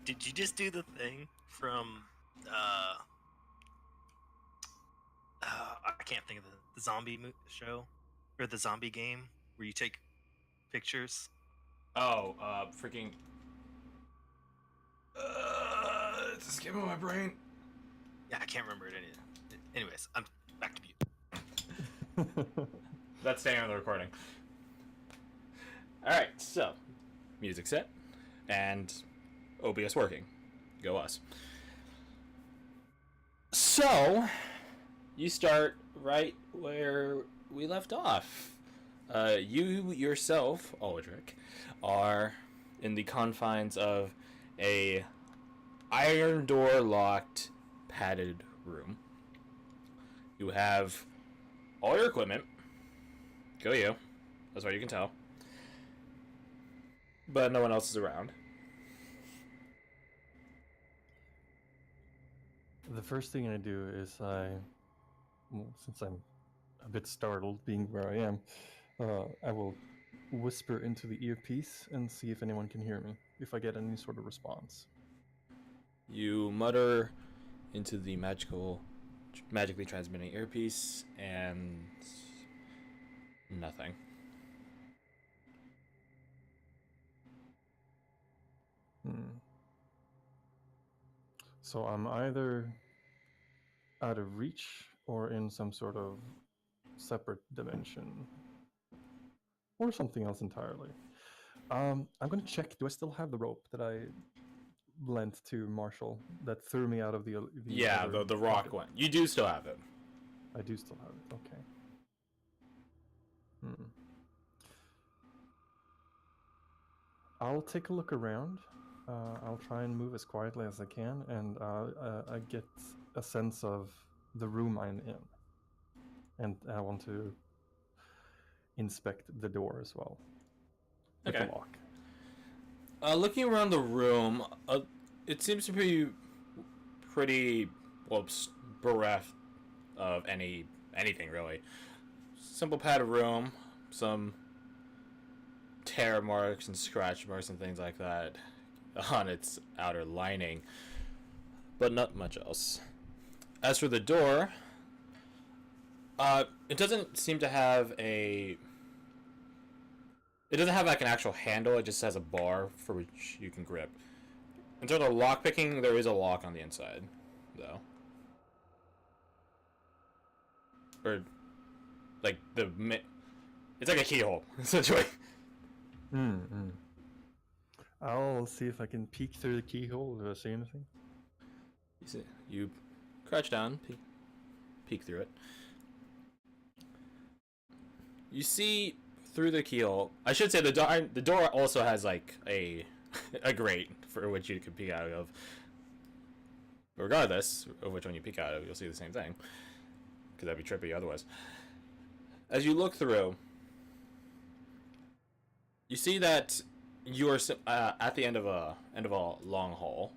Did you just do the thing from I can't think of the zombie show or the zombie game where you take pictures? Oh, freaking. It's escaping my brain. Yeah, I can't remember it. Anyways, I'm back to mute. That's staying on the recording. Alright, so. Music set. And OBS working. Go us. So, you start right where we left off. You yourself, Aldric, are in the confines of a iron door locked padded room. You have all your equipment. Go you. That's what you can tell. But no one else is around. The first thing I do is since I'm a bit startled being where I am, I will whisper into the earpiece and see if anyone can hear me, if I get any sort of response. You mutter into the magically transmitting earpiece, and nothing. So I'm either out of reach or in some sort of separate dimension. Or something else entirely. I'm going to check, do I still have the rope that I lent to Marshall that threw me out of the the rock one. You do still have it. I do still have it, okay. I'll take a look around. I'll try and move as quietly as I can, and I get a sense of the room I'm in. And I want to inspect the door as well. Okay. The lock. Looking around the room, it seems to be pretty bereft of anything really. Simple padded room, some tear marks and scratch marks and things like that on its outer lining, but not much else. As for the door, it doesn't seem to have a. It doesn't have like an actual handle. It just has a bar for which you can grip. In terms of lock picking, there is a lock on the inside, though. Or, like it's like a keyhole essentially. I'll see if I can peek through the keyhole. Do I see anything? You crouch down, peek through it. You see through the keyhole. I should say the door also has like a grate for which you can peek out of. Regardless of which one you peek out of, you'll see the same thing. Because that'd be trippy otherwise. As you look through, you see that you are at the end of a long hall.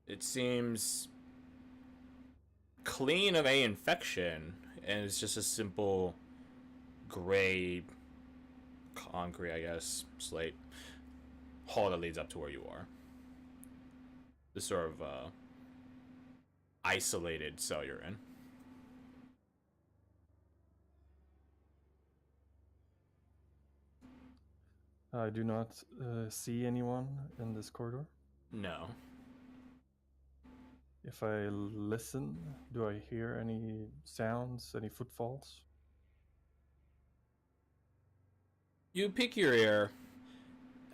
It seems clean of any infection, and it's just a simple gray concrete, I guess, slate hall that leads up to where you are. This sort of isolated cell you're in. I do not see anyone in this corridor. No. If I listen, do I hear any sounds, any footfalls? You pick your ear,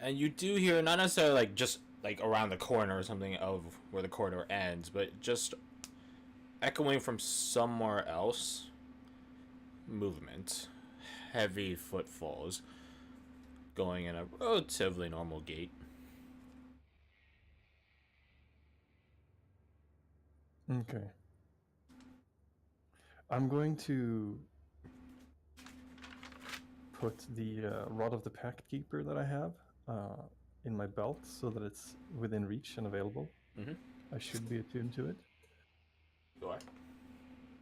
and you do hear, not necessarily like just like around the corner or something of where the corridor ends, but just echoing from somewhere else. Movement. Heavy footfalls. Going in a relatively normal gait. Okay. I'm going to put the Rod of the Pact Keeper that I have in my belt so that it's within reach and available. Mm-hmm. I should be attuned to it. You are.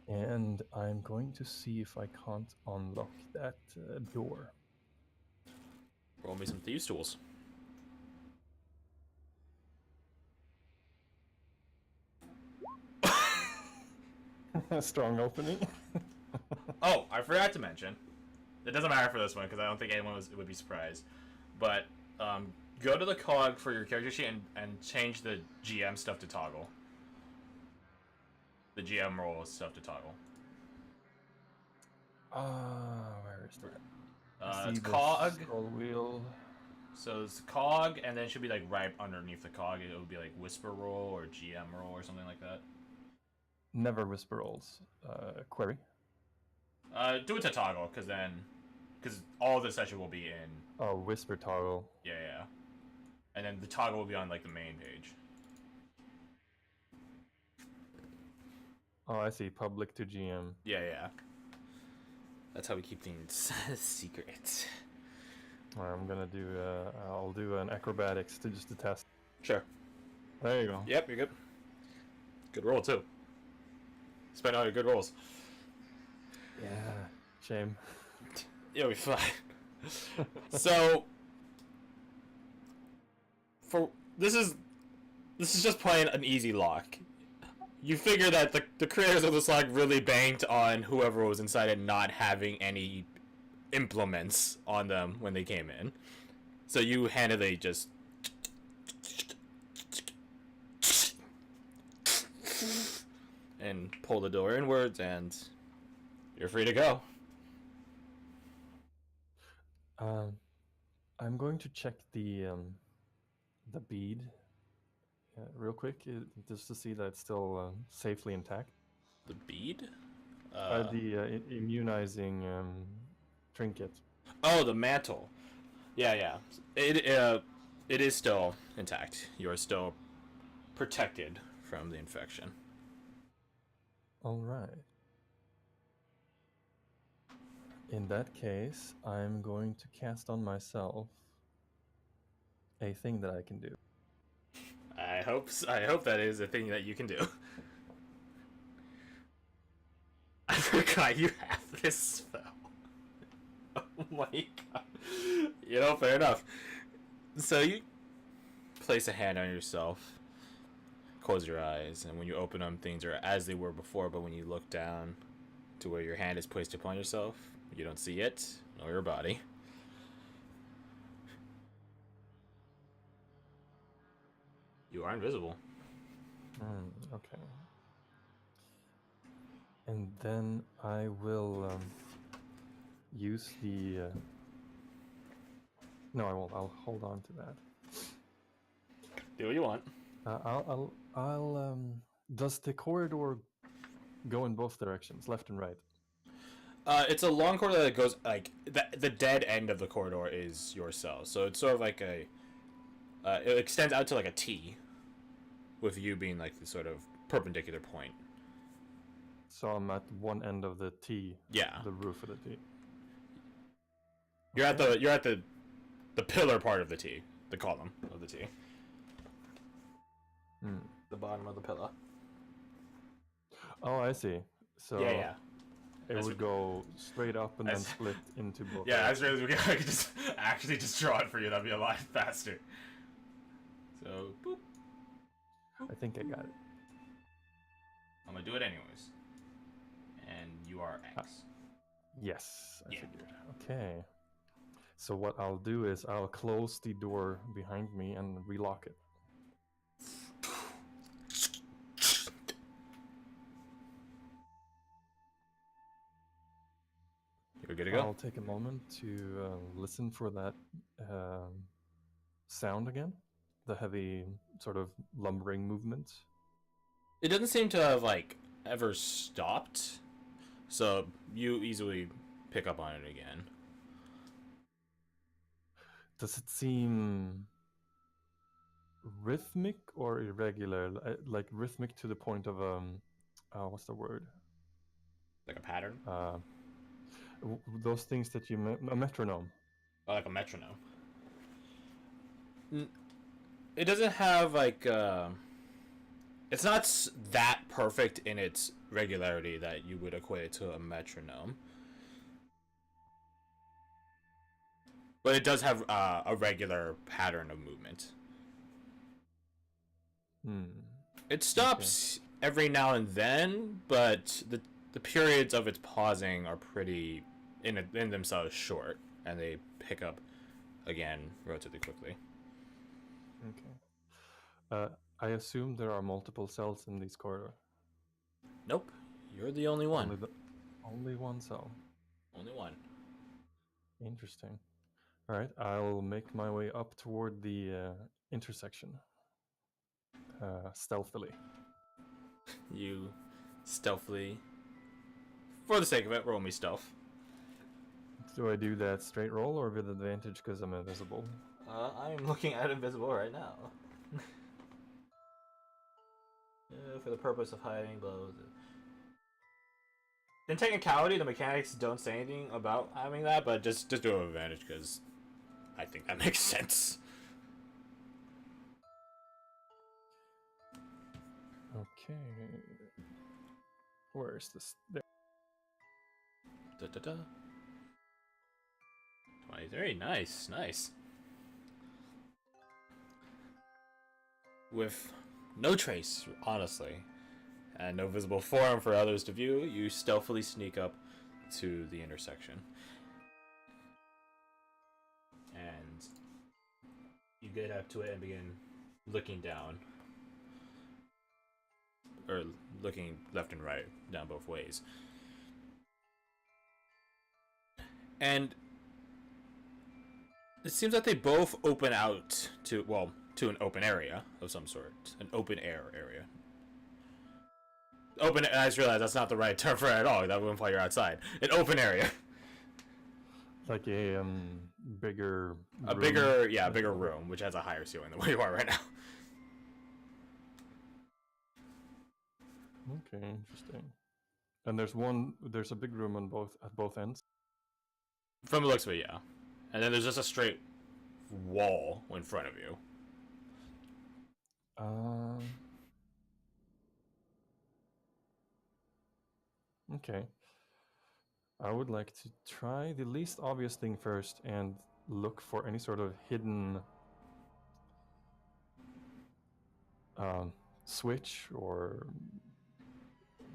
And I'm going to see if I can't unlock that door. Roll me some thieves' tools. Strong opening. Oh, I forgot to mention. It doesn't matter for this one because I don't think anyone would be surprised. But go to the cog for your character sheet and change the GM stuff to toggle. The GM role stuff to toggle. Where is that? It's cog. Scroll wheel. So it's cog, and then it should be like right underneath the cog. It would be like whisper roll or GM roll or something like that. Never whisper rolls. Query. Do it to toggle, because all the session will be in. Oh, whisper toggle. Yeah. And then the toggle will be on like the main page. Oh, I see. Public to GM. Yeah. That's how we keep things secret. Alright, I'm gonna do. I'll do an acrobatics to test. Sure. There you go. Yep, you're good. Good roll too. Spend all your good rolls. Yeah. Shame. You'll be fine. So, this is just playing an easy lock. You figure that the creators of this lock really banked on whoever was inside it not having any implements on them when they came in. So you handily just and pull the door inwards, and you're free to go. I'm going to check the bead real quick, just to see that it's still safely intact. The bead? The immunizing trinket. Oh, the mantle. Yeah. It is still intact. You are still protected from the infection. All right. In that case, I'm going to cast on myself a thing that I can do. I hope that is a thing that you can do. I forgot you have this spell. Oh my god. Fair enough. So you place a hand on yourself, close your eyes, and when you open them, things are as they were before, but when you look down to where your hand is placed upon yourself, you don't see it, nor your body. You are invisible. Okay. And then I will use the... No, I won't. I'll hold on to that. Do what you want. I'll does the corridor go in both directions, left and right? It's a long corridor that goes, like, the dead end of the corridor is your cell. So it's sort of like it extends out to like a T, with you being like the sort of perpendicular point. So I'm at one end of the T. Yeah. The roof of the T. You're at the pillar part of the T, the column of the T. The bottom of the pillar. Oh, I see. So Yeah. it would go straight up and then split into both. Yeah, as really as I could just actually just draw it for you. That'd be a lot faster. So, boop. I think I got it. I'm gonna do it anyways. And you are X. Yes, I Yeah. figured. Okay. So what I'll do is I'll close the door behind me and relock it. You're good to go? I'll take a moment to listen for that sound again. The heavy sort of lumbering movement. It doesn't seem to have, like, ever stopped. So you easily pick up on it again. Does it seem rhythmic or irregular? Like rhythmic to the point of what's the word? Like a pattern? Those things that you a metronome. Oh, like a metronome. It doesn't have like it's not that perfect in its regularity that you would equate it to a metronome. But it does have a regular pattern of movement. It stops every now and then, but the periods of its pausing are pretty in themselves short, and they pick up again relatively quickly. Okay. I assume there are multiple cells in these corridor. Nope, you're the only one. Only one cell. Only one. Interesting. All right, I'll make my way up toward the intersection stealthily. You stealthily, for the sake of it, roll me stealth. Do I do that straight roll or with advantage because I'm invisible? I'm looking at invisible right now. For the purpose of hiding blows. In technicality, the mechanics don't say anything about having that, but just do it with advantage because I think that makes sense. Okay. Where's this? There. Da, da, da. 23, nice, nice. With no trace, honestly, and no visible form for others to view, you stealthily sneak up to the intersection. And you get up to it and begin looking down. Or looking left and right, down both ways. And it seems that they both open out to, well, to an open area of some sort. An open air area. Open, I just realized that's not the right term for it at all. That would imply you're outside. An open area. Like a bigger A bigger room, which has a higher ceiling than where you are right now. Okay, interesting. And there's a big room on both ends. From the looks of it, yeah. And then there's just a straight wall in front of you. Okay. I would like to try the least obvious thing first and look for any sort of hidden switch or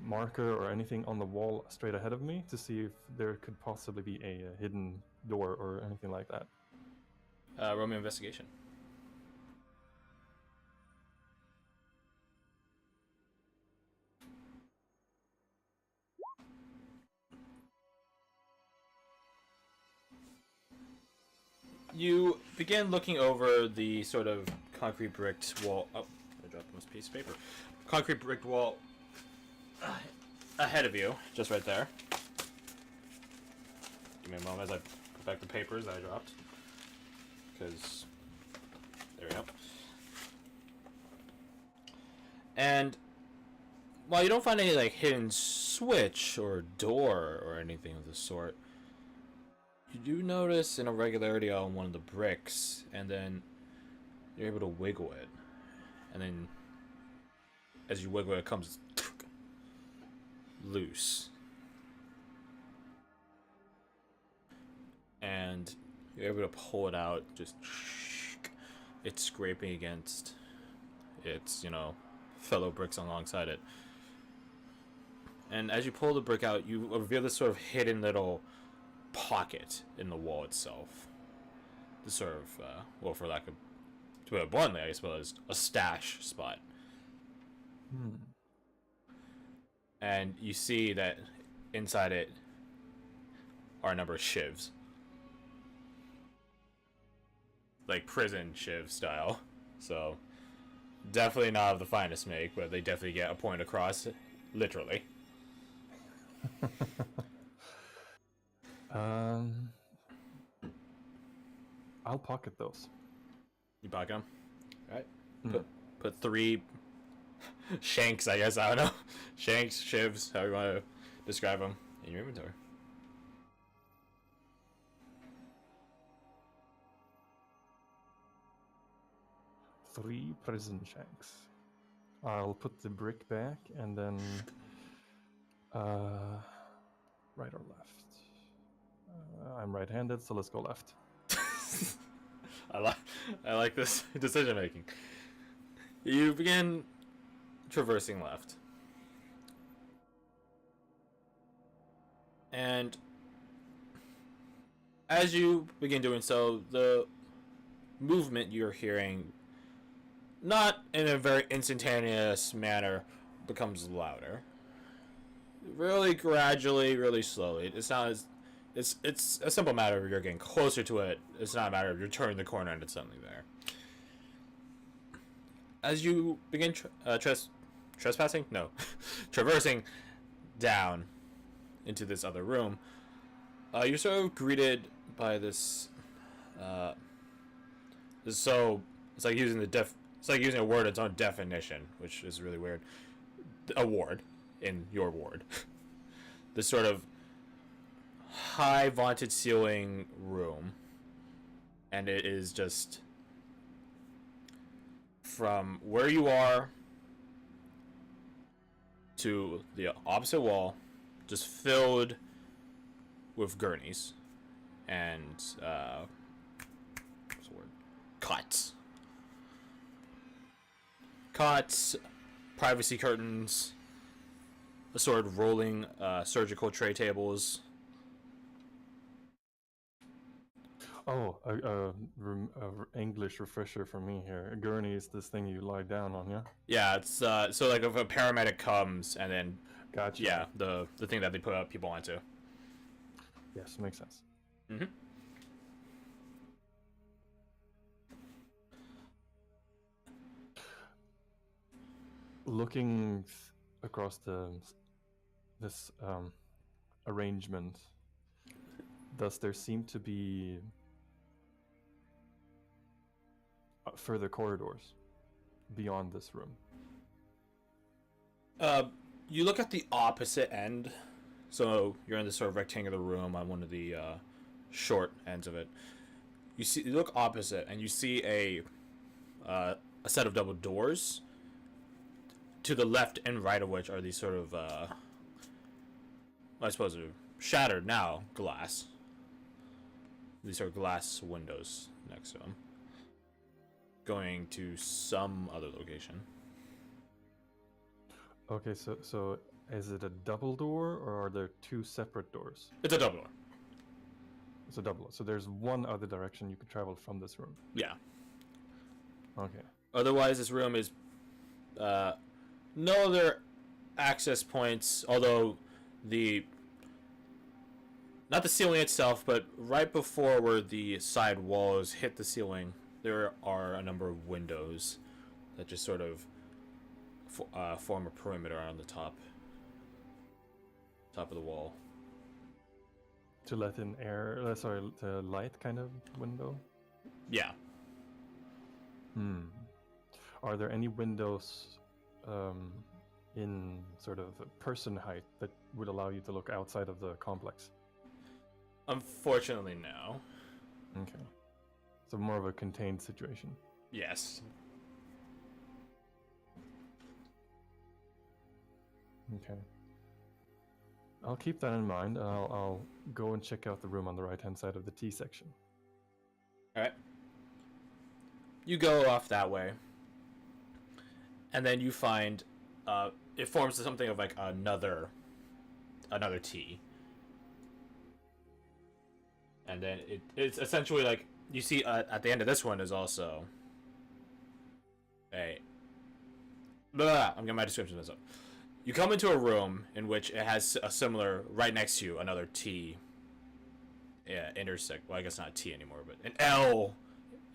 marker or anything on the wall straight ahead of me to see if there could possibly be a hidden door or anything like that. Roll me investigation. You begin looking over the sort of concrete bricked wall. Oh, I dropped a piece of paper. Concrete bricked wall ahead of you, just right there. Give me a moment as I put back the papers that I dropped. Because there we go. And while you don't find any like hidden switch or door or anything of the sort, you do notice an irregularity on one of the bricks, and then you're able to wiggle it. And then as you wiggle it, it comes loose. And you're able to pull it out, just it's scraping against its, fellow bricks alongside it. And as you pull the brick out, you reveal this sort of hidden little pocket in the wall itself. This sort of, well, for lack of, to put it bluntly, I suppose, a stash spot. And you see that inside it are a number of shivs. Like prison shiv style. So, definitely not of the finest make, but they definitely get a point across, literally. I'll pocket those. You pocket them? Alright. Put 3 shanks, I guess, I don't know. Shanks, shivs, however you want to describe them, in your inventory. Three prison shanks. I'll put the brick back and then right or left? I'm right-handed, so let's go left. I like this decision making. You begin traversing left, And as you begin doing so, the movement you're hearing, not in a very instantaneous manner, becomes louder. Really gradually, really slowly. It's not as it's a simple matter of you're getting closer to it. It's not a matter of you're turning the corner and it's suddenly there. As you begin trespassing, no, traversing down into this other room, you're sort of greeted by this. So it's like using it's like using a word its own definition, which is really weird. A ward in your ward. This sort of high vaulted ceiling room, and it is just from where you are to the opposite wall, just filled with gurneys and what's the word? Cots, privacy curtains, a sort of rolling surgical tray tables. Oh, English refresher for me here. A gurney is this thing you lie down on, yeah? Yeah, it's so like if a paramedic comes and then Gotcha. yeah, the thing that they put people onto. Yes, makes sense. Mm-hmm. Looking across this arrangement, does there seem to be further corridors beyond this room? You look at the opposite end, so you're in this sort of rectangular room on one of the short ends of it. You look opposite, and you see a set of double doors. To the left and right of which are these sort of, I suppose, are shattered now glass. These sort of glass windows next to them, going to some other location. Okay, so is it a double door or are there two separate doors? It's a double door. It's a double door. So there's one other direction you could travel from this room. Yeah. Okay. Otherwise, this room is no other access points, although not the ceiling itself, but right before where the side walls hit the ceiling, there are a number of windows that just sort of form a perimeter on the top of the wall. To let in air, to light kind of window? Yeah. Are there any windows in sort of person height that would allow you to look outside of the complex? Unfortunately, no. Okay. So more of a contained situation. Yes. Okay. I'll keep that in mind. I'll go and check out the room on the right-hand side of the T section. All right. You go off that way, and then you find it forms something of like another T, and then it's essentially like you see at the end of this one is also a. I'm getting my description of this up. You come into a room in which it has a similar right next to you another T. Yeah, intersect. Well, I guess not T anymore, but an L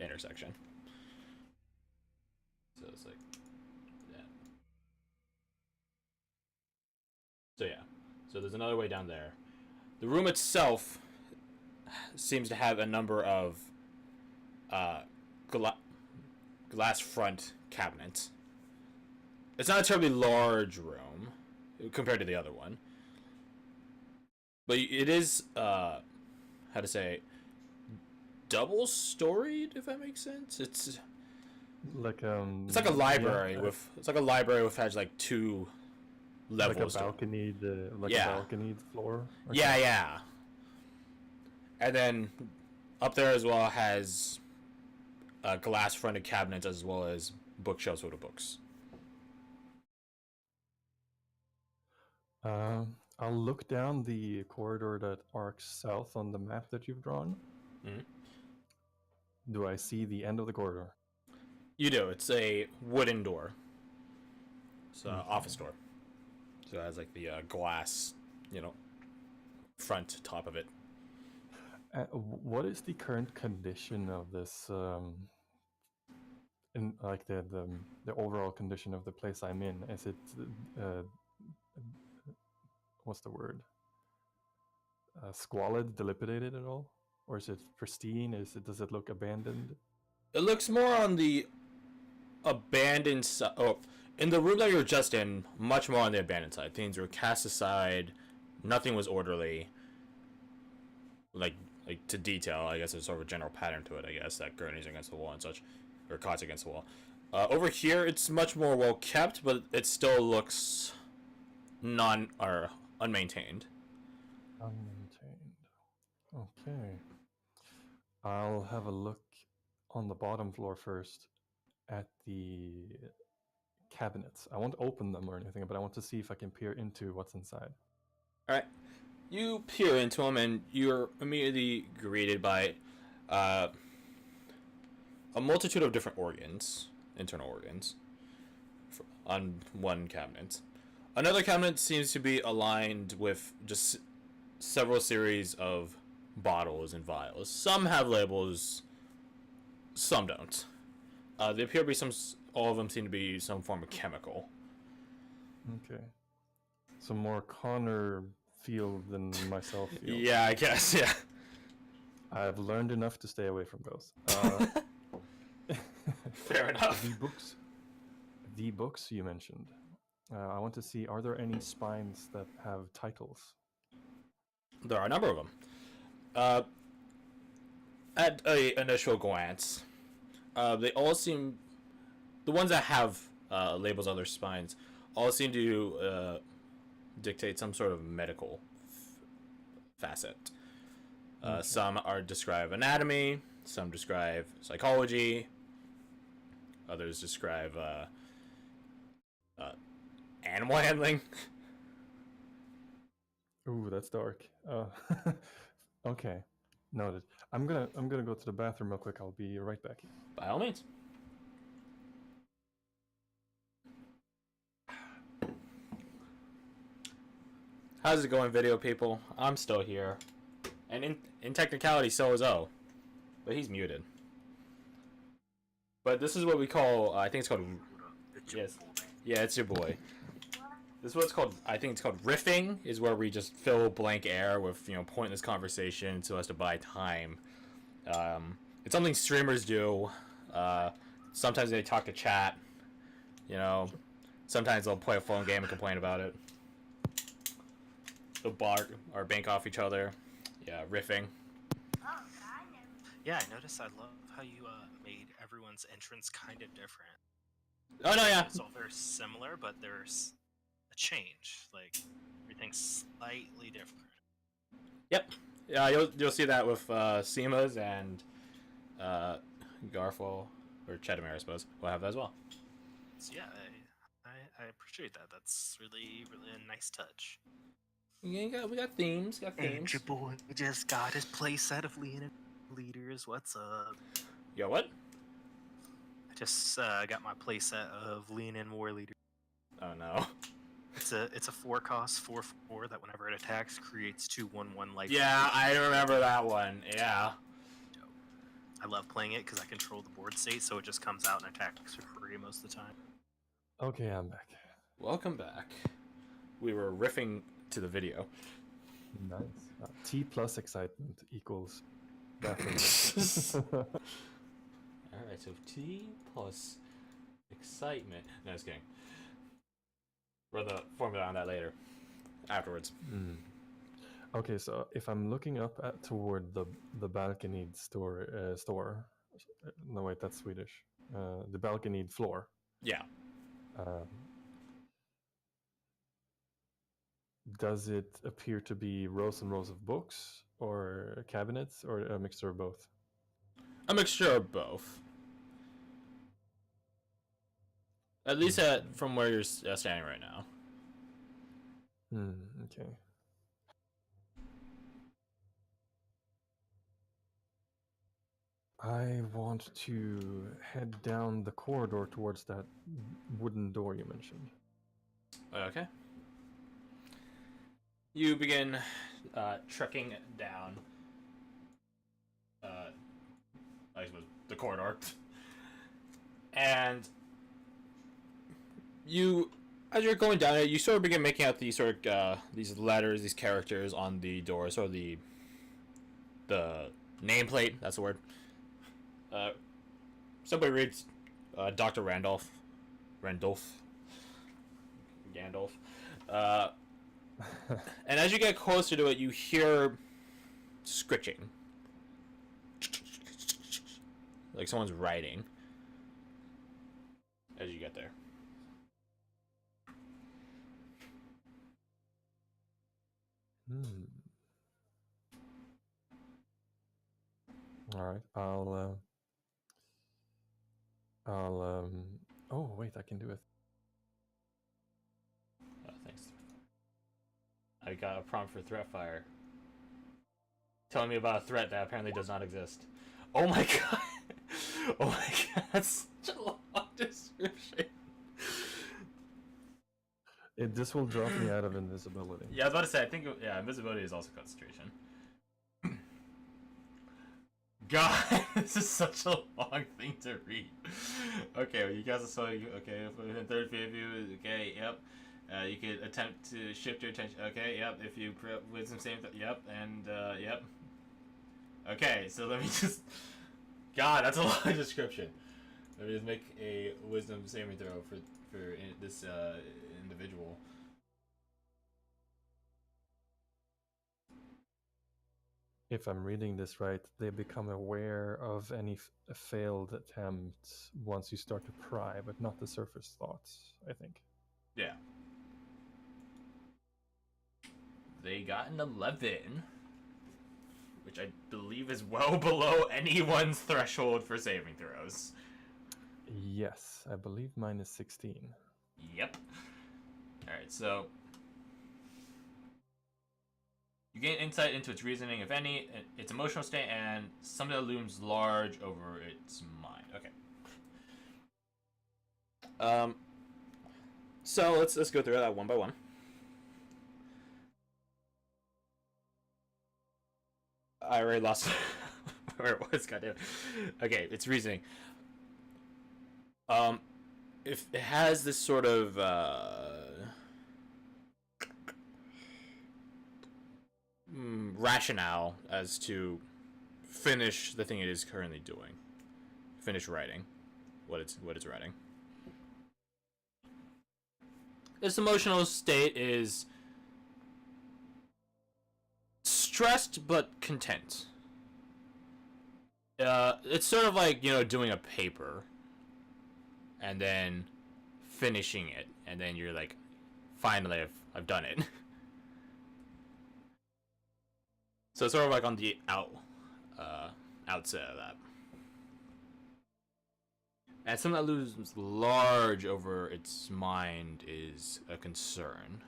intersection. So it's like that. So yeah. So there's another way down there. The room itself seems to have a number of glass front cabinets. It's not a terribly large room compared to the other one. But it is how to say double storied, if that makes sense. It's like a library with has like two levels. Like a balcony, a balconied floor. Yeah. And then up there as well has glass fronted cabinets as well as bookshelves with the books. I'll look down the corridor that arcs south on the map that you've drawn. Mhm. Do I see the end of the corridor? You do. It's a wooden door. It's an Okay. office door. So it has like the glass, front top of it. What is the current condition of this? In like the overall condition of the place I'm in? Is it what's the word? Squalid, dilapidated at all, or is it pristine? Does it look abandoned? It looks more on the abandoned side. Oh, in the room that you were just in, much more on the abandoned side. Things were cast aside. Nothing was orderly. Like to detail, I guess there's sort of a general pattern to it. I guess that gurney's against the wall and such, or cots against the wall. Over here, it's much more well kept, but it still looks unmaintained. Unmaintained. Okay. I'll have a look on the bottom floor first at the cabinets. I won't open them or anything, but I want to see if I can peer into what's inside. All right, you peer into them, and you're immediately greeted by a multitude of different organs, internal organs, on one cabinet. Another cabinet seems to be aligned with just several series of bottles and vials. Some have labels, some don't. They appear to be all of them seem to be some form of chemical. Okay. Some more Connor field than myself field. Yeah, I guess, yeah. I've learned enough to stay away from those. Fair enough. The books you mentioned. I want to see, are there any spines that have titles? There are a number of them. At an initial glance, they all seem... The ones that have labels on their spines all seem to dictate some sort of medical facet. Okay. Some describe anatomy, some describe psychology, others describe animal handling. Ooh, that's dark. Okay, noted. I'm gonna go to the bathroom real quick. I'll be right back. By all means. How's it going, video people? I'm still here. And in technicality, so is O. But he's muted. But this is what we call, I think it's called... Yes. Yeah, it's your boy. This is what it's called, I think it's called riffing, is where we just fill blank air with, pointless conversation so as to buy time. It's something streamers do. Sometimes they talk to chat. Sometimes they'll play a phone game and complain about it. They'll bark or bank off each other. Yeah, riffing. Yeah, I noticed. I love how you made everyone's entrance kind of different. Oh, no, yeah. It's all very similar, but there's a change. Like, everything's slightly different. Yep. Yeah, you'll see that with Seema's and Garfwell, or Chedamere, I suppose. We'll have that as well. So, yeah, I appreciate that. That's really, really a nice touch. Yeah, we got themes. And your boy just got his playset of leaders. What's up? Yo, what? I just got my playset of Lean-In War Leaders. Oh no. It's a 4-cost 4/4 that whenever it attacks creates 2/1/1 life. Yeah, I remember that one. Yeah. I love playing it because I control the board state, so it just comes out and attacks for free most of the time. Okay, I'm back. Welcome back. We were riffing to the video. Nice. T plus excitement equals bathroom. Alright, so T plus excitement. No, just kidding. Run the formula on that later. Afterwards. Okay, so if I'm looking up toward the balconied store, no wait, that's Swedish. The balconied floor. Yeah. Does it appear to be rows and rows of books or cabinets or a mixture of both? A mixture of both. At least from where you're standing right now. Okay. I want to head down the corridor towards that wooden door you mentioned. Okay. You begin trekking down. I suppose the corridor, and you, as you're going down it, you sort of begin making out these sort of these letters, these characters on the door, sort of the nameplate. That's the word. Somebody reads Dr. Randolph. Gandalf. And as you get closer to it, you hear scritching. Like someone's writing. As you get there. All right, oh wait, I can do it. Oh, thanks. I got a prompt for threat fire. Telling me about a threat that apparently does not exist. Oh my god! Oh my god, that's such a long description. This will drop me out of invisibility. Yeah, I was about to say, I think, yeah, invisibility is also concentration. God, this is such a long thing to read. Okay, well, you guys are so, okay, within 30 feet of you, okay, yep. You could attempt to shift your attention, okay, yep, if you wisdom save, yep, and, yep. Okay, so let me just, God, that's a long description. Let me just make a wisdom saving throw for this, individual. If I'm reading this right, they become aware of any failed attempt once you start to pry, but not the surface thoughts, I think. Yeah. They got an 11, which I believe is well below anyone's threshold for saving throws. Yes, I believe mine is 16. Yep. Alright, so you gain insight into its reasoning, if any, its emotional state, and something that looms large over its mind. Okay. So let's go through that one by one. I already lost where it was. Goddamn. Okay, it's reasoning. If it has this sort of rationale as to finish the thing it is currently doing, finish writing what it's writing. Its emotional state is stressed but content. It's sort of like, doing a paper and then finishing it, and then you're like, finally, I've done it. So it's sort of like on the outset of that. And something that looms large over its mind is a concern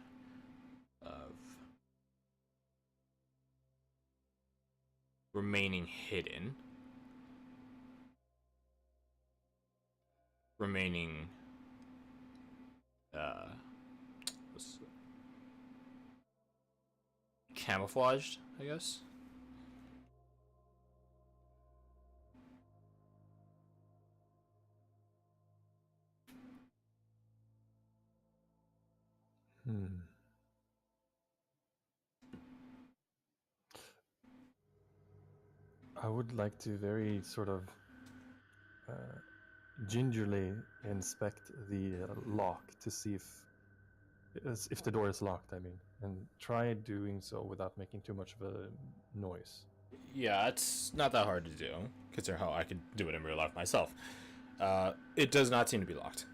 of remaining hidden, remaining camouflaged, I guess. I would like to very sort of gingerly inspect the lock to see if the door is locked, I mean, and try doing so without making too much of a noise. Yeah, it's not that hard to do, considering how I could do it in real life myself. It does not seem to be locked.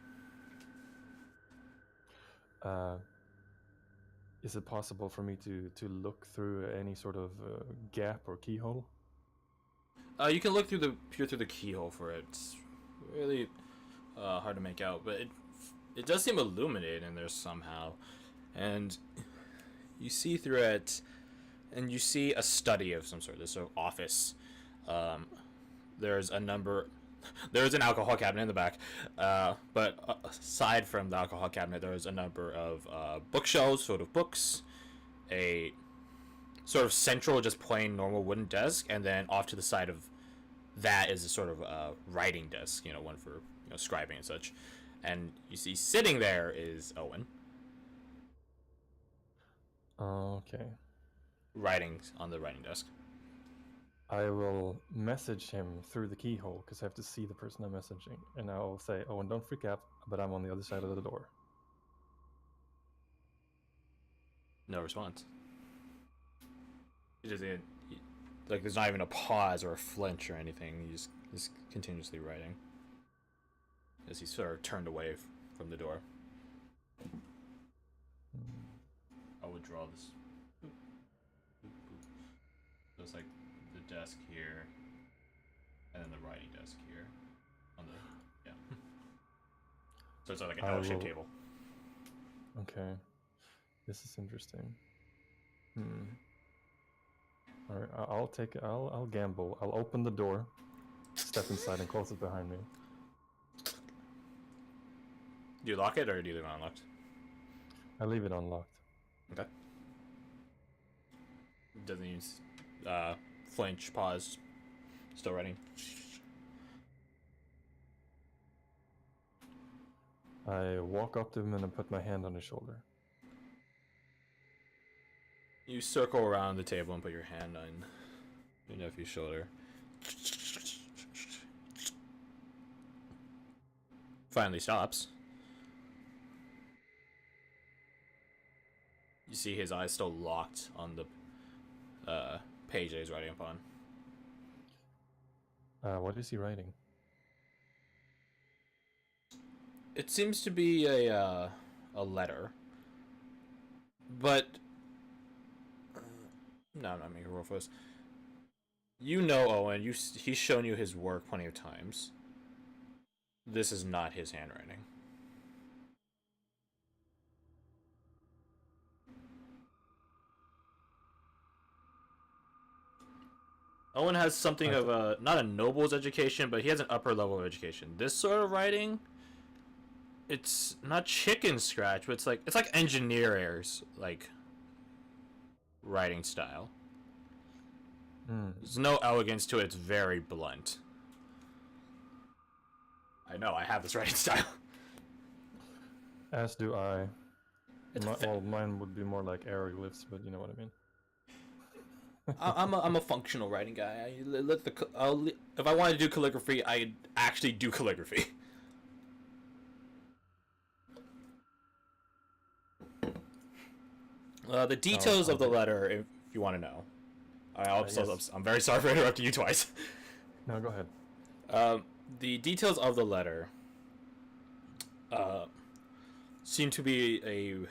Is it possible for me to look through any sort of gap or keyhole? You can look through the keyhole for it. It's really hard to make out, but it does seem illuminated in there somehow, and you see through it, and you see a study of some sort. This sort of office. there's a number. There's an alcohol cabinet in the back, but aside from the alcohol cabinet, there's a number of bookshelves, sort of books, a sort of central, just plain normal wooden desk, and then off to the side of that is a sort of writing desk, one for scribing and such. And you see sitting there is Owen. Okay. Writing on the writing desk. I will message him through the keyhole because I have to see the person I'm messaging, and I'll say, "Oh, and don't freak out, but I'm on the other side of the door." No response. He doesn't. Like, there's not even a pause or a flinch or anything. He's continuously writing as he's sort of turned away from the door. I would draw this. So it's like the desk here, and then the writing desk here. On the So it's like an L-shaped table. Okay, this is interesting. All right, I'll gamble. I'll open the door, step inside, and close it behind me. Do you lock it or do you leave it unlocked? I leave it unlocked. Okay. Doesn't use flinch, pause, still writing. I walk up to him and I put my hand on his shoulder. You circle around the table and put your hand on your nephew's shoulder. Finally stops. You see his eyes still locked on the page that he's writing upon. What is he writing? It seems to be a letter, but no, I'm not making a roll for this. Owen. He's shown you his work plenty of times. This is not his handwriting. Owen has something of a, not a noble's education, but he has an upper level of education. This sort of writing, it's not chicken scratch, but it's like engineers like writing style. There's no elegance to it. It's very blunt. I know, I have this writing style. As do I. Well, mine would be more like hieroglyphs, but you know what I mean. I'm a functional writing guy. If I wanted to do calligraphy, I'd actually do calligraphy. The details of the letter, if you want to know. Yes. I'm very sorry for interrupting you twice. No, go ahead. The details of the letter seem to be a...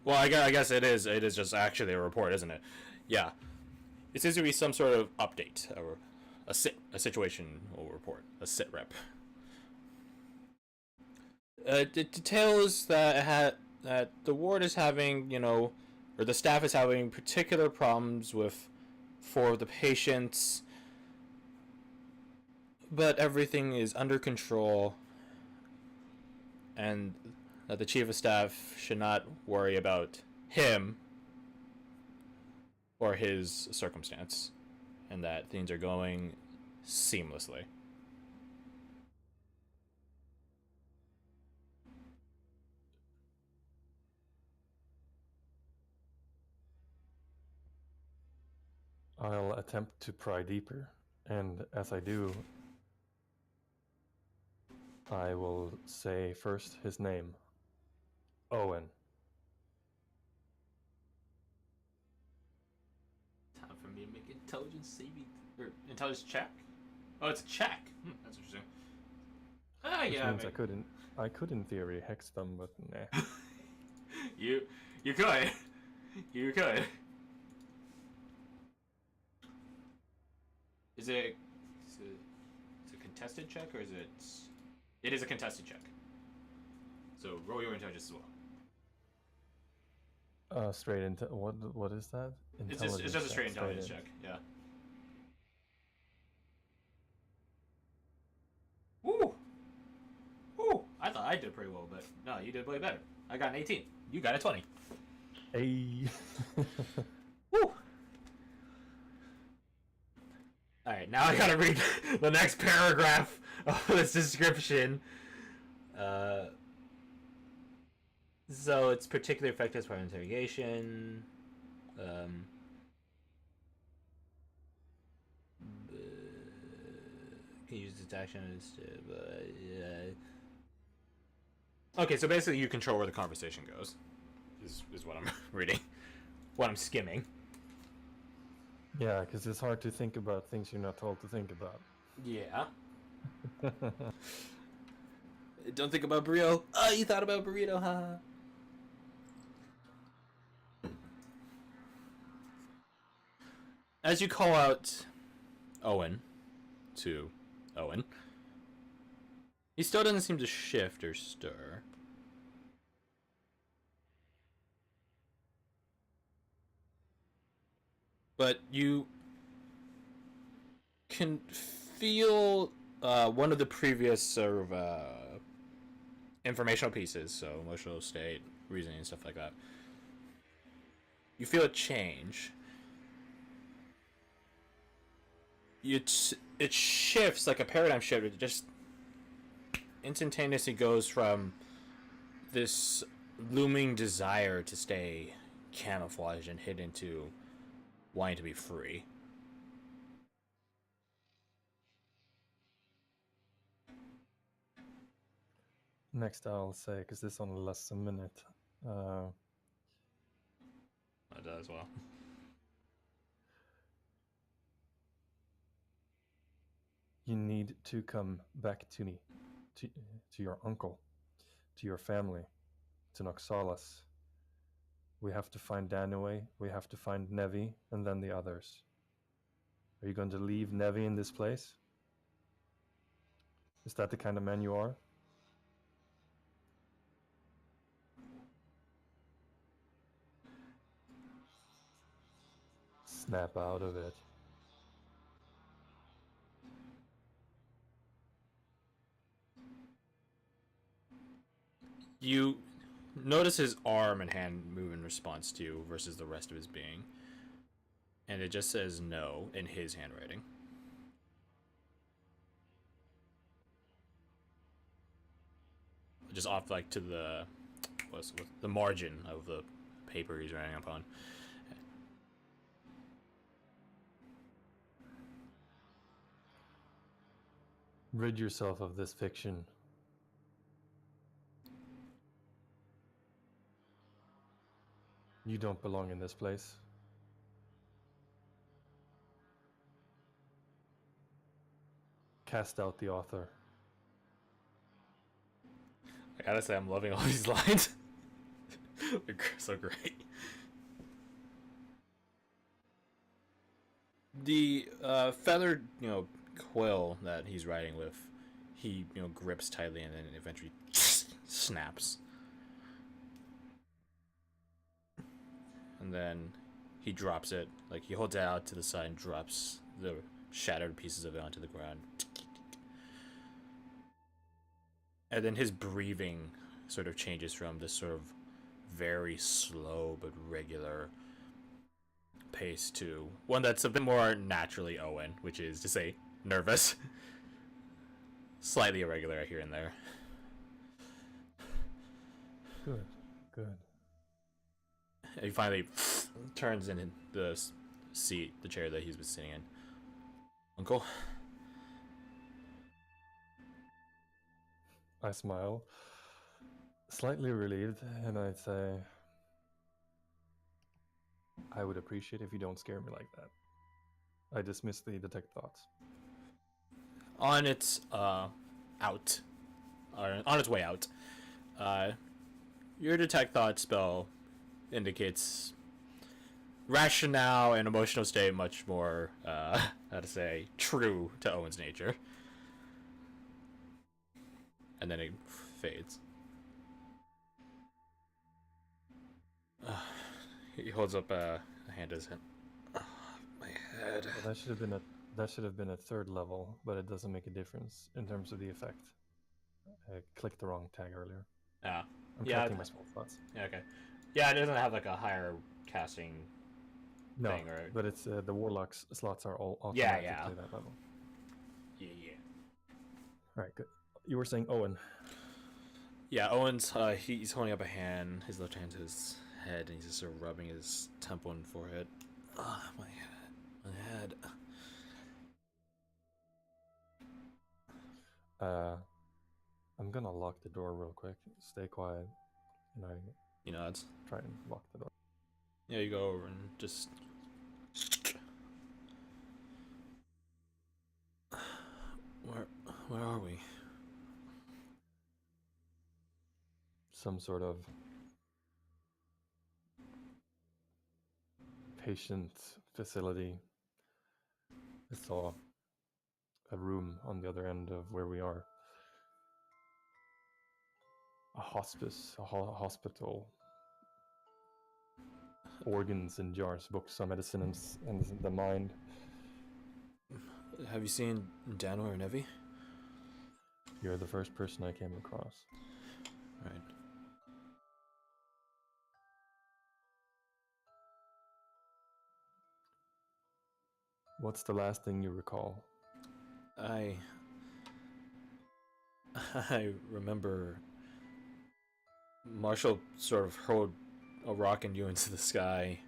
Well, I guess it is. It is just actually a report, isn't it? Yeah. It seems to be some sort of update or a situational report, a sit rep. It details that the ward is having, or the staff is having particular problems with 4 of the patients, but everything is under control, and that the chief of staff should not worry about him or his circumstance, and that things are going seamlessly. I'll attempt to pry deeper, and as I do, I will say first his name. Owen. Time for me to make intelligence check. Oh, it's a check. That's interesting. Which means I could in theory hex them, but nah. You could. You could. Is it a contested check, or is it? It is a contested check. So roll your intelligence as well. Straight into what is that? It's just a straight intelligence check. Yeah. I did pretty well, but no, you did way better. I got an 18. You got a 20. Hey. Woo! Alright, now I gotta read the next paragraph of this description. So it's particularly effective as part of interrogation. Can use its action as Okay, so basically you control where the conversation goes. Is what I'm reading. What I'm skimming. Yeah, because it's hard to think about things you're not told to think about. Yeah. Don't think about burrito. Oh, you thought about burrito, huh? As you call out Owen to Owen, he still doesn't seem to shift or stir. But you can feel one of the previous sort of informational pieces, so emotional state, reasoning, and stuff like that. You feel a change. It shifts like a paradigm shift. It just instantaneously goes from this looming desire to stay camouflaged and hidden to wanting to be free. Next, I'll say, because this only lasts a minute. That does well. You need to come back to me, to your uncle, to your family, to Noxalis. We have to find Danaway, we have to find Nevi, and then the others. Are you going to leave Nevi in this place? Is that the kind of man you are? Snap out of it. You notice his arm and hand move in response to you versus the rest of his being. And it just says no in his handwriting. Just off like to the what's the margin of the paper he's writing upon. Rid yourself of this fiction. You don't belong in this place. Cast out the author. I gotta say, I'm loving all these lines. They're so great. The feathered, quill that he's writing with, he, grips tightly and then eventually snaps. And then he drops it, like he holds it out to the side and drops the shattered pieces of it onto the ground. And then his breathing sort of changes from this sort of very slow but regular pace to one that's a bit more naturally Owen, which is to say nervous. Slightly irregular here and there. Good, good. And he finally turns in the seat, the chair that he's been sitting in. Uncle? I smile, slightly relieved, and I say, I would appreciate if you don't scare me like that. I dismiss the detect thoughts. On its out, or on its way out, your detect thought spell indicates rationale and emotional state much more, how to say, true to Owen's nature. And then it fades. He holds up a hand to his head. My head. Well, that should have been a third level, but it doesn't make a difference in terms of the effect. clicked the wrong tag earlier. Yeah. I'm Yeah. counting my spell slots. Yeah, okay. Yeah, it doesn't have like a higher casting No, thing, right? but it's the warlock's slots are all Yeah, automatically that level. yeah. Yeah. All right, good. You were saying Owen. Yeah, Owen's he's holding up a hand, his left hand to his head, and he's just sort of rubbing his temple and forehead. My head. I'm gonna lock the door real quick. Stay quiet, and I You know, that's try and lock the door. yeah. You go over and just. Where are we? Some sort of patient facility. I saw a room on the other end of where we are. A hospice, a hospital. Organs in jars, books on medicine and the mind. Have you seen Dano or Nevi? You're the first person I came across. Right. What's the last thing you recall? I remember Marshall sort of hurled a rock and you into the sky,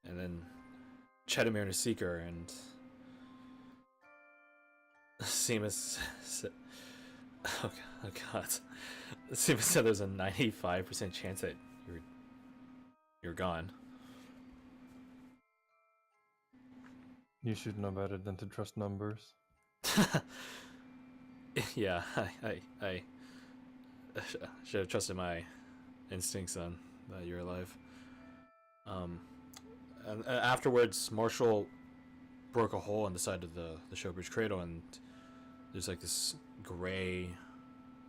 and then Chetamir and a Seeker, and Seamus said, oh god, Seamus said there's a 95% chance that you're gone. You should know better than to trust numbers. Yeah, I should have trusted my instincts on that you're alive. And afterwards, Marshall broke a hole in the side of the Showbridge Cradle, and there's like this gray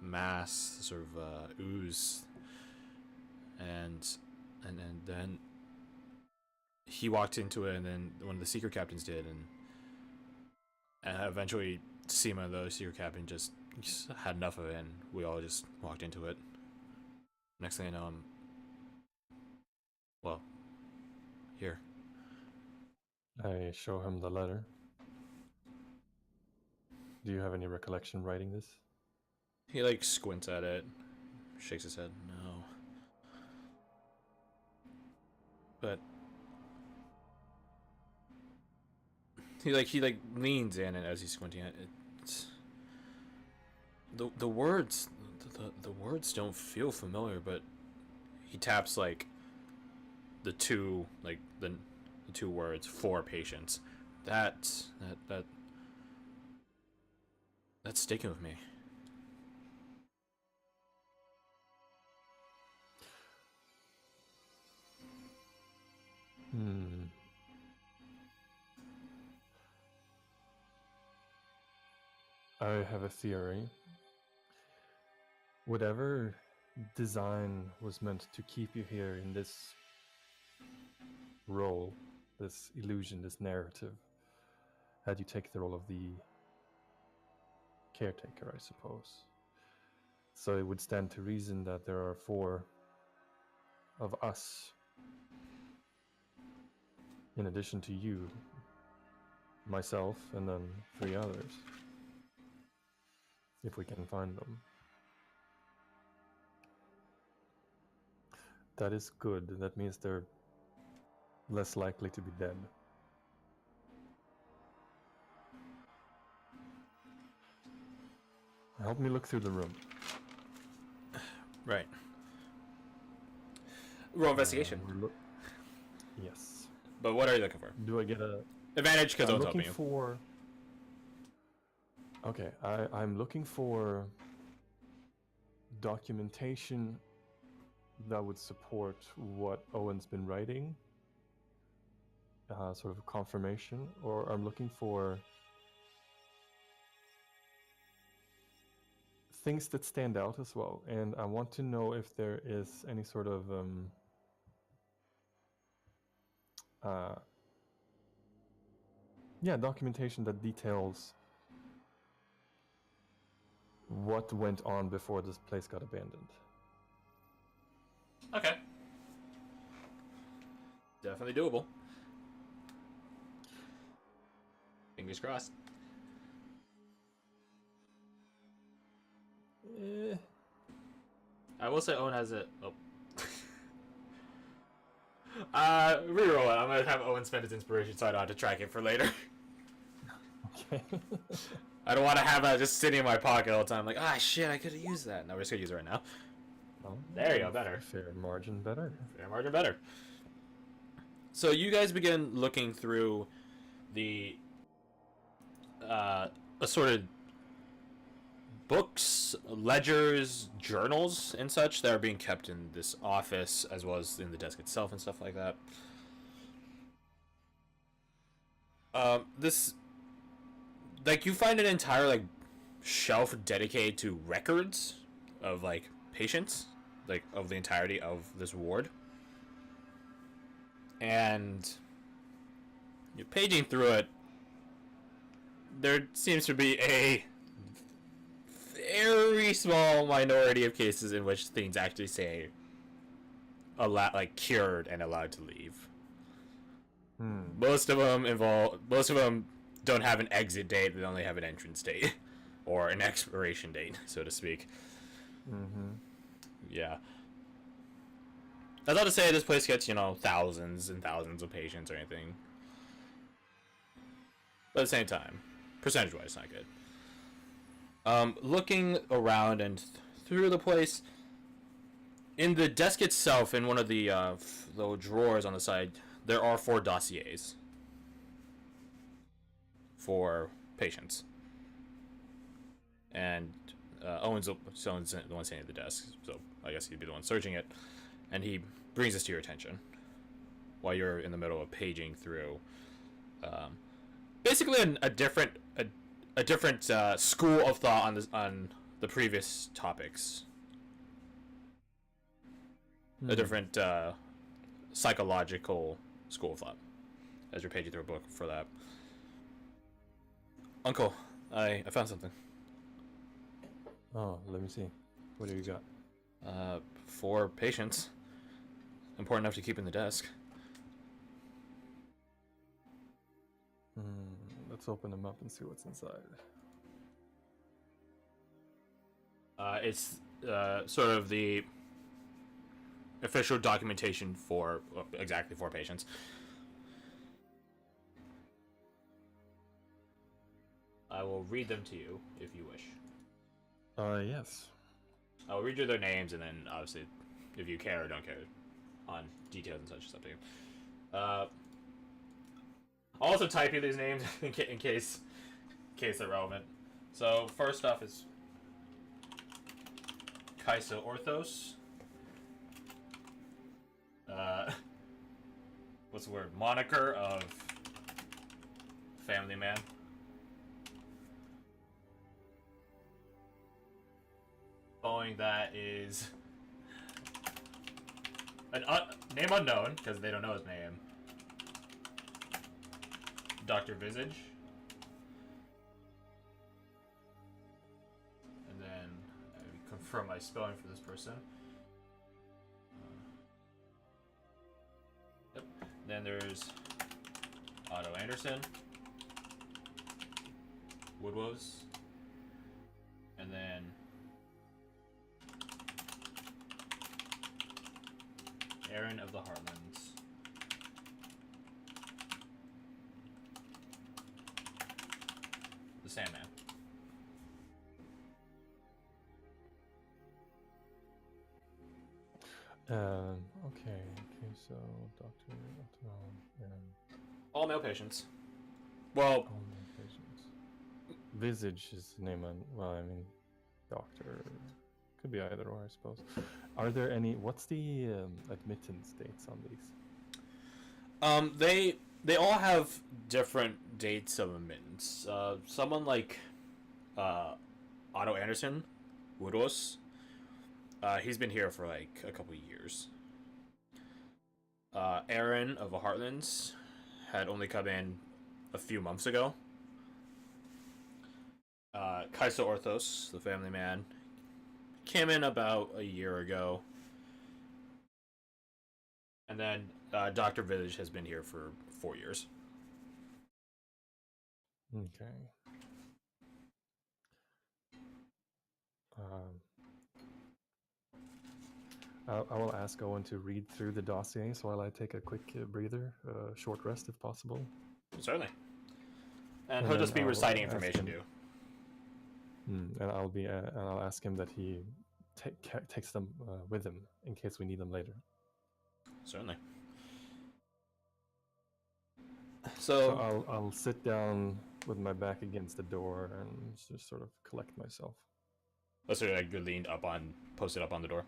mass, sort of ooze, and then he walked into it, and then one of the Seeker captains did, and eventually Seema, the Seeker captain, just had enough of it, and we all just walked into it. Next thing I know, I'm here. I show him the letter. Do you have any recollection writing this? He like squints at it, shakes his head. No. But he leans in, and as he's squinting at it, it's the words the words don't feel familiar, but he taps like the two the two words for patients. That's sticking with me. I have a theory. Whatever design was meant to keep you here in this role, this illusion, this narrative, had you take the role of the caretaker, I suppose. So it would stand to reason that there are 4 of us, in addition to you, myself, and then 3 others, if we can find them. That is good. That means they're less likely to be dead. Help me look through the room. Right. Roll investigation. Yes. But what are you looking for? Do I get a Advantage because I'm Owen's helping looking you. for. Okay, I'm looking for documentation that would support what Owen's been writing, sort of confirmation, or I'm looking for things that stand out as well, and I want to know if there is any sort of documentation that details what went on before this place got abandoned. Okay. Definitely doable. Fingers crossed. I will say Owen has it. Oh. Reroll it. I'm gonna have Owen spend his inspiration so I don't have to track it for later. Okay. I don't want to have that just sitting in my pocket all the time. Like, shit, I could have used that. No, we're just gonna use it right now. Oh, There you go, better. Fair margin better. Fair margin better. So you guys begin looking through the assorted books, ledgers, journals, and such that are being kept in this office, as well as in the desk itself and stuff like that. This, like, you find an entire, like, shelf dedicated to records of, like, patients, like, of the entirety of this ward. And you're paging through it. There seems to be a very small minority of cases in which things actually say like cured and allowed to leave. Most of them don't have an exit date, they only have an entrance date or an expiration date, so to speak. Yeah. That's not to say this place gets, thousands and thousands of patients or anything. But at the same time, percentage-wise, it's not good. Looking around and through the place, in the desk itself, in one of the little drawers on the side, there are 4 dossiers for patients. And Owen's the one sitting at the desk, so I guess he'd be the one searching it. And he brings this to your attention while you're in the middle of paging through basically a different school of thought on the previous topics. A different psychological school of thought as you're paging through a book for that. Uncle, I found something. Oh, let me see. What do you got? 4 patients. Important enough to keep in the desk. Let's open them up and see what's inside. It's sort of the official documentation for exactly 4 patients. I will read them to you if you wish. Yes. I'll read you their names, and then obviously, if you care or don't care on details and such, it's up to you. I'll also type you these names in case they're relevant. So first off is Kaisa Orthos. What's the word? Moniker of Family Man. Following that is an name unknown, because they don't know his name. Dr. Visage. And then I confirm my spelling for this person. Yep. Then there's Otto Anderson. Woodwoes. And then Aaron of the Heartlands. The Sandman. Okay, so Dr. Aaron. All male patients. Well, All male patients. Visage is the name doctor. Could be either or, I suppose. Are there any? What's the admittance dates on these? They all have different dates of admittance. Someone like Otto Anderson, Woodros, he's been here for like a couple years. Aaron of the Heartlands had only come in a few months ago. Kaiso Orthos, the family man, came in about a year ago. And then Dr. Village has been here for 4 years. Okay. I will ask Owen to read through the dossiers while I take a quick breather, short rest if possible. Certainly. And And he'll then just be I'll reciting ask information him- to you. And I'll ask him that he takes them with him in case we need them later. Certainly. So I'll sit down with my back against the door and just sort of collect myself. Let's say like you're leaned up on, posted up on the door.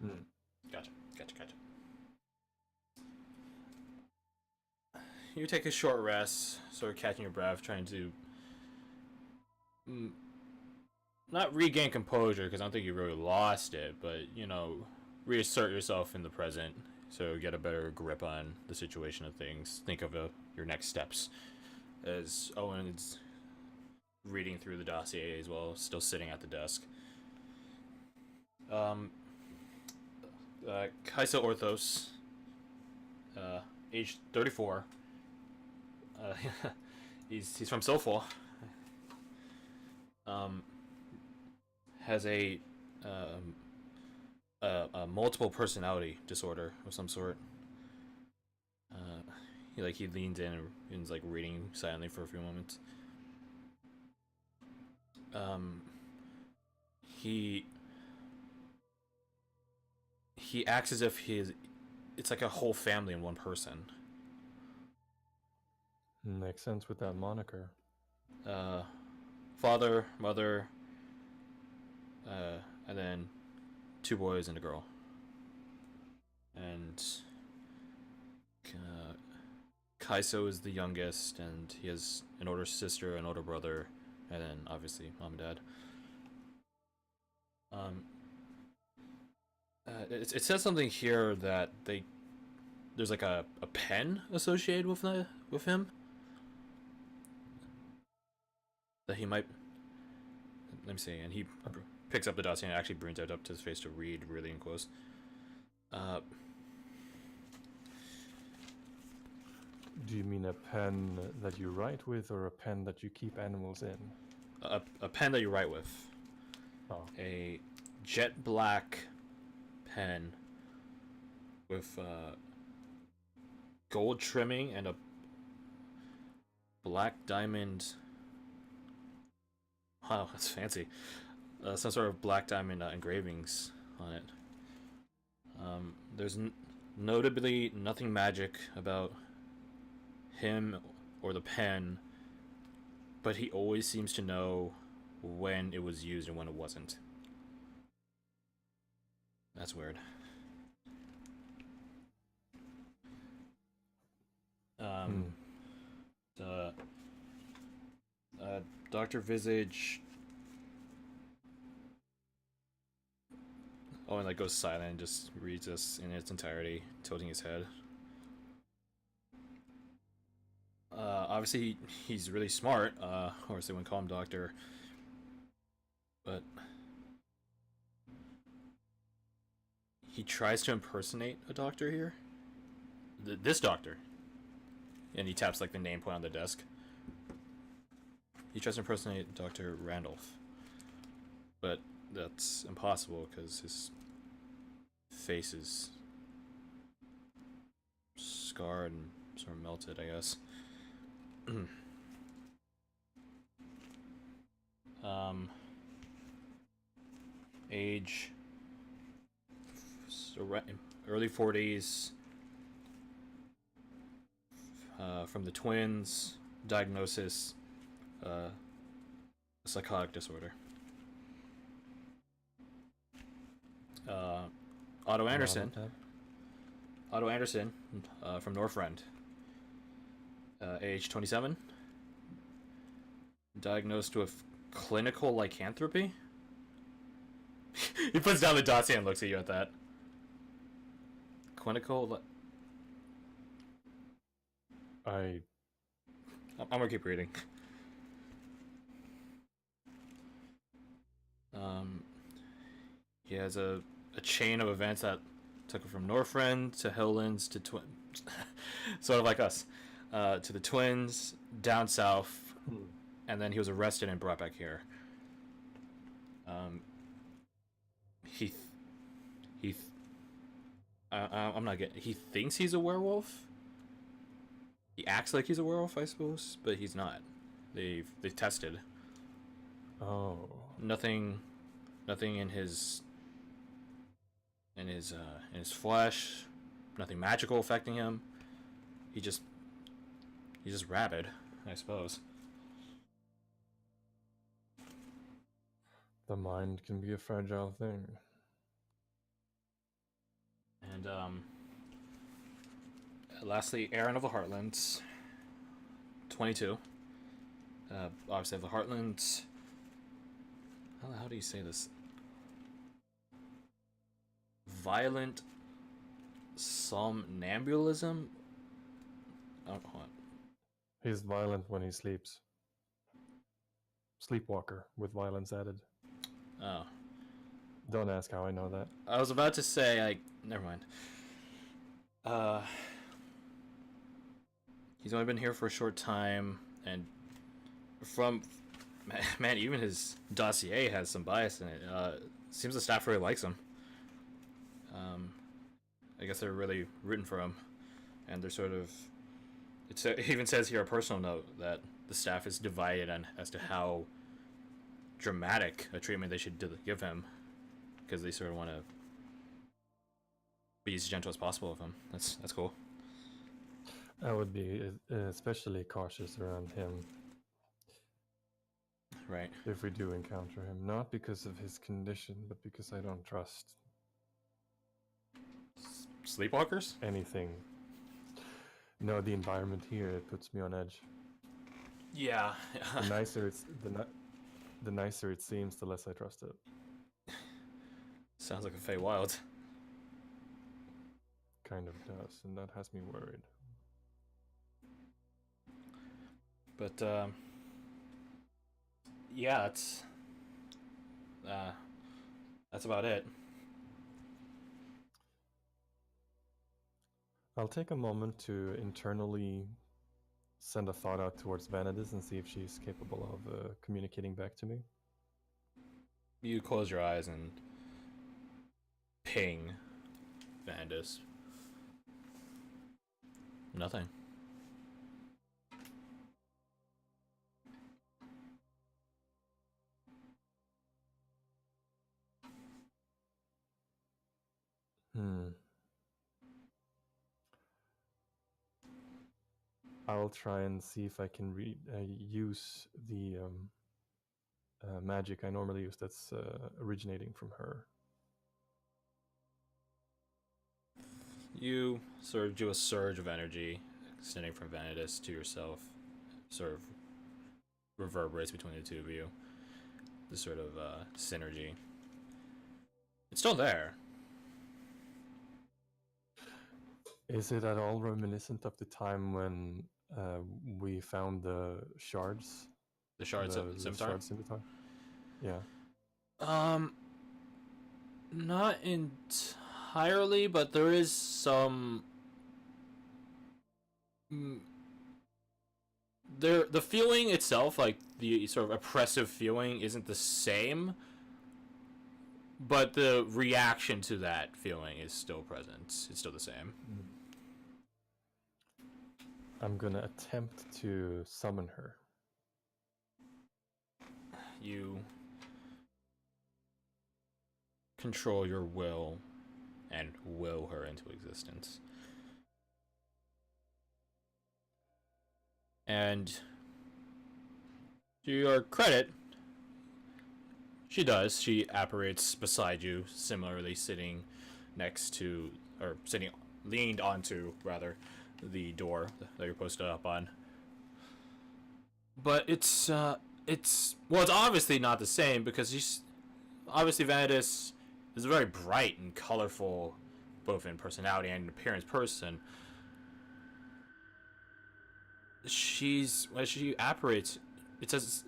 Mm. Gotcha. You take a short rest, sort of catching your breath, trying to not regain composure, because I don't think you really lost it, but, reassert yourself in the present, so get a better grip on the situation of things. Think of your next steps. As Owen's reading through the dossier as well, still sitting at the desk. Kaiso Orthos, age 34. He's from Sofol. Has a multiple personality disorder of some sort. He leans in and is like reading silently for a few moments. He acts as if it's like a whole family in one person. Makes sense with that moniker. Father, mother, and then 2 boys and a girl. And Kaiso is the youngest, and he has an older sister, an older brother, and then obviously mom and dad. It says something here that there's like a pen associated with him that he might. Let me see, and he picks up the dossier and actually brings it up to his face to read really in close. Do you mean a pen that you write with, or a pen that you keep animals in? A pen that you write with. Oh. A jet black pen with gold trimming and a black diamond. Wow, that's fancy. Some sort of black diamond engravings on it. There's notably nothing magic about him or the pen, but he always seems to know when it was used and when it wasn't. That's weird. Dr. Visage. Oh, and like goes silent and just reads this in its entirety, tilting his head. Obviously, he's really smart, or so they wouldn't call him doctor. But he tries to impersonate a doctor here. This doctor. And he taps like the name point on the desk. He tries to impersonate Dr. Randolph. But that's impossible because his face is scarred and sort of melted, I guess. Age early 40s. From the twins. Diagnosis: psychotic disorder. Otto Anderson. From Northrend. Age 27. Diagnosed with clinical lycanthropy. He puts down the dossier and looks at you at that. Clinical. I'm gonna keep reading. He has a chain of events that took him from Northrend to Hilllands to Twin, sort of like us, to the Twins, down south, and then he was arrested and brought back here. He I'm not getting. He thinks he's a werewolf. He acts like he's a werewolf, I suppose, but he's not. They've tested. Oh. Nothing in his flesh. Nothing magical affecting him. He's just rabid, I suppose. The mind can be a fragile thing. And lastly, Aaron of the Heartlands, 22. Obviously, of the Heartlands. How do you say this? Violent somnambulism. Oh, hold on. He's violent when he sleeps. Sleepwalker with violence added. Oh. Don't ask how I know that. I was about to say, never mind. He's only been here for a short time, and man, even his dossier has some bias in it. Seems the staff really likes him. I guess they're really rooting for him, and they're sort of. It even says here a personal note that the staff is divided on as to how dramatic a treatment they should give him, because they sort of want to be as gentle as possible with him. That's cool. I would be especially cautious around him. Right. If we do encounter him, not because of his condition, but because I don't trust Sleepwalkers? anything. No, the environment here, it puts me on edge. Yeah. The nicer the nicer it seems, the less I trust it. Sounds like a Feywild. Kind of does, and that has me worried. But yeah, that's about it. I'll take a moment to internally send a thought out towards Vanadis and see if she's capable of communicating back to me. You close your eyes and ping Vandus. Nothing. I'll try and see if I can use the magic I normally use that's originating from her. You sort of do a surge of energy extending from Vanadis to yourself, sort of reverberates between the two of you. This sort of synergy. It's still there. Is it at all reminiscent of the time when we found the shards? The shards of Scimitar? Shards scimitar? Yeah. Not entirely, but there is some. The feeling itself, like the sort of oppressive feeling, isn't the same. But the reaction to that feeling is still present. It's still the same. I'm gonna attempt to summon her. You control your will and will her into existence. And to your credit, she does. She apparates beside you, similarly sitting next to, or sitting, leaned onto, rather, the door that you're posted up on. But it's obviously not the same, because she's, obviously Vanadis is a very bright and colorful, both in personality and in appearance, person. As she apparates, it says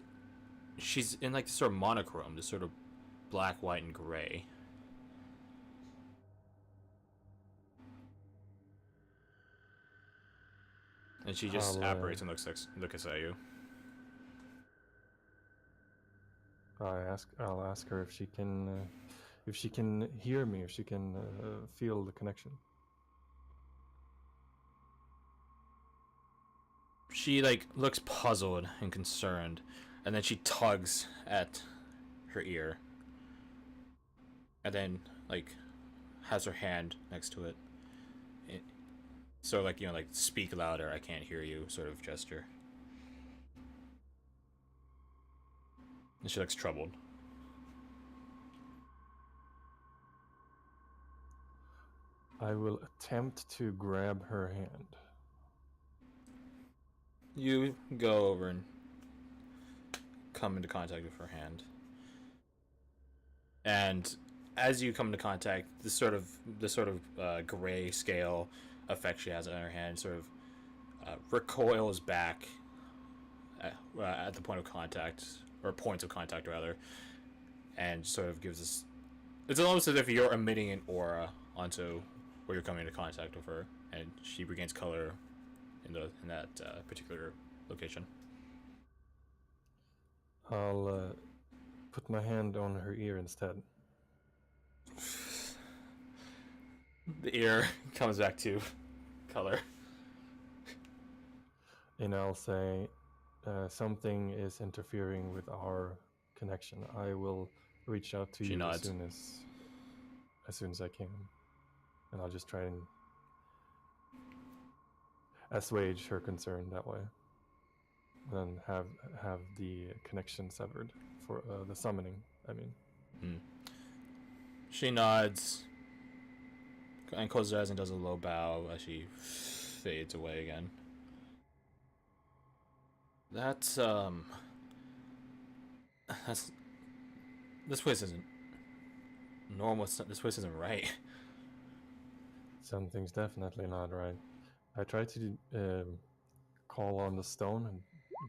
she's in like this sort of monochrome, this sort of black, white, and gray. And she just I'll, apparates and looks at you. I'll ask her if she can hear me, if she can feel the connection. She like looks puzzled and concerned, and then she tugs at her ear, and then like has her hand next to it. So like, you know, like speak louder, I can't hear you sort of gesture. And she looks troubled. I will attempt to grab her hand. You go over and come into contact with her hand. And as you come into contact, this sort of gray scale effect she has on her hand sort of recoils back at the point of contact, or points of contact rather, and sort of gives us. It's almost as if you're emitting an aura onto where you're coming into contact with her, and she regains color in that particular location. I'll put my hand on her ear instead. The ear comes back to color. And I'll say, something is interfering with our connection. I will reach out to She you nods. as soon as I can, and I'll just try and assuage her concern that way. Then have the connection severed for the summoning. I mean, She nods and closes her eyes and does a low bow as she fades away again. That's this place isn't normal. This place isn't right. something's definitely not right. I tried to call on the stone and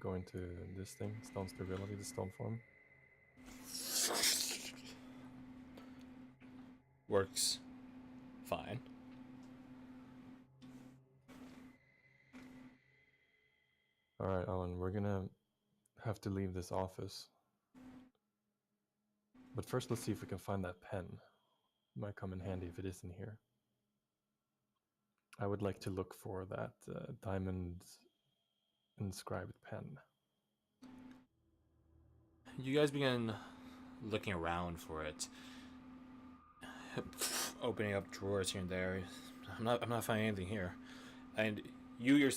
go into this thing, stone sterility, the stone form. Works fine. All right, Owen, we're gonna have to leave this office. But first, let's see if we can find that pen. It might come in handy if it isn't here. I would like to look for that diamond inscribed pen. You guys begin looking around for it, opening up drawers here and there. I'm not finding anything here, and you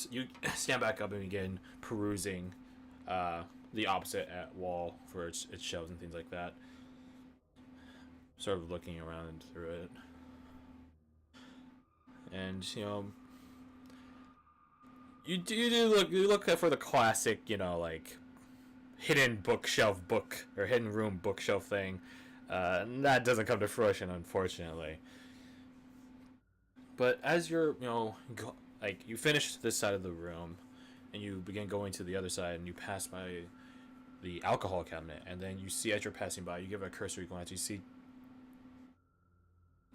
stand back up and begin perusing the opposite wall for its shelves and things like that. Sort of looking around through it, and you look for the classic, like hidden bookshelf book or hidden room bookshelf thing. That doesn't come to fruition, unfortunately. But as you're, you finish this side of the room, and you begin going to the other side, and you pass by the alcohol cabinet, and then you see as you're passing by, you give a cursory glance, you see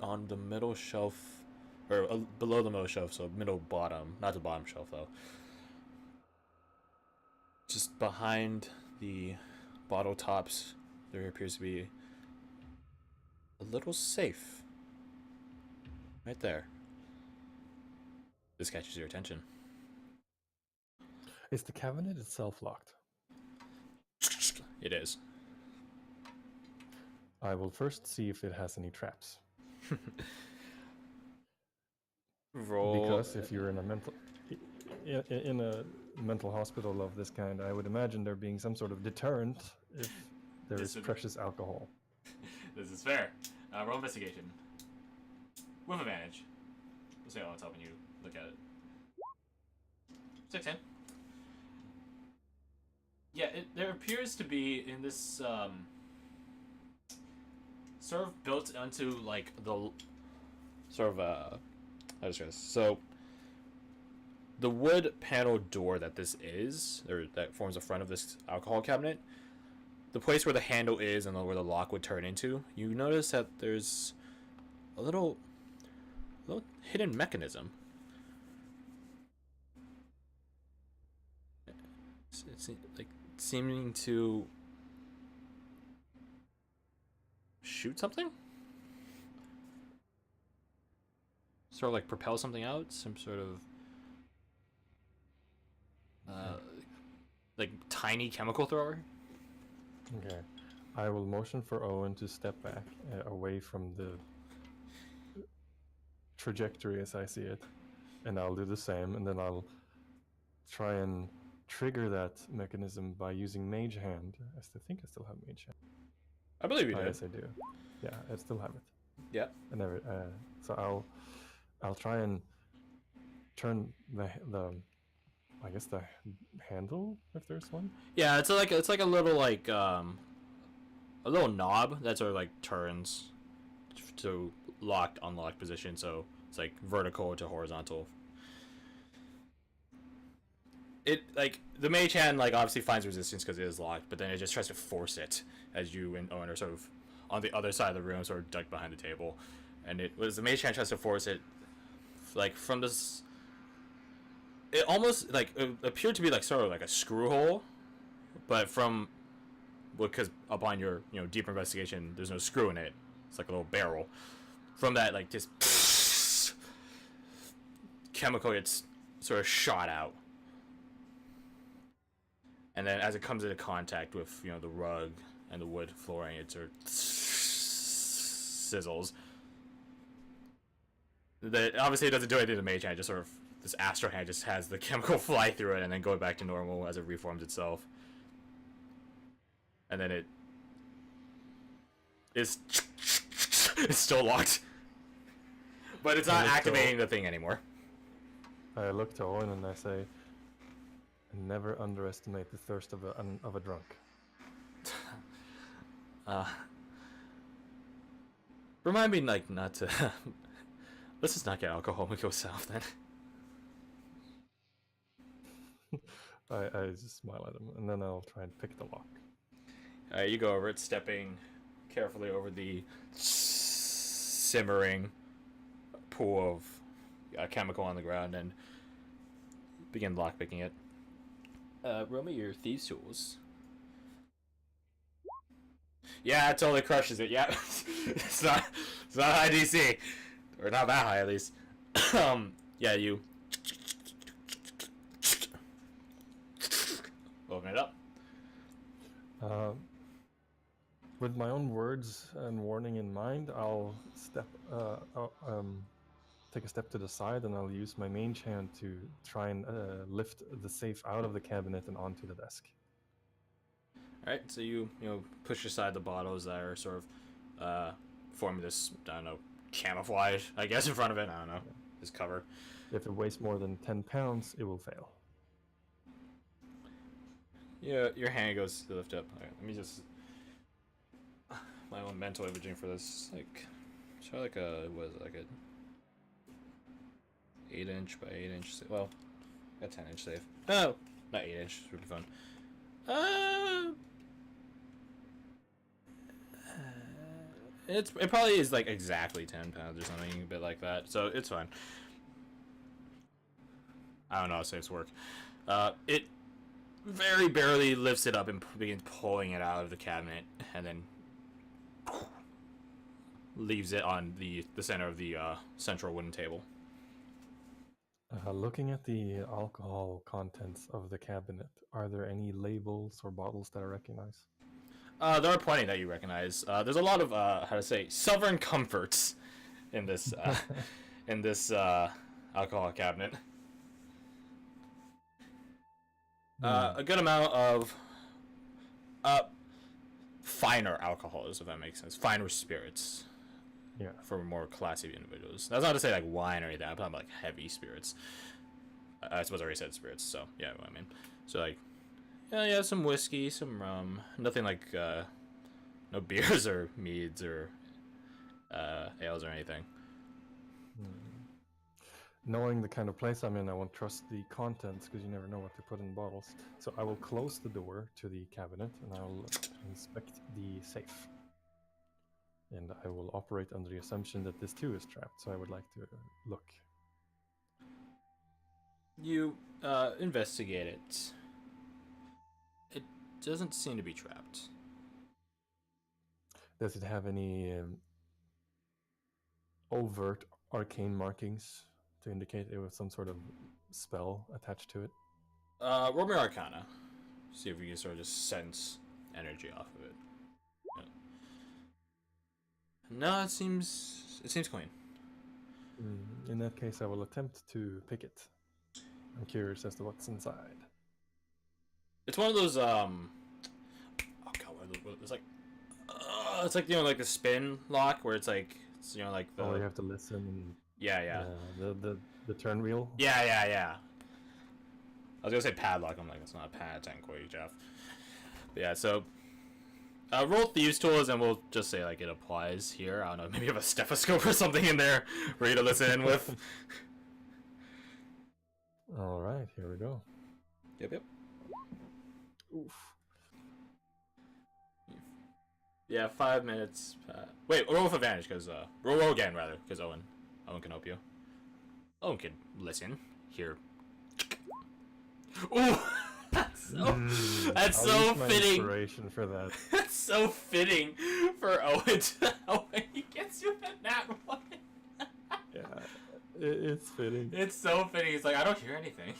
on the middle shelf, or below the middle shelf, so middle bottom, not the bottom shelf though, just behind the bottle tops, there appears to be a little safe right there. This catches your attention. Is the cabinet itself locked? It is. I will first see if it has any traps. Roll. Because if you're in a mental hospital of this kind, I would imagine there being some sort of deterrent if there is precious alcohol. This is fair. Roll investigation. With advantage. We'll see how it's helping you look at it. 16. Yeah, there appears to be in this sort of built onto like the sort of how to describe this? So the wood panel door that this is, or that forms the front of this alcohol cabinet, the place where the handle is and where the lock would turn into, you notice that there's a little hidden mechanism. It's like seeming to shoot something, sort of like propel something out, some sort of like tiny chemical thrower. Okay. I will motion for Owen to step back away from the trajectory as I see it, and I'll do the same, and then I'll try and trigger that mechanism by using Mage Hand. I think I still have Mage Hand. I believe you do. Yes, I do. Yeah, I still have it. Yeah. I never. So I'll try and turn the I guess the handle, if there's one. Yeah, it's like a little like a little knob that sort of like turns to locked unlocked position, so it's like vertical to horizontal. It like the mage hand like obviously finds resistance because it is locked, but then it just tries to force it as you and Owen are sort of on the other side of the room, sort of ducked behind the table, and it was the mage hand tries to force it like from this. It almost like it appeared to be like sort of like a screw hole, but from because upon your deeper investigation, there's no screw in it. It's like a little barrel. From that, like just chemical gets sort of shot out, and then as it comes into contact with the rug and the wood flooring, it sort of sizzles. Obviously it doesn't do anything to the mage hand. Just sort of this astral hand just has the chemical fly through it and then go back to normal as it reforms itself. And then it's still locked, but it's not activating the thing anymore. I look to Owen and I say, "Never underestimate the thirst of a drunk." Remind me like not to. Let's just not get alcohol and go south then. I just smile at him, and then I'll try and pick the lock. Alright, you go over it, stepping carefully over the simmering pool of chemical on the ground, and begin lockpicking it. Roll me your thieves' tools. Yeah, it totally crushes it. Yeah, it's not high DC, or not that high at least. Yeah, you open it up. With my own words and warning in mind, I'll take a step to the side, and I'll use my mage hand to try and lift the safe out of the cabinet and onto the desk. All right, so you push aside the bottles that are sort of forming this, I don't know, camouflage, I guess, in front of it. I don't know, this cover. If it weighs more than 10 pounds, it will fail. Yeah, your hand goes to lift up. All right, let me just my own mental imaging for this. Like, try like a like a 8-inch by 8-inch. Well, a 10-inch safe. Oh, not 8-inch. It's really fun. It probably is like exactly 10 pounds or something, a bit like that. So it's fine. I don't know how safes work. It very barely lifts it up and begins pulling it out of the cabinet, and then leaves it on the center of the central wooden table. Looking at the alcohol contents of the cabinet, are there any labels or bottles that I recognize? There are plenty that you recognize. There's a lot of Southern comforts in this alcohol cabinet. A good amount of finer alcohols, if that makes sense. Finer spirits. Yeah. For more classy individuals. That's not to say like wine or anything. I'm talking about like heavy spirits. I suppose I already said spirits, so yeah, I mean. So like, yeah, some whiskey, some rum. Nothing like no beers or meads or ales or anything. Knowing the kind of place I'm in, I won't trust the contents because you never know what they put in bottles. So I will close the door to the cabinet and I'll inspect the safe. And I will operate under the assumption that this too is trapped, so I would like to look. You investigate it. doesn't seem to be trapped. Does it have any overt arcane markings to indicate there was some sort of spell attached to it? Roll me Arcana. See if we can sort of just sense energy off of it. No, it seems clean. In that case, I will attempt to pick it. I'm curious as to what's inside. It's one of those oh god, it's like like the spin lock where it's like like the you have to listen. And, yeah. The turn wheel. Yeah. I was gonna say padlock. I'm like, that's not a pad technically, Jeff. But yeah, so roll thieves tools, and we'll just say like it applies here. I don't know, maybe you have a stethoscope or something in there for you to listen in with. All right, here we go. Yep. Oof. Yeah, 5 minutes. Wait, roll with advantage because roll again rather because Owen can help you. Owen can listen here. Ooh, that's so fitting. Inspiration for that. That's so fitting for Owen. He gets you at that one. Yeah, it's fitting. It's so fitting. He's like, I don't hear anything.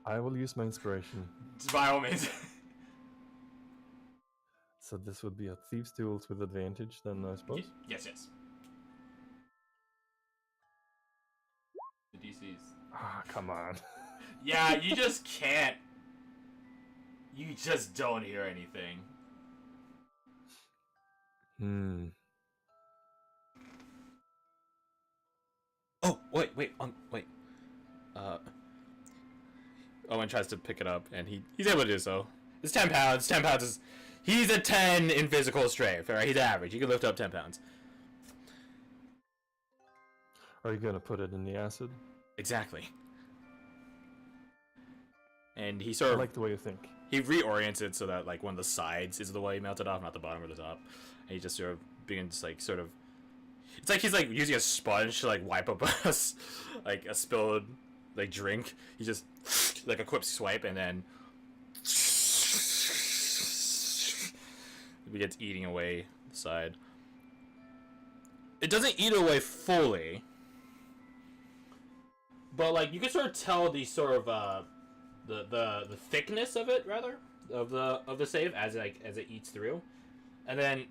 I will use my inspiration. By all means. So this would be a thieves' tools with advantage, then I suppose. Yes. The DCs. Ah, come on. Yeah, you just can't. You just don't hear anything. Oh, wait. Owen tries to pick it up, and he's able to do so. It's 10 pounds. 10 pounds is... He's a 10 in physical strength, alright? He's average. He can lift up 10 pounds. Are you going to put it in the acid? Exactly. And he sort of... I like the way you think. He reorients it so that, like, one of the sides is the way he melted off, not the bottom or the top. And he just sort of begins, like, sort of... It's like he's, like, using a sponge to, like, wipe up a spilled, like, drink. He just, like, a quick swipe, and then... He begins eating away the side. It doesn't eat away fully. But, like, you can sort of tell the sort of, the thickness of it, rather, of the save as it eats through. And then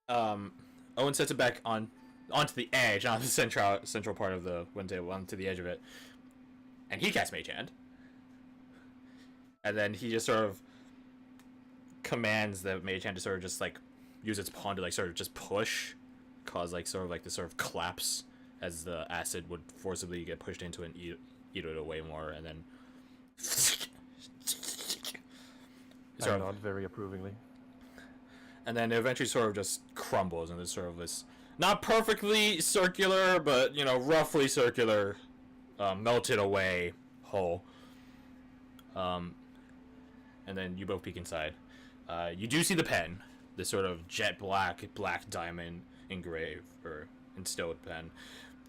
Owen sets it back onto the edge, on the central part of the wind table, onto the edge of it. And he casts Mage Hand. And then he just sort of commands the Mage Hand to sort of just like use its pawn to like sort of just push, cause like sort of like this sort of collapse as the acid would forcibly get pushed into it and eat it away more, and then I nod very approvingly. And then it eventually sort of just crumbles into sort of this not perfectly circular, but you know, roughly circular, melted away hole. And then you both peek inside. You do see the pen, this sort of jet black diamond engraved or instilled pen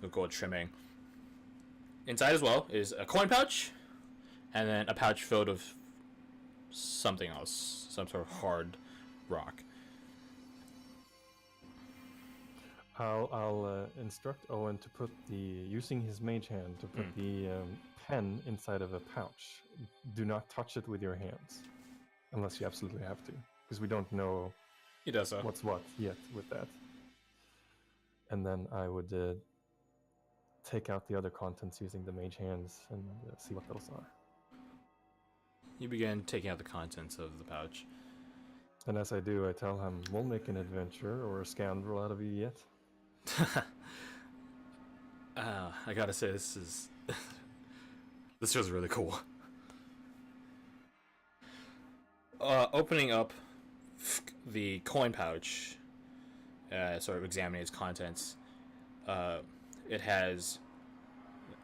with gold trimming. Inside as well is a coin pouch, and then a pouch filled with something else, some sort of hard rock. I'll instruct Owen to put using his mage hand to put the pen inside of a pouch. Do not touch it with your hands, unless you absolutely have to, because we don't know He does so. what's what yet with that. And then I would take out the other contents using the mage hands and see what those are. You begin taking out the contents of the pouch. And as I do, I tell him, we'll make an adventurer or a scoundrel out of you yet. I gotta say, this was really cool. Opening up the coin pouch, sort of examining its contents, it has...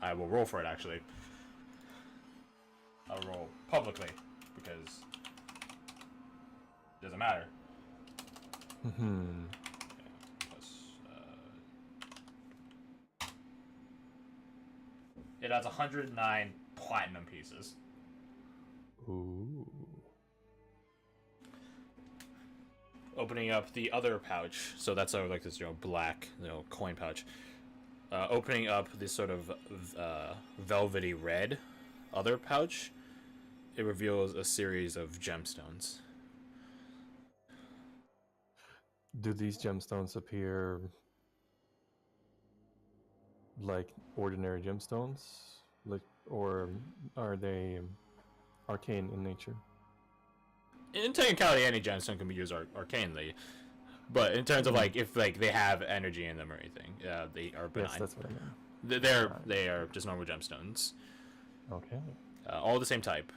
I will roll for it, actually. I'll roll publicly, because it doesn't matter. It has 109 platinum pieces. Ooh. Opening up the other pouch, so that's like this, black, coin pouch. Opening up this sort of velvety red other pouch, it reveals a series of gemstones. Do these gemstones appear like ordinary gemstones, or are they arcane in nature? In technicality, any gemstone can be used arcanely, but in terms of if they have energy in them or anything, they are benign. Yes, that's what I mean. They are just normal gemstones. Okay. All the same type.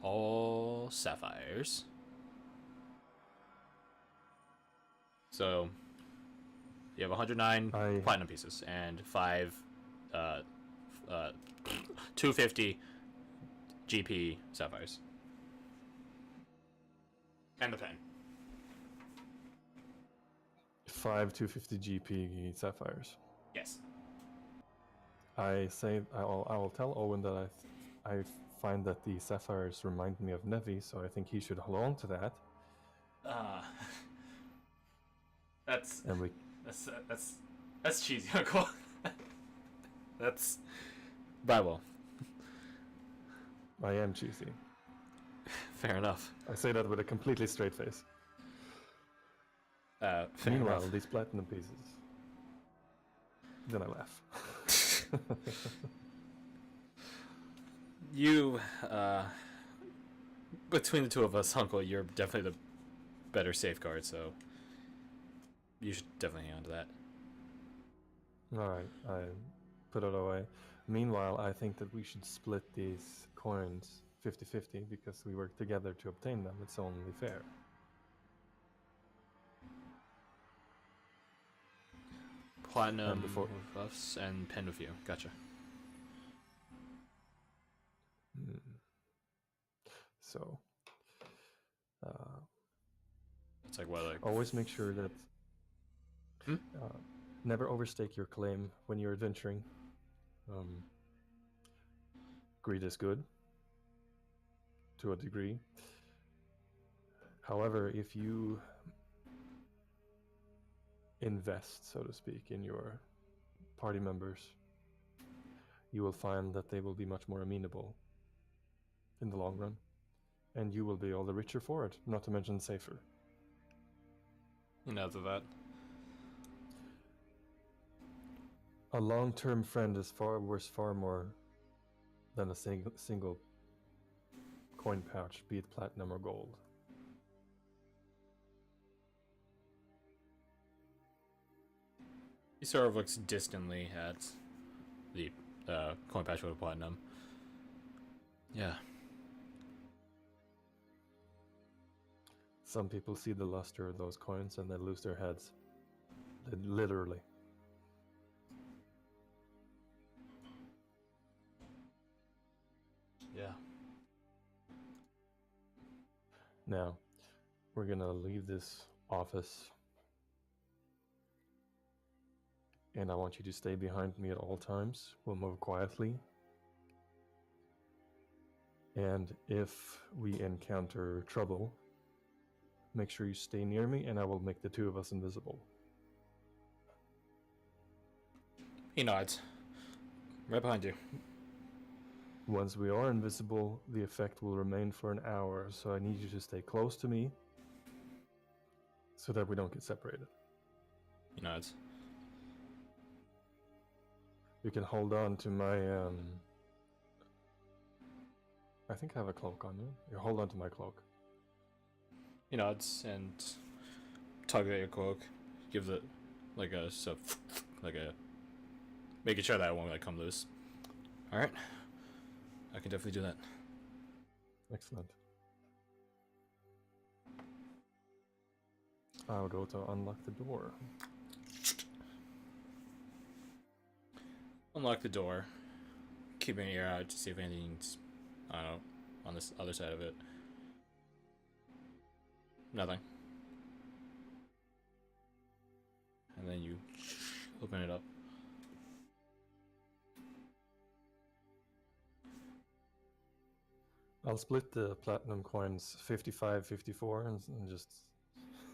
All sapphires. So you have 109 platinum pieces and 250 GP sapphires. And the pen. 5 250 GP sapphires. Yes. I will tell Owen that I find that the sapphires remind me of Nevi, so I think he should hold on to that. That's cheesy, Uncle. That's Bible. I am cheesy. Fair enough. I say that with a completely straight face. Meanwhile, these platinum pieces. Then I laugh. You, between the two of us, Uncle, you're definitely the better safeguard, so you should definitely hang on to that. Alright, I put it away. Meanwhile, I think that we should split these coins 50-50 because we work together to obtain them. It's only fair. Platinum with us and pen with you. Gotcha. So, it's like what? Always make sure that never overstake your claim when you're adventuring. Greed is good to a degree. However, if you invest, so to speak, in your party members, you will find that they will be much more amenable in the long run, and you will be all the richer for it, not to mention safer. To that. A long-term friend is worth far more than a single coin pouch, be it platinum or gold. He sort of looks distantly at the coin patch with platinum. Yeah. Some people see the luster of those coins and they lose their heads. Literally. Yeah. Now, we're gonna leave this office. And I want you to stay behind me at all times. We'll move quietly. And if we encounter trouble, make sure you stay near me and I will make the two of us invisible. He nods. Right behind you. Once we are invisible, the effect will remain for an hour, so I need you to stay close to me so that we don't get separated. He nods. You can hold on to my, I think I have a cloak on you. You hold on to my cloak. He nods and tug at your cloak. Gives it like a making sure that it won't come loose. Alright. I can definitely do that. Excellent. I'll go to unlock the door. Unlock the door. Keep an ear out to see if anything's, I don't know, on this other side of it. Nothing. And then you open it up. I'll split the platinum coins 55, 54 and just.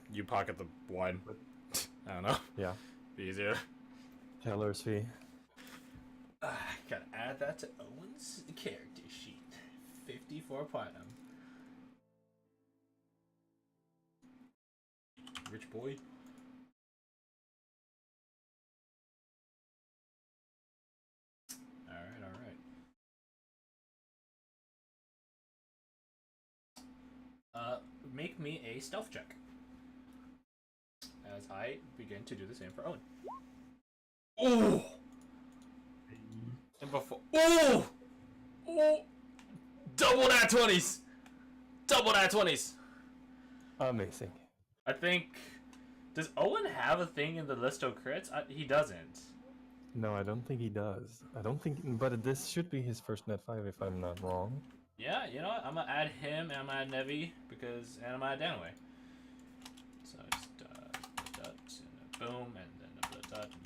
You pocket the one. I don't know. Yeah. Be easier. Teller's fee. Gotta add that to Owen's character sheet. 54 platinum. Rich boy. Alright. Make me a stealth check. As I begin to do the same for Owen. Oh! And before. Oh! Oh! Double that 20s! Double that 20s! Amazing. I think. Does Owen have a thing in the list of crits? He doesn't. No, I don't think he does. I don't think. But this should be his first net 5 if I'm not wrong. Yeah, you know what? I'm gonna add him and I'm gonna add Nevi and I'm gonna add Danaway. So just dot and boom and then a dot and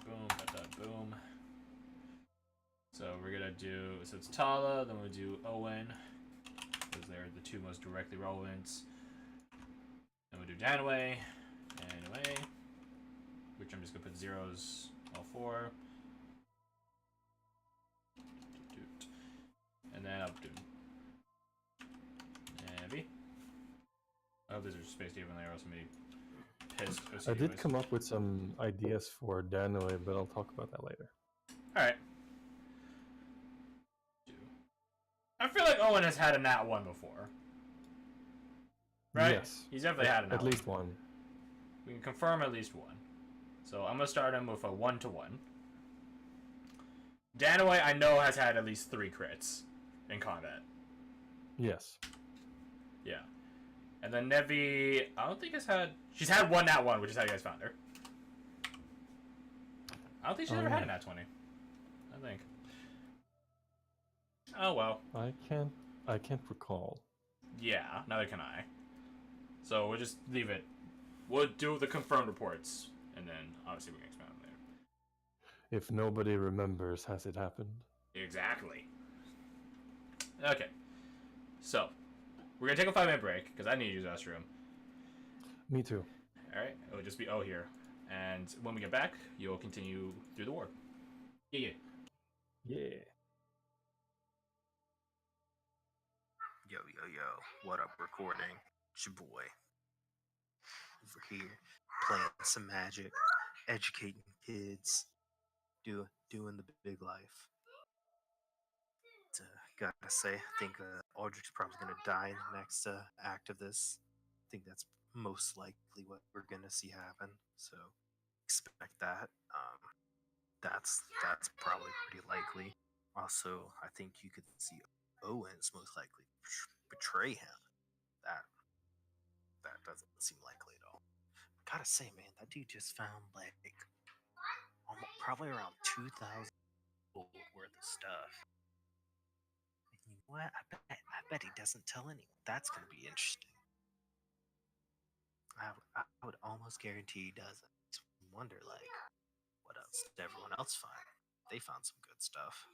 boom. So we're gonna do, so it's Tala, then we'll do Owen, because they're the two most directly relevant. Then we'll do Danaway, which I'm just gonna put zeros all four. And then I'll do Nevi. I hope these are spaced evenly or else I'm gonna be pissed. I did come up with some ideas for Danaway, but I'll talk about that later. Alright. I feel like Owen has had a nat 1 before. Right? Yes. He's definitely had a nat at least one. We can confirm at least one. So I'm going to start him with a 1-1. Danaway, I know, has had at least 3 crits in combat. Yes. Yeah. And then Nevi, I don't think has had... She's had 1 nat 1, which is how you guys found her. I don't think she's ever had a nat 20. I think. Oh well. I can't recall. Yeah, neither can I. So we'll just leave it. We'll do the confirmed reports, and then obviously we can expand on there. If nobody remembers, has it happened? Exactly. Okay. So, we're gonna take a 5-minute break, because I need to use the restroom. Me too. Alright, it will just be O here. And when we get back, you'll continue through the war. Yeah. Yeah. Yo, what up, recording? It's your boy. Over here, playing some Magic, educating kids, doing the big life. Gotta say, I think Aldric's probably gonna die in the next act of this. I think that's most likely what we're gonna see happen, so expect that. That's probably pretty likely. Also, I think you could see Owen's most likely betray him. That doesn't seem likely at all. Gotta say, man, that dude just found like probably around 2,000 gold worth of stuff. And you know what? I bet he doesn't tell anyone. That's gonna be interesting. I would almost guarantee he doesn't. Wonder like, what else did everyone else find? They found some good stuff.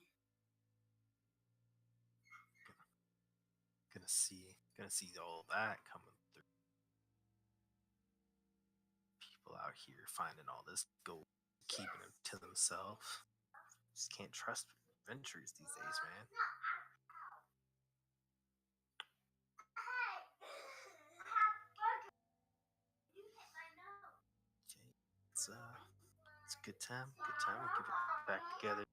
Gonna see all that coming through. People out here finding all this gold, keeping it to themselves. Just can't trust adventurers these days, man. Okay, it's a good time. Good time. We'll get it back together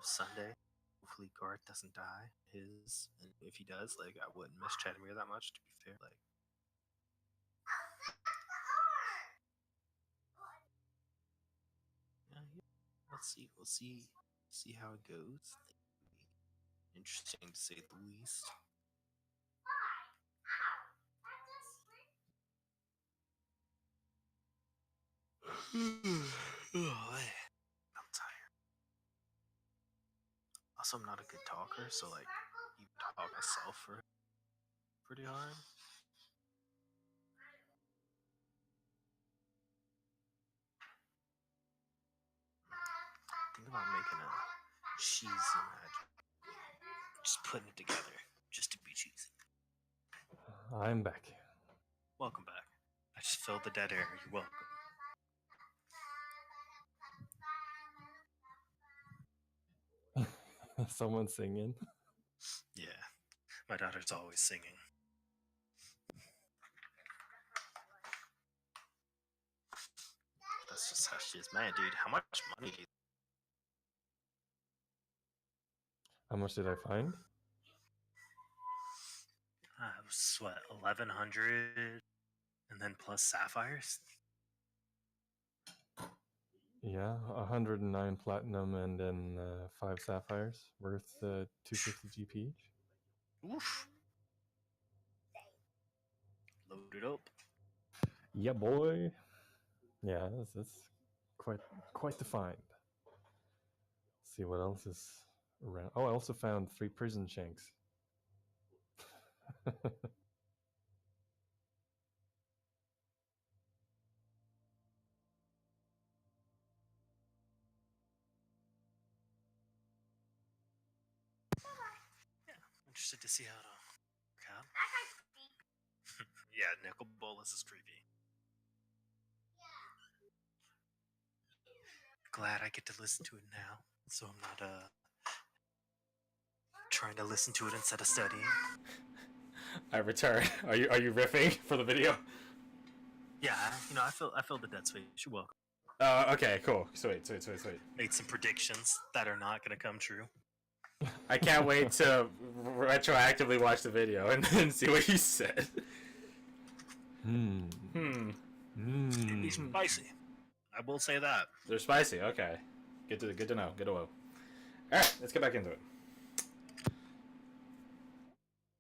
Sunday. Hopefully Garth doesn't die. And if he does, like, I wouldn't miss Chadmere that much, to be fair. Like, yeah, we'll see how it goes. Interesting to say the least. I'm tired. Also, I'm not a good talker, so like, even talk myself for pretty hard. Think about making a cheesy magic. Just putting it together. just to be cheesy. I'm back. Welcome back. I just filled the dead air. You're welcome. Someone singing. Yeah, my daughter's always singing. That's just how she is. Man, dude, how much money do you... How much did I find? It was what, 1,100, and then plus sapphires. Yeah, 109 platinum and then 5 sapphires worth 250 GP each. Oof. Load it up. Yeah, boy. Yeah, that's quite the find. Let's see what else is around. Oh, I also found 3 prison shanks. Interested to see how it'll work out. Yeah, Nickel Bolus is creepy. Glad I get to listen to it now, so I'm not trying to listen to it instead of studying. I return. Are you riffing for the video? Yeah, I filled the dead space. You're welcome. Okay, cool. Sweet. Made some predictions that are not gonna come true. I can't wait to retroactively watch the video and then see what you said. It's spicy. I will say that. They're spicy. Okay, good to know. Good to know. All right, let's get back into it.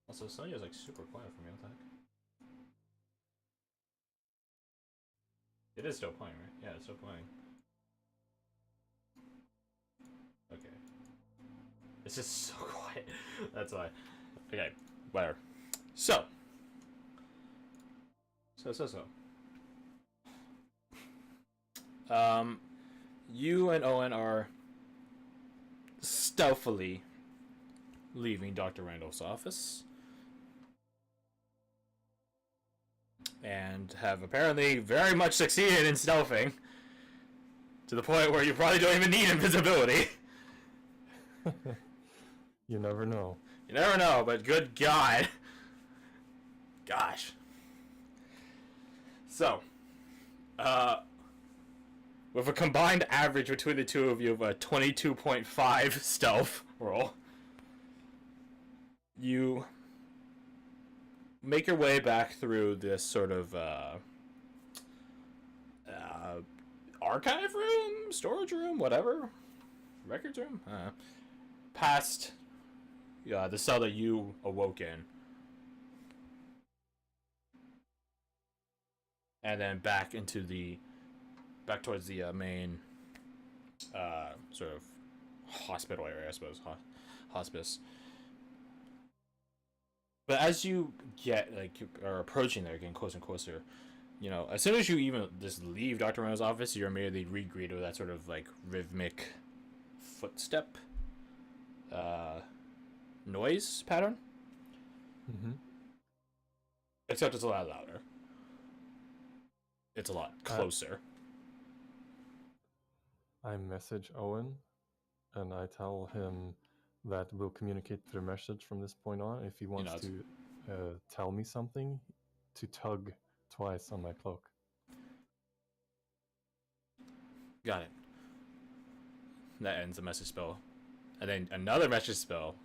Also, Sonya's like super quiet for me. What the heck? It is still playing, right? Yeah, it's still playing. Okay. It's just so quiet. That's why. Okay, whatever. So. You and Owen are stealthily leaving Dr. Randall's office. And have apparently very much succeeded in stealthing. To the point where you probably don't even need invisibility. You never know. You never know, but good God. Gosh. So, with a combined average between the two of you of a 22.5 stealth roll, you make your way back through this sort of archive room, storage room, whatever, records room, past the cell that you awoke in, and then back towards the main sort of hospital area, I suppose, hospice. But as you are approaching there, getting closer and closer, as soon as you even just leave Dr. Randall's office, you're immediately re-greeted with that sort of like rhythmic footstep noise pattern. Mm-hmm. Except it's a lot louder. It's a lot closer. I message Owen and I tell him that we'll communicate through message from this point on. If he wants to tell me something, to tug twice on my cloak. Got it. That ends the message spell. And then another message spell,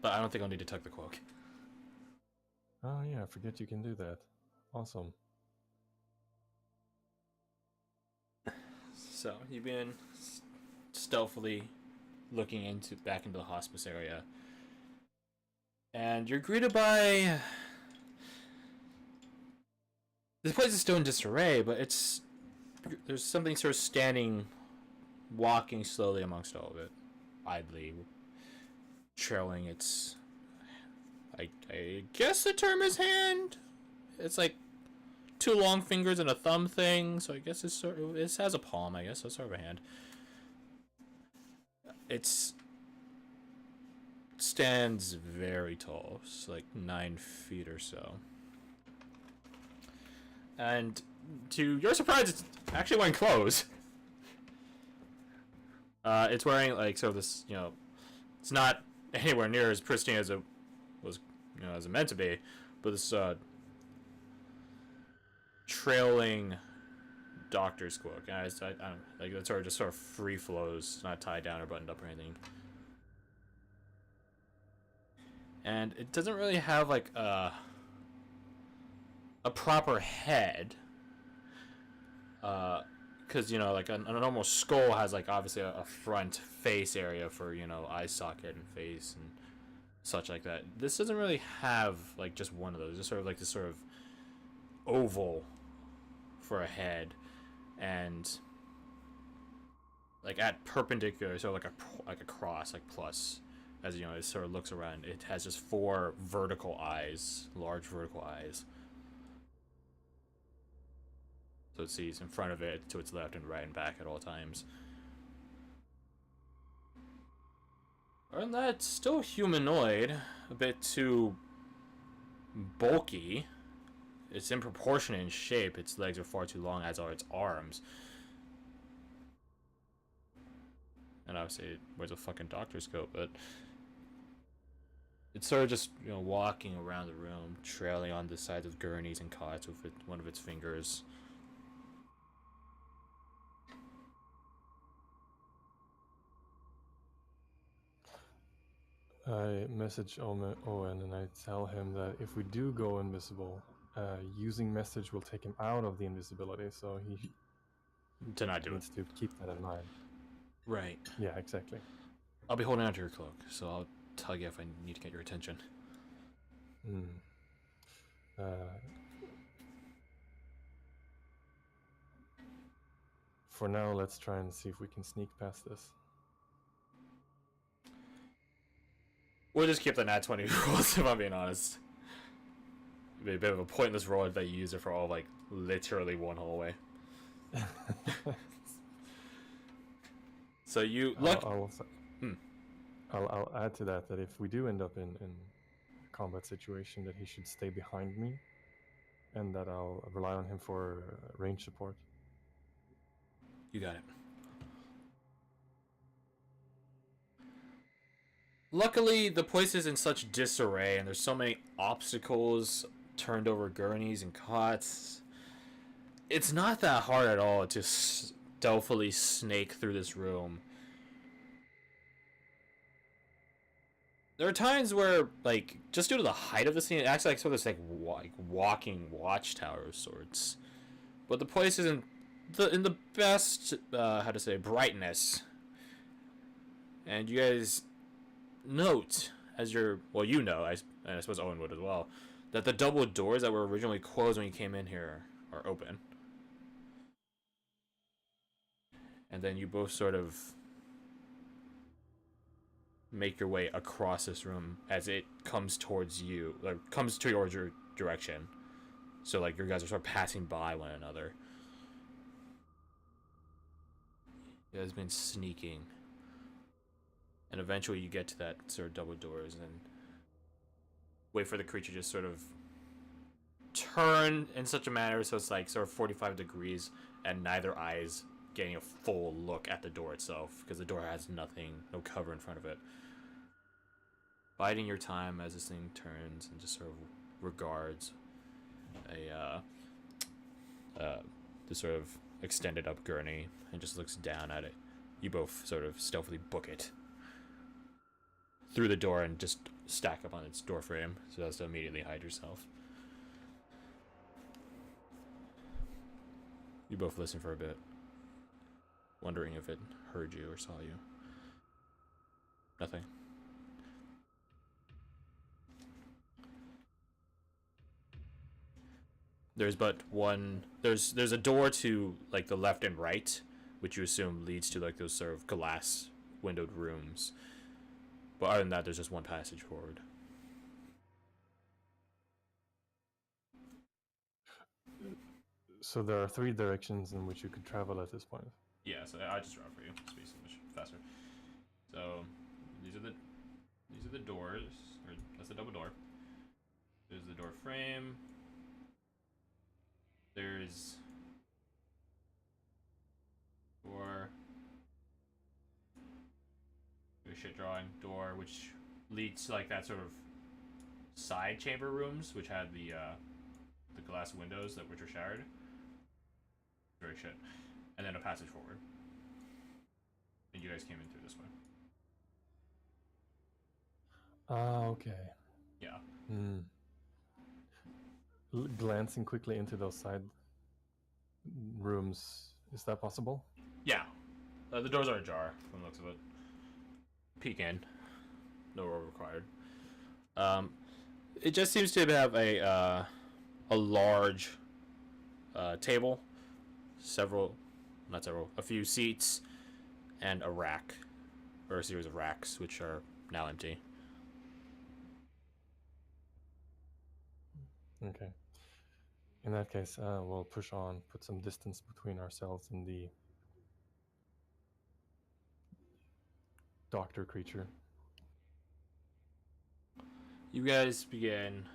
but I don't think I'll need to tug the cloak. Oh yeah, I forget you can do that. Awesome. So you've been stealthily looking back into the hospice area, and you're greeted by this place is still in disarray, but there's something sort of walking slowly amongst all of it, idly trailing its. I guess the term is hand. It's like 2 long fingers and a thumb thing, so I guess it has a palm. I guess so, it's sort of a hand. It's stands very tall. It's like 9 feet or so. And to your surprise, it's actually wearing clothes. It's wearing like this, it's not anywhere near as pristine as it was, as it meant to be, but this trailing doctor's cloak. I don't like that sort of just sort of free flows, not tied down or buttoned up or anything. And it doesn't really have like a proper head. Because like a normal skull has like obviously a front face area for eye socket and face and such like that. This doesn't really have like just one of those. It's sort of like this sort of oval for a head, and like at perpendicular, so like a cross, like plus, as it sort of looks around. It has just 4 vertical eyes, large vertical eyes. So it sees in front of it, to its left and right and back at all times. Other than that, it's still humanoid, a bit too bulky. It's improportionate in shape. Its legs are far too long, as are its arms. And obviously it wears a fucking doctor's coat, but it's sort of just, walking around the room, trailing on the sides of gurneys and cots with one of its fingers. I message Owen and I tell him that if we do go invisible, using message will take him out of the invisibility, so he To not do it. needs to keep that in mind. Right. Yeah, exactly. I'll be holding onto your cloak, so I'll tug you if I need to get your attention. For now, let's try and see if we can sneak past this. We'll just keep the nat 20 rolls, if I'm being honest. It'd be a bit of a pointless roll if they use it for all, like, literally one hallway. So you look. I'll add to that if we do end up in a combat situation, that he should stay behind me, and that I'll rely on him for range support. You got it. Luckily, the place is in such disarray, and there's so many obstacles, turned over gurneys and cots. It's not that hard at all to stealthily snake through this room. There are times where, like, just due to the height of the scene, it acts like sort of this like walking watchtower of sorts. But the place isn't in the best brightness. And you guys note as you're and I suppose Owen would as well, that the double doors that were originally closed when you came in here are open. And then you both sort of make your way across this room as it comes towards you, like comes to your direction. So like you guys are sort of passing by one another. You guys have been sneaking. And eventually you get to that sort of double doors and wait for the creature to just sort of turn in such a manner so it's like sort of 45 degrees and neither eye is getting a full look at the door itself, because the door has nothing, no cover in front of it. Biding your time as this thing turns and just sort of regards this sort of extended up gurney and just looks down at it. You both sort of stealthily book it through the door and just stack up on its door frame so as to immediately hide yourself. You both listen for a bit, wondering if it heard you or saw you. Nothing. There's but one. There's a door to like the left and right, which you assume leads to like those sort of glass windowed rooms. But other than that, there's just one passage forward. So there are 3 directions in which you could travel at this point. Yeah, so I just draw for you. It's faster. So these are the doors, or that's the double door. There's the door frame. There's door. Shit drawing door, which leads to like that sort of side chamber rooms, which had the glass windows which are shattered. Very shit. And then a passage forward. And you guys came in through this way. Okay. Yeah. Glancing quickly into those side rooms, is that possible? Yeah. The doors are ajar from the looks of it. Peek in. No roll required. It just seems to have a large table, a few seats, and a rack, or a series of racks, which are now empty. Okay. In that case, we'll push on, put some distance between ourselves and the doctor creature. You guys begin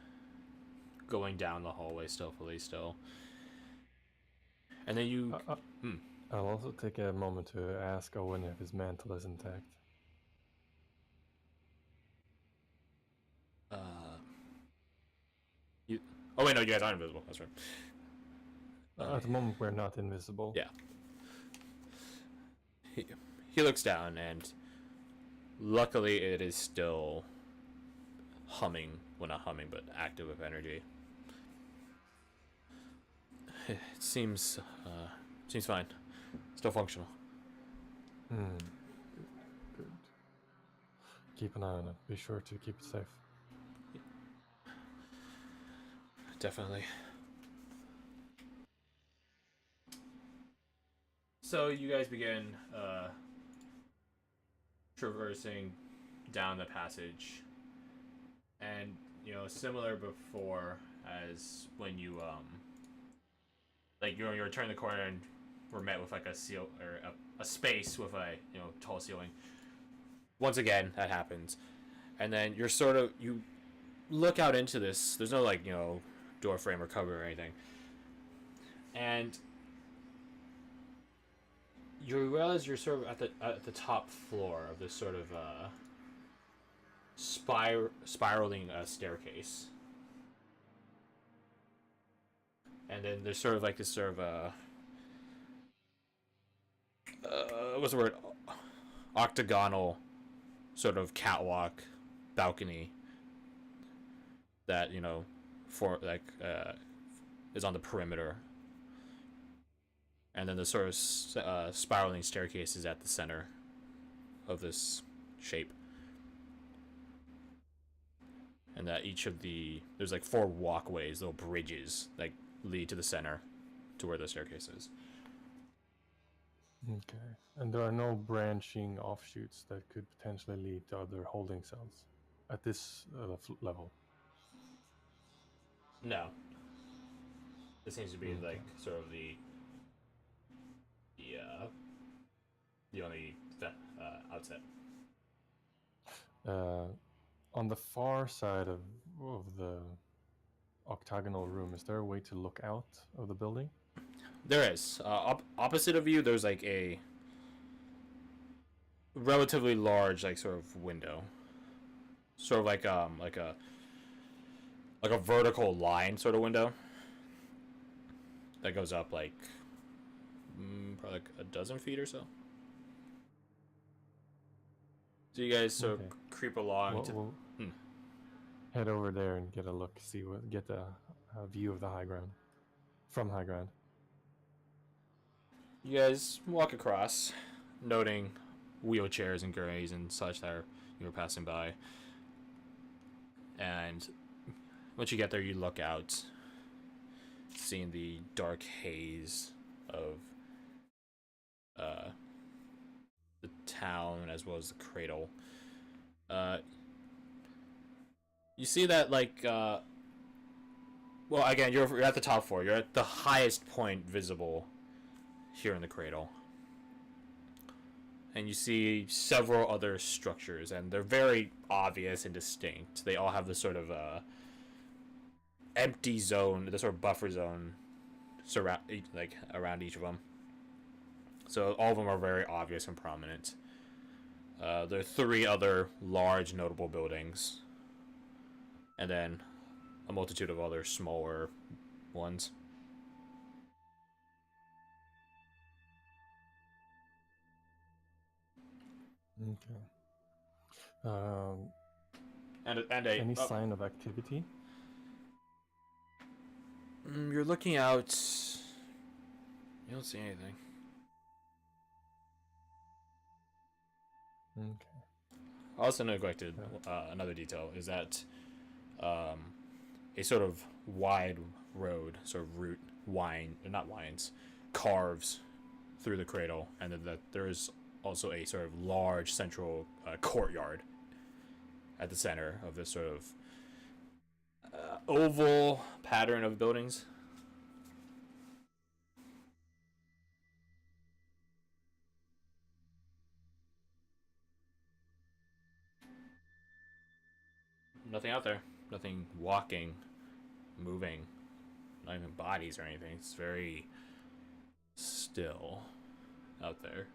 going down the hallway stealthily still. And then you... I'll also take a moment to ask Owen if his mantle is intact. Oh wait, no, you guys aren't invisible. That's right. At the moment, we're not invisible. Yeah. He looks down, and luckily it is still humming. Well, not humming, but active with energy. It seems fine. Still functional. Good. Keep an eye on it. Be sure to keep it safe. Definitely. So you guys begin traversing down the passage, and similar before as when you you turn the corner and were met with like a seal or a space with a tall ceiling. Once again, that happens, and then you look out into this. There's no door frame or cover or anything, and you realize you're sort of at the top floor of this sort of spiraling staircase, and then there's sort of like this sort of what's the word, octagonal sort of catwalk balcony that for is on the perimeter, and then the sort of spiraling staircase is at the center of this shape, and that there's like 4 walkways, little bridges that lead to the center to where the staircase is. Okay. And there are no branching offshoots that could potentially lead to other holding cells at this level? No. This seems to be like sort of the only outset. On the far side of the octagonal room, is there a way to look out of the building? There is. Opposite of you, there's like a relatively large, like sort of window, sort of like a vertical line sort of window that goes up like probably like a dozen feet or so. So you guys sort of creep along. We'll head over there and get a look, get a view of the high ground from high ground. You guys walk across, noting wheelchairs and gurneys and such that you were passing by. And once you get there, you look out, seeing the dark haze of the town as well as the Cradle. You see that well, again, you're at the top floor. You're at the highest point visible here in the Cradle. and you see several other structures, and they're very obvious and distinct. They all have this sort of empty zone, this sort of buffer zone, around each of them. So all of them are very obvious and prominent. There are 3 other large notable buildings, and then a multitude of other smaller ones. Okay. Any sign of activity? You're looking out. You don't see anything. Okay. I also neglected another detail is that a sort of wide road, sort of route, winds, carves through the cradle, and then that there is also a sort of large central courtyard at the center of this sort of oval pattern of buildings. Nothing out there. Nothing walking, moving. Not even bodies or anything. It's very still out there.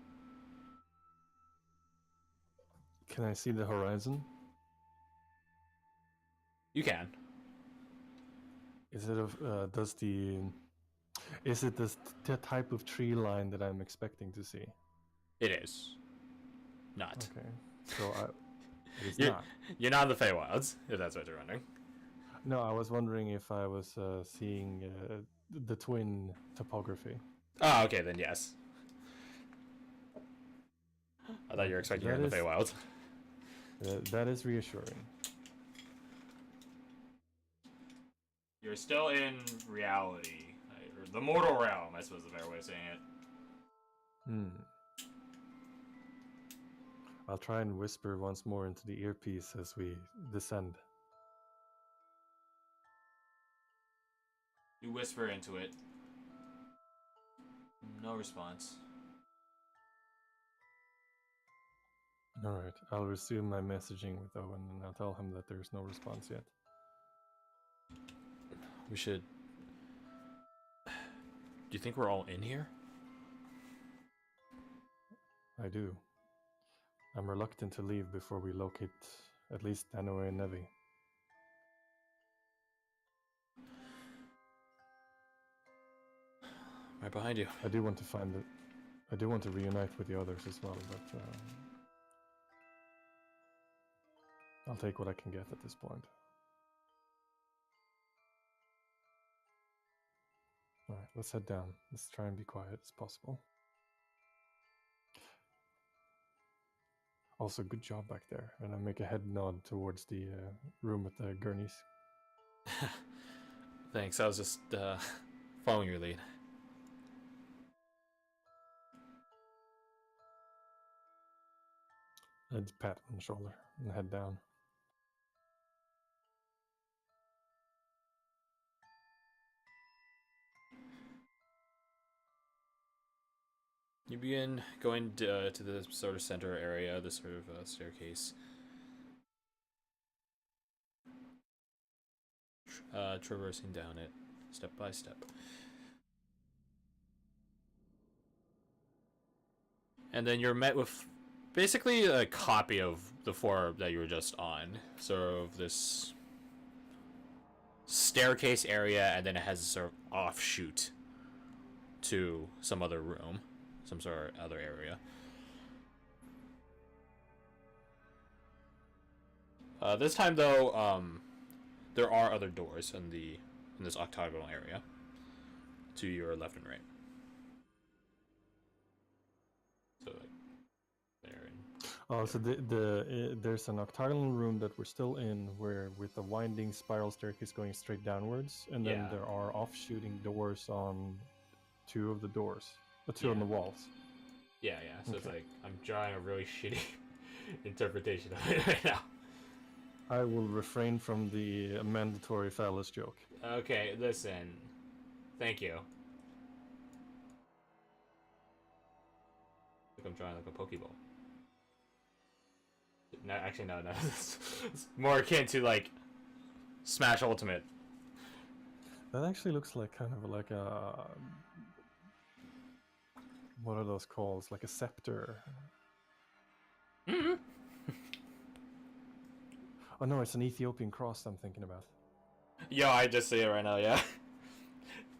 Can I see the horizon? You can. Is it the type of tree line that I'm expecting to see? It is. Not. Okay. So it's not. You're not in the Feywilds, if that's what you're wondering. No, I was wondering if I was seeing the twin topography. Oh, okay, then yes. I thought you were expecting you're in the Feywilds. That is reassuring. You're still in reality. Or the mortal realm, I suppose is a better way of saying it. I'll try and whisper once more into the earpiece as we descend. You whisper into it. No response. Alright, I'll resume my messaging with Owen and I'll tell him that there's no response yet. We should... Do you think we're all in here? I do. I'm reluctant to leave before we locate at least Danoe and Nevi. Right behind you. I do want to reunite with the others as well, but I'll take what I can get at this point. Alright, let's head down. Let's try and be quiet as possible. Also, good job back there. And I make a head nod towards the room with the gurneys. Thanks, I was just following your lead. I'd pat on the shoulder and head down. You begin going to the sort of center area, this sort of staircase. Traversing down it, step by step. And then you're met with basically a copy of the floor that you were just on. Sort of this staircase area, and then it has a sort of offshoot to some other room. Some sort of other area. This time, though, there are other doors in this octagonal area to your left and right. So, like, there. Oh, so there's an octagonal room that we're still in, where with a winding spiral staircase going straight downwards, and then there are offshooting doors on 2 of the doors. The 2 on the walls. Yeah. So okay. It's like I'm drawing a really shitty interpretation of it right now. I will refrain from the mandatory phallus joke. Okay, listen. Thank you. Like I'm drawing like a Pokeball. No, actually, no. It's more akin to like Smash Ultimate. That actually looks like kind of like a what are those called? Like a scepter. Mm-hmm. Oh no, it's an Ethiopian cross I'm thinking about. Yo, I just see it right now. Yeah.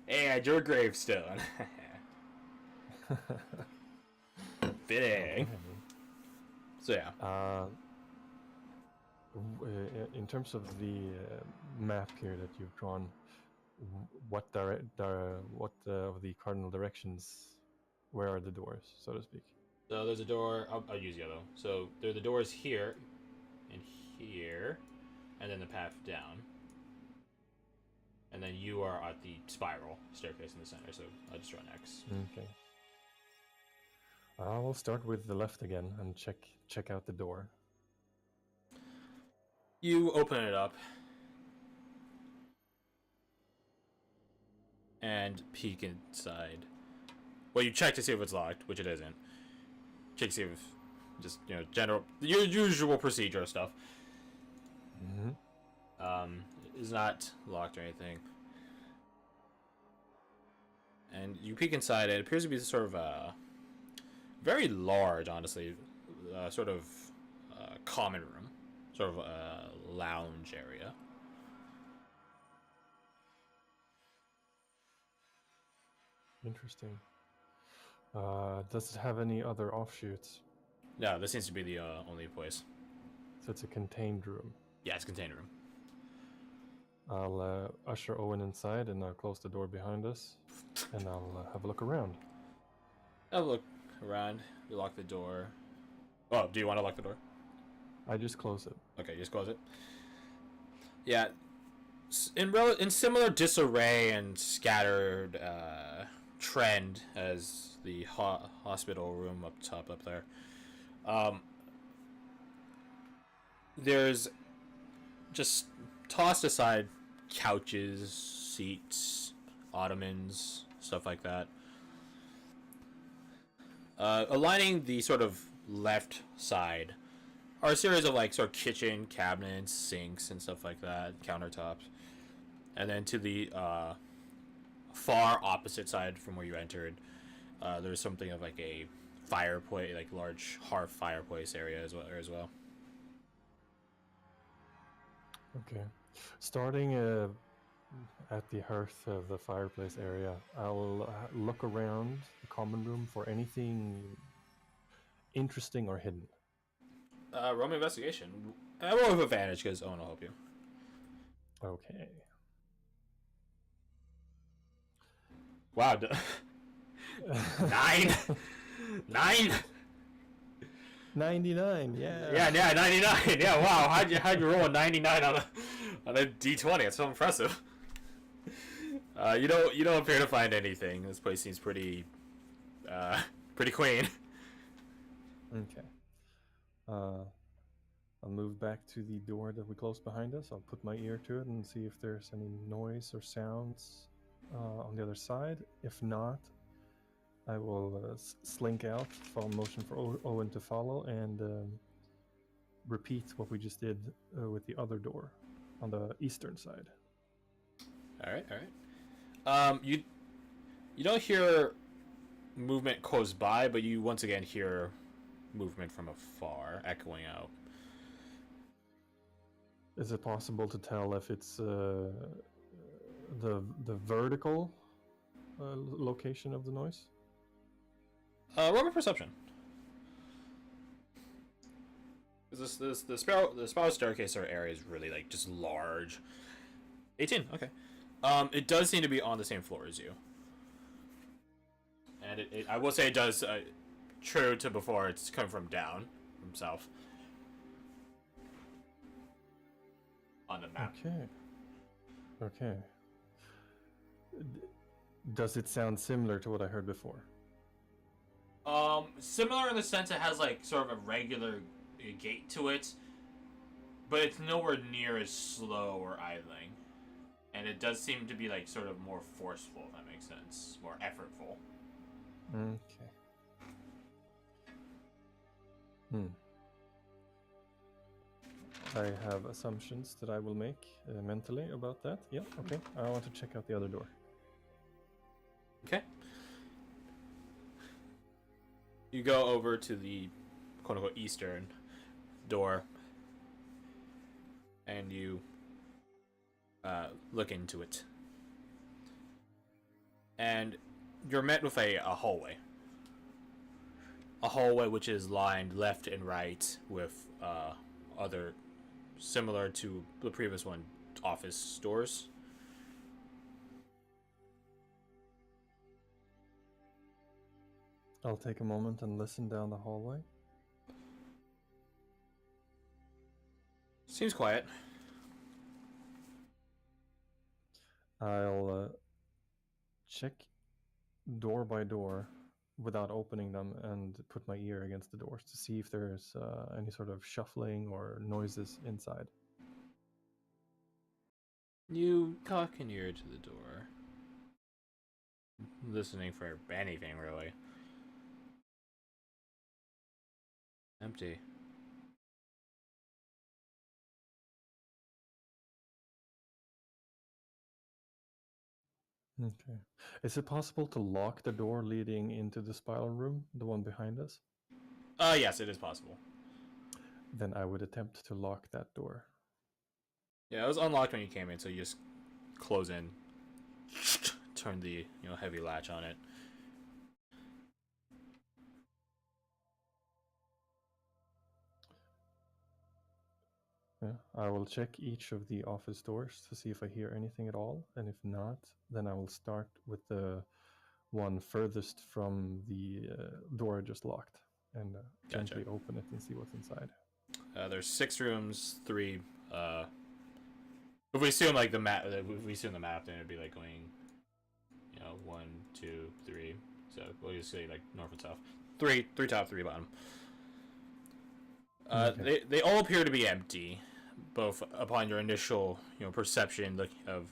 And your gravestone. Fitting. Okay. So yeah. In terms of the map here that you've drawn, what of the cardinal directions? Where are the doors, so to speak? So there's a door. I'll use yellow. So there are the doors here, and here, and then the path down. And then you are at the spiral staircase in the center. So I'll just draw an X. Okay. I will start with the left again and check out the door. You open it up and peek inside. Well, you check to see if it's locked, which it isn't. Check to see if just general your usual procedure stuff. Mm-hmm. Is not locked or anything. And you peek inside. It appears to be sort of very large, honestly, sort of common room, sort of a lounge area. Interesting. Does it have any other offshoots? No, this seems to be the only place. So it's a contained room. Yeah, it's a container room. I'll usher Owen inside and I'll close the door behind us and I'll have a look around. Have a look around. You lock the door. Oh, do you want to lock the door? I just close it. Okay, just close it. Yeah, in similar disarray and scattered trend as the hospital room up top up there. There's just tossed aside couches, seats, ottomans, stuff like that. Aligning the sort of left side are a series of like sort of kitchen cabinets, sinks, and stuff like that, countertops. And then to the far opposite side from where you entered, there's something of like a fireplace, like large hearth fireplace area as well. Okay. Starting at the hearth of the fireplace area, I'll look around the common room for anything interesting or hidden. Roll me investigation. I will have advantage because Owen will help you. Okay. Wow. 9! 9! 99, yeah. Yeah, 99. Yeah, wow. How'd you roll a 99 on a D20? It's so impressive. You don't appear to find anything. This place seems pretty clean. Okay. I'll move back to the door that we closed behind us. I'll put my ear to it and see if there's any noise or sounds on the other side. If not, I will slink out, follow motion for Owen to follow, and repeat what we just did with the other door on the eastern side. All right. You don't hear movement close by, but you once again hear movement from afar, echoing out. Is it possible to tell if it's the vertical location of the noise? Roll me perception. The spiral staircase area is really like just large. 18. Okay. It does seem to be on the same floor as you, and I will say it does. True to before, it's come from down, from south. On the map. Okay. Does it sound similar to what I heard before? Similar in the sense it has like sort of a regular gate to it, but it's nowhere near as slow or idling. And it does seem to be like sort of more forceful, if that makes sense. More effortful. Okay. I have assumptions that I will make mentally about that. Yeah, okay. I want to check out the other door. Okay. You go over to the quote-unquote eastern door, and you look into it. And you're met with a hallway. A hallway which is lined left and right with other, similar to the previous one, office doors. I'll take a moment and listen down the hallway. Seems quiet. I'll check door by door without opening them and put my ear against the doors to see if there's any sort of shuffling or noises inside. You cock an ear to the door, listening for anything, really. Empty. Okay. Is it possible to lock the door leading into the spiral room, the one behind us? Yes, it is possible. Then I would attempt to lock that door. Yeah, it was unlocked when you came in, so you just close in, turn the heavy latch on it. Yeah, I will check each of the office doors to see if I hear anything at all, and if not, then I will start with the one furthest from the door I just locked and gently open it and see what's inside. There's 6 rooms, 3. If we assume like the map, then it'd be like going, 1, 2, 3. So we'll just say like north and south. 3 top, 3 bottom. Okay. They all appear to be empty, both upon your initial perception of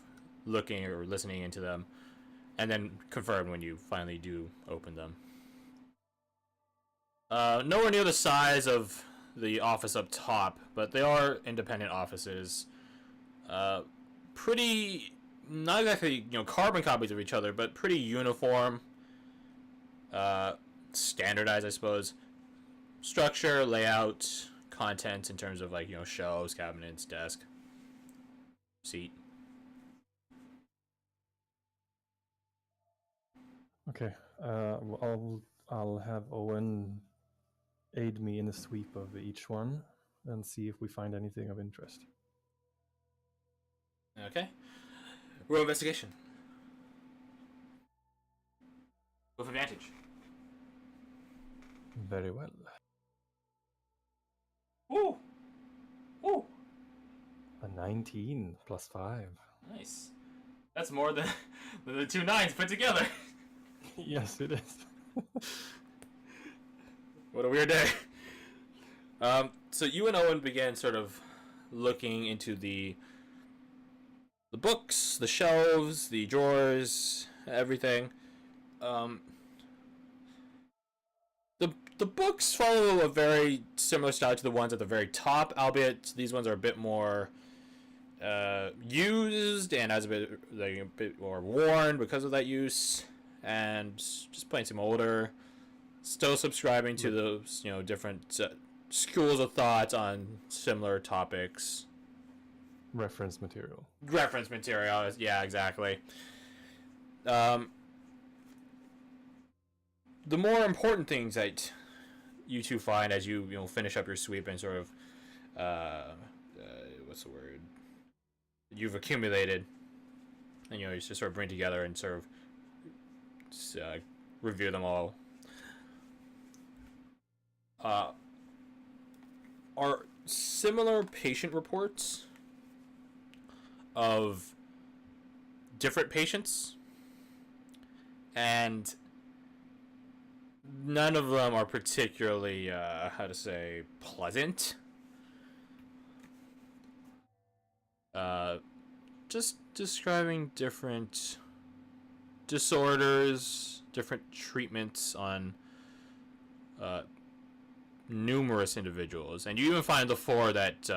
looking or listening into them, and then confirmed when you finally do open them. Nowhere near the size of the office up top, but they are independent offices. Pretty, not exactly carbon copies of each other, but pretty uniform. Standardized, I suppose. Structure, layout, content in terms of like shelves, cabinets, desk, seat. Okay. I'll have Owen aid me in a sweep of each one and see if we find anything of interest. Okay. Roll investigation. With advantage. Very well. Woo! Woo! A 19 plus 5. Nice. That's more than the 2 9s put together. Yes, it is. What a weird day. So you and Owen began sort of looking into the books, the shelves, the drawers, everything. The books follow a very similar style to the ones at the very top, albeit these ones are a bit more used and as a bit more worn because of that use, and just plain some older. Still subscribing to those different schools of thought on similar topics. Reference material. Yeah, exactly. The more important things that you two find as you finish up your sweep and sort of what's the word you've accumulated, and you just sort of bring together and sort of review them all, are similar patient reports of different patients, and none of them are particularly, pleasant. Just describing different disorders, different treatments on numerous individuals. And you even find the 4 that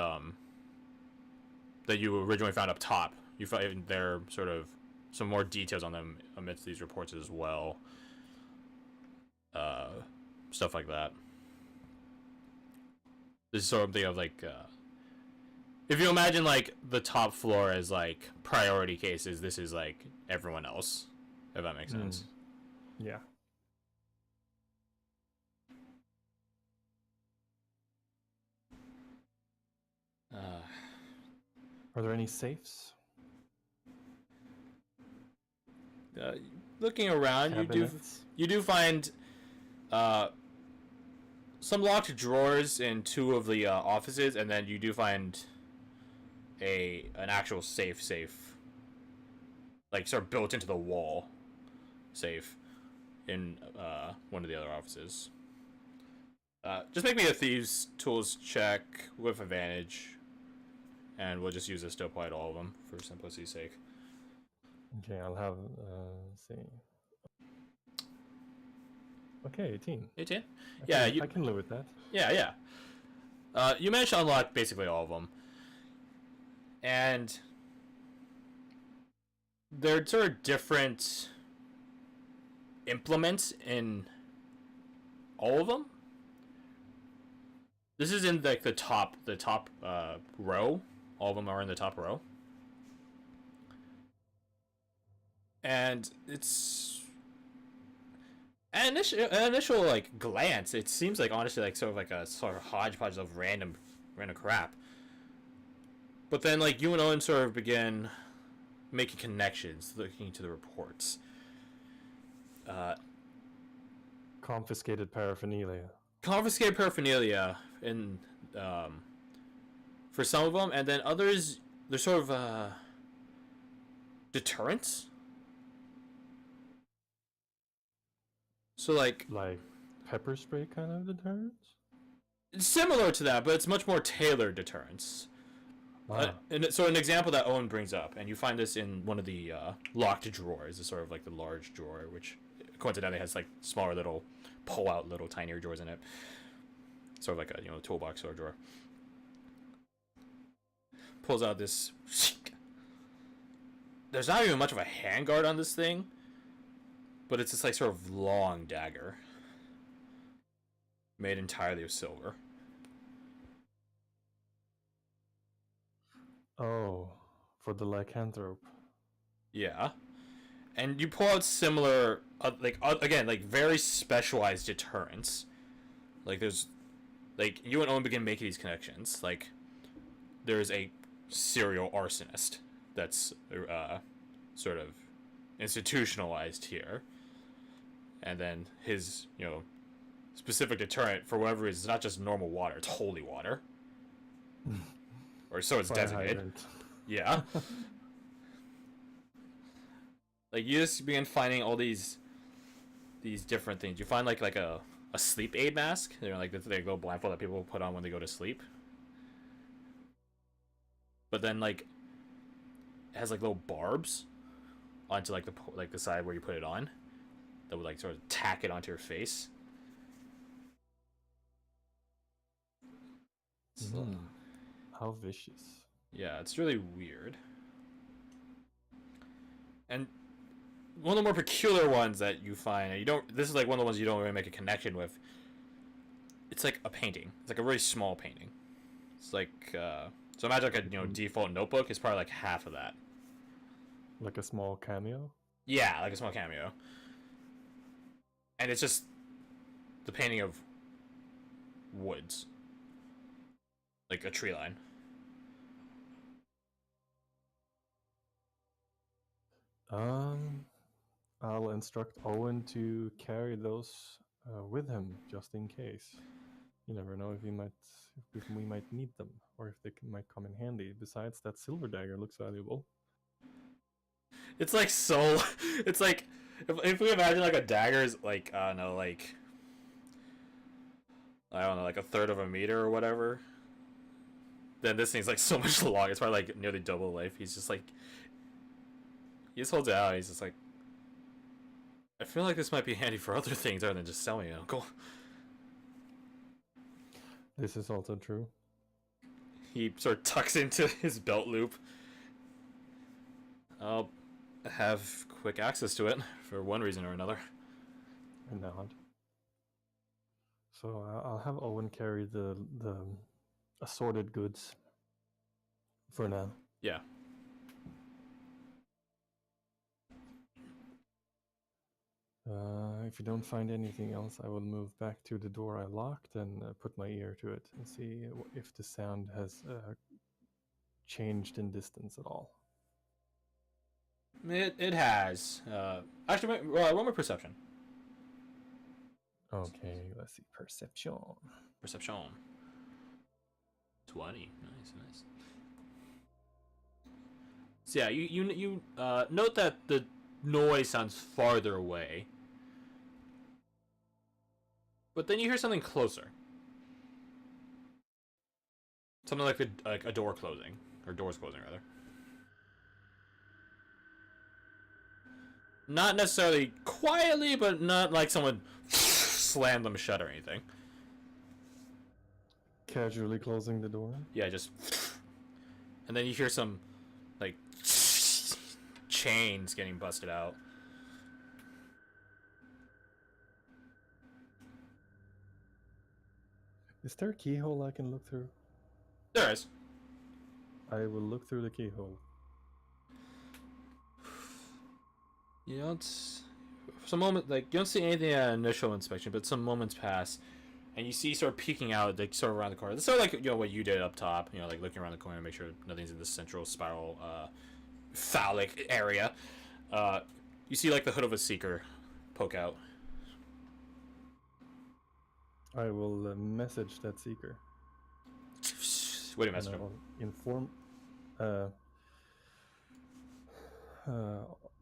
that you originally found up top. You find there sort of some more details on them amidst these reports as well. Stuff like that. This is something of like, if you imagine like the top floor as like priority cases, this is like everyone else, if that makes sense. Yeah. Are there any safes? Looking around, Cabinets? you do find some locked drawers in two of the offices, and then you do find an actual safe, like sort of built into the wall safe in one of the other offices. Just make me a thieves tools check with advantage, and we'll just use this to apply to all of them for simplicity's sake. Okay, I'll have, let's see. Okay, 18. 18? I can live with that. Yeah. You managed to unlock basically all of them. And they're sort of different implements in all of them. This is in like the top row. All of them are in the top row. And it's an initial like glance, it seems like honestly like sort of like a sort of hodgepodge of random crap. But then like you and Owen sort of begin making connections, looking into the reports. Confiscated paraphernalia. In for some of them, and then others they're sort of deterrents. So like pepper spray kind of deterrents? It's similar to that, but it's much more tailored deterrence. Wow. So an example that Owen brings up, and you find this in one of the locked drawers, is sort of like the large drawer, which coincidentally has like smaller little pull-out little tinier drawers in it. Sort of like a toolbox or a drawer. Pulls out this. There's not even much of a handguard on this thing, but it's this like sort of long dagger, made entirely of silver. Oh, for the lycanthrope. Yeah, and you pull out similar, again, like very specialized deterrents. Like there's, like you and Owen begin making these connections. Like there's a serial arsonist that's sort of institutionalized here, and then his specific deterrent for whatever reason is not just normal water; it's holy water, or so it's designated. Hydrant. Yeah. Like you just begin finding all these different things. You find like a sleep aid mask. They're like the little blindfold that people put on when they go to sleep. But then like it has like little barbs onto like the side where you put it on that would like sort of tack it onto your face. How vicious. Yeah, it's really weird. And one of the more peculiar ones that you find, and this is like one of the ones you don't really make a connection with. It's like a painting. It's like a really small painting. It's like so imagine like a default notebook is probably like half of that. Like a small cameo? Yeah, like a small cameo. And it's just the painting of woods. Like a tree line. I'll instruct Owen to carry those with him just in case. You never know if we might need them, or if they might come in handy. Besides, that silver dagger looks valuable. It's like so. It's like if we imagine like a dagger is like I don't know, like like a third of a meter or whatever. Then this thing's like so much long. It's probably like nearly double life. He just holds it out. And he's just like, I feel like this might be handy for other things other than just selling it, Uncle. This is also true. He sort of tucks into his belt loop. I'll have quick access to it for one reason or another. I nod. So I'll have Owen carry the assorted goods for now. Yeah. If you don't find anything else, I will move back to the door I locked and put my ear to it and see if the sound has changed in distance at all. It has. Actually, roll my perception. Okay, let's see. Perception. Perception. 20. Nice. So yeah, you note that the noise sounds farther away, but then you hear something closer. Something like a door closing, or doors closing rather. Not necessarily quietly, but not like someone slammed them shut or anything. Casually closing the door. Yeah, just. And then you hear some, like, chains getting busted out. Is there a keyhole I can look through? There is. I will look through the keyhole. You don't. Some moment, like you don't see anything at initial inspection, but some moments pass, and you see sort of peeking out, like sort of around the corner. It's sort of like what you did up top, like looking around the corner, make sure nothing's in the central spiral, phallic area. You see like the hood of a seeker poke out. I will message that seeker. Wait a message. Inform.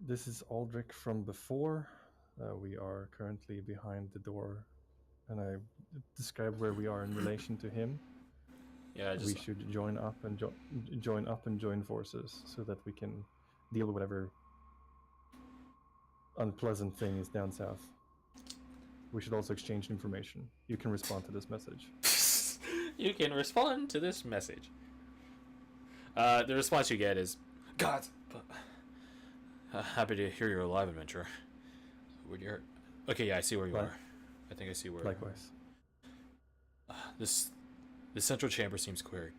This is Aldric from before. We are currently behind the door, and I describe where we are in relation to him. Yeah, we should join up and join forces so that we can deal with whatever unpleasant thing is down south. We should also exchange information. You can respond to this message. You can respond to this message. The response you get is, God, happy to hear your live adventure. Would you? Okay, yeah, I see where you are. I think I see where. Likewise. This central chamber seems clear.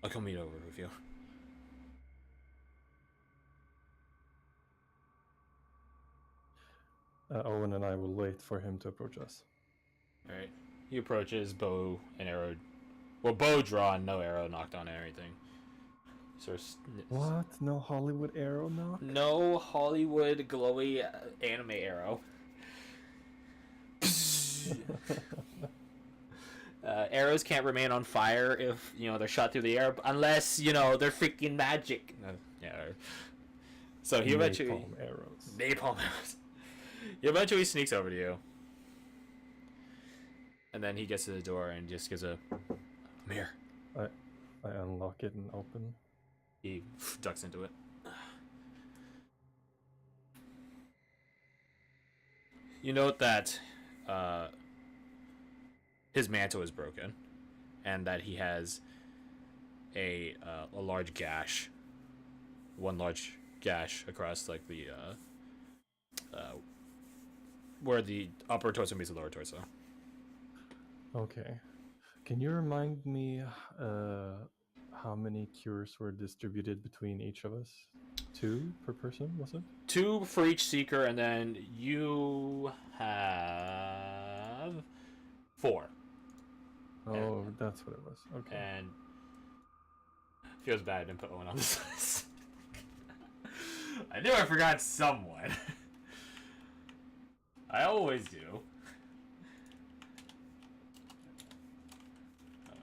I'll come meet over with you. Owen and I will wait for him to approach us. All right. He approaches, bow and arrow. Well, bow drawn, no arrow knocked on or anything. So what? No Hollywood arrow knock? No Hollywood glowy anime arrow. Arrows can't remain on fire if they're shot through the air unless they're freaking magic. Yeah. So he eventually napalm arrows. He eventually sneaks over to you, and then he gets to the door and just gives a mirror. I unlock it and open. He ducks into it. You note that his mantle is broken, and that he has a large gash, one large gash across like the where the upper torso meets the lower torso. Okay. Can you remind me how many cures were distributed between each of us? 2 per person, was it? 2 for each seeker, and then you have 4. Oh, that's what it was. Okay. And feels bad I didn't put Owen on this list. I knew I forgot someone. I always do. Oh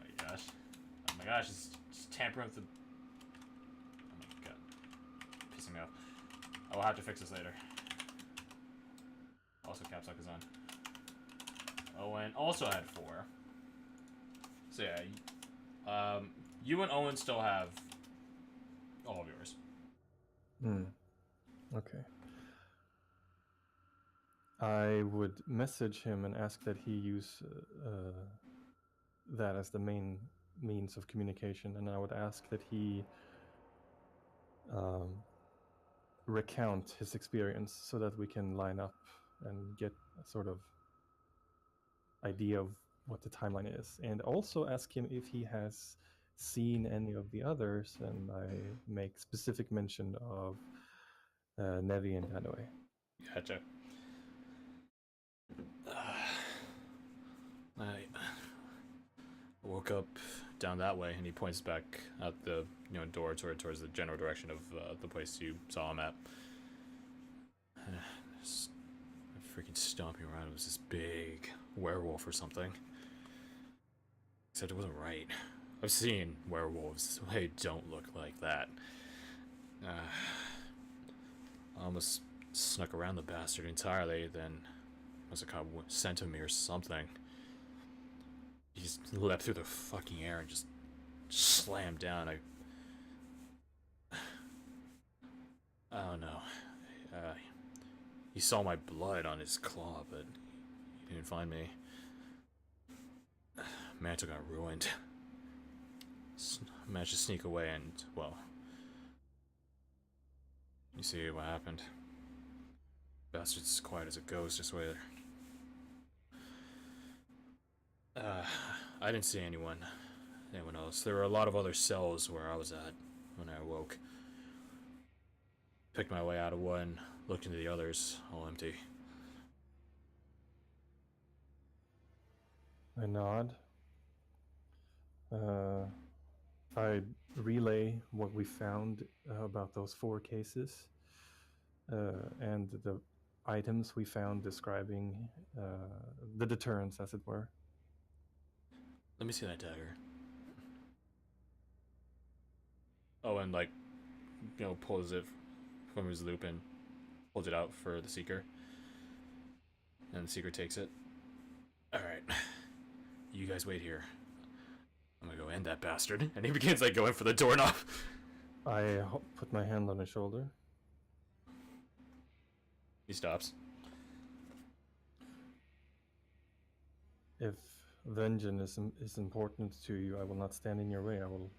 my gosh, it's tampering with the... Oh my god. Pissing me off. I will have to fix this later. Also, caps lock is on. Owen also had 4. So yeah, you and Owen still have all of yours. Okay. I would message him and ask that he use that as the main means of communication, and I would ask that he recount his experience so that we can line up and get a sort of idea of what the timeline is, and also ask him if he has seen any of the others, and I make specific mention of Nevi and Hanoi. Gotcha. I woke up down that way, and he points back out the door towards the general direction of the place you saw him at. Just freaking stomping around. It was this big werewolf or something. Except it wasn't right. I've seen werewolves. They don't look like that. I almost snuck around the bastard entirely, then must have caught scent of me or something. He just leapt through the fucking air and just slammed down. I don't know. He saw my blood on his claw, but he didn't find me. Mantle got ruined. Managed to sneak away and, well, you see what happened. Bastard's quiet as a ghost, just wait there. I didn't see anyone else. There were a lot of other cells where I was at when I awoke. Picked my way out of one, looked into the others, all empty. I nod. I relay what we found about those 4 cases and the items we found describing the deterrence, as it were. Let me see that dagger. Oh, and pulls it from his loop and pulls it out for the Seeker. And the Seeker takes it. Alright. You guys wait here. I'm gonna go end that bastard. And he begins going for the doorknob. I put my hand on his shoulder. He stops. If vengeance is important to you, I will not stand in your way. I will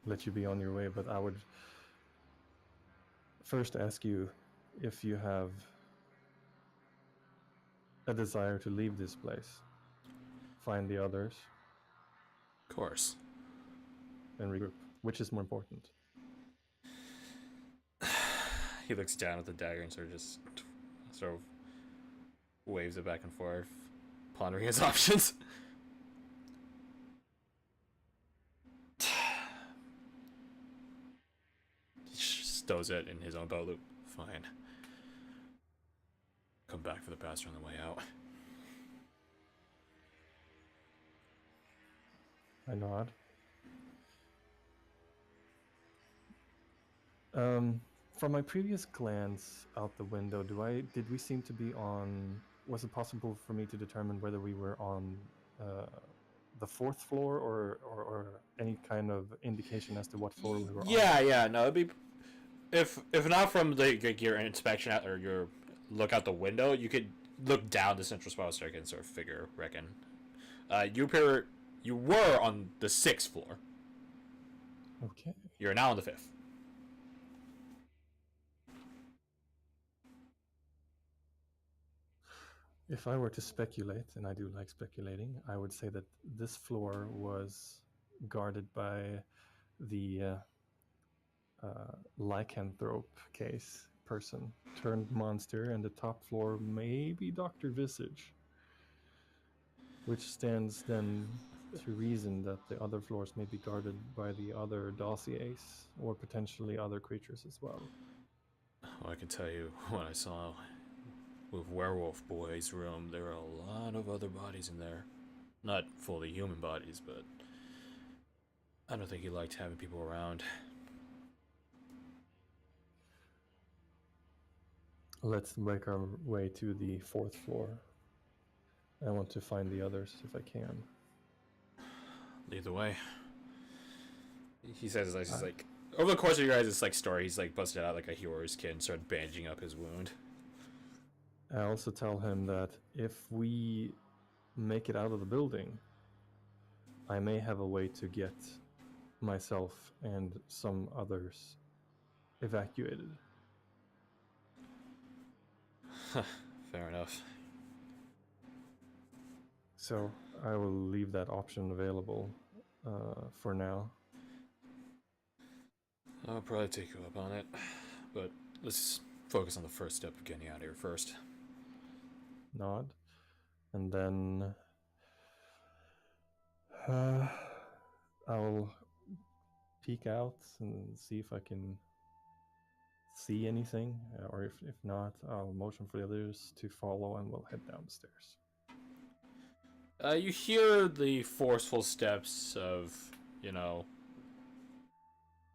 let you be on your way, but I would first ask you if you have a desire to leave this place, find the others, Of course. and regroup. Which is more important? He looks down at the dagger and sort of waves it back and forth, pondering his options. He stows it in his own boat loop. Fine. Come back for the bastard on the way out. I nod. From my previous glance out the window, did we seem to be on? Was it possible for me to determine whether we were on the 4th floor or any kind of indication as to what floor we were on? Yeah, no, it'd be if not from your inspection or your look out the window, you could look down the central spiral staircase and sort of reckon. You were on the 6th floor. Okay. You're now on the 5th. If I were to speculate, and I do like speculating, I would say that this floor was guarded by the lycanthrope case person turned monster, and the top floor maybe Dr. Visage, which stands then to reason that the other floors may be guarded by the other dossiers or potentially other creatures as well. Well, I can tell you what I saw with Werewolf Boy's room. There are a lot of other bodies in there. Not fully human bodies, but I don't think he liked having people around. Let's make our way to the 4th floor. I want to find the others if I can. Lead the way. He says, he's over the course of your guys' story, he's busted out like a hero's kid and started bandaging up his wound. I also tell him that if we make it out of the building, I may have a way to get myself and some others evacuated. Fair enough. So I will leave that option available for now. I'll probably take you up on it, but let's focus on the first step of getting out of here first. Nod. And then I'll peek out and see if I can see anything, or if not, I'll motion for the others to follow and we'll head down the stairs. You hear the forceful steps of,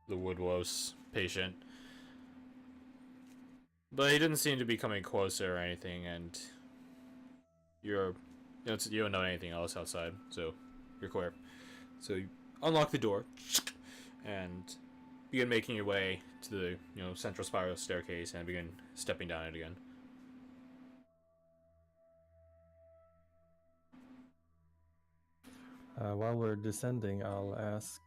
the Woodwose patient. But he didn't seem to be coming closer or anything, and you don't know anything else outside, so you're clear. So you unlock the door and begin making your way to the central spiral staircase and begin stepping down it again. While we're descending, I'll ask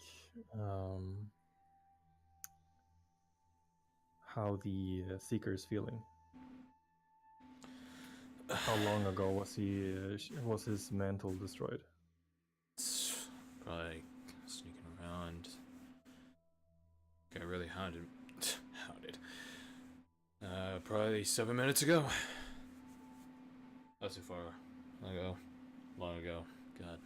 how the Seeker is feeling. How long ago was his mantle destroyed? It's probably sneaking around. Got really hounded. Probably 7 minutes ago. Not too far ago. Long ago. God.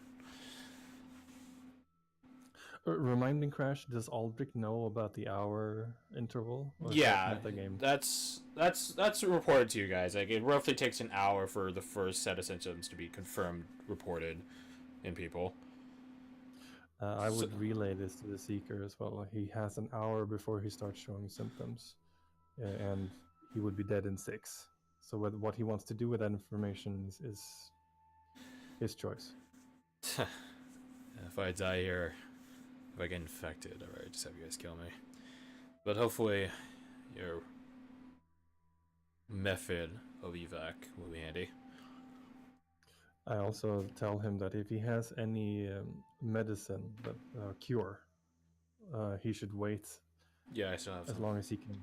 Remind me, Crash, does Aldric know about the hour interval? Yeah, that's reported to you guys. Like, it roughly takes an hour for the first set of symptoms to be confirmed, reported in people. I would relay this to the Seeker as well. He has an hour before he starts showing symptoms, and he would be dead in 6. So what he wants to do with that information is his choice. If I die here, if I get infected, alright, just have you guys kill me. But hopefully, your method of evac will be handy. I also tell him that if he has any medicine, that cure, he should wait. Yeah, I still have as long as he can.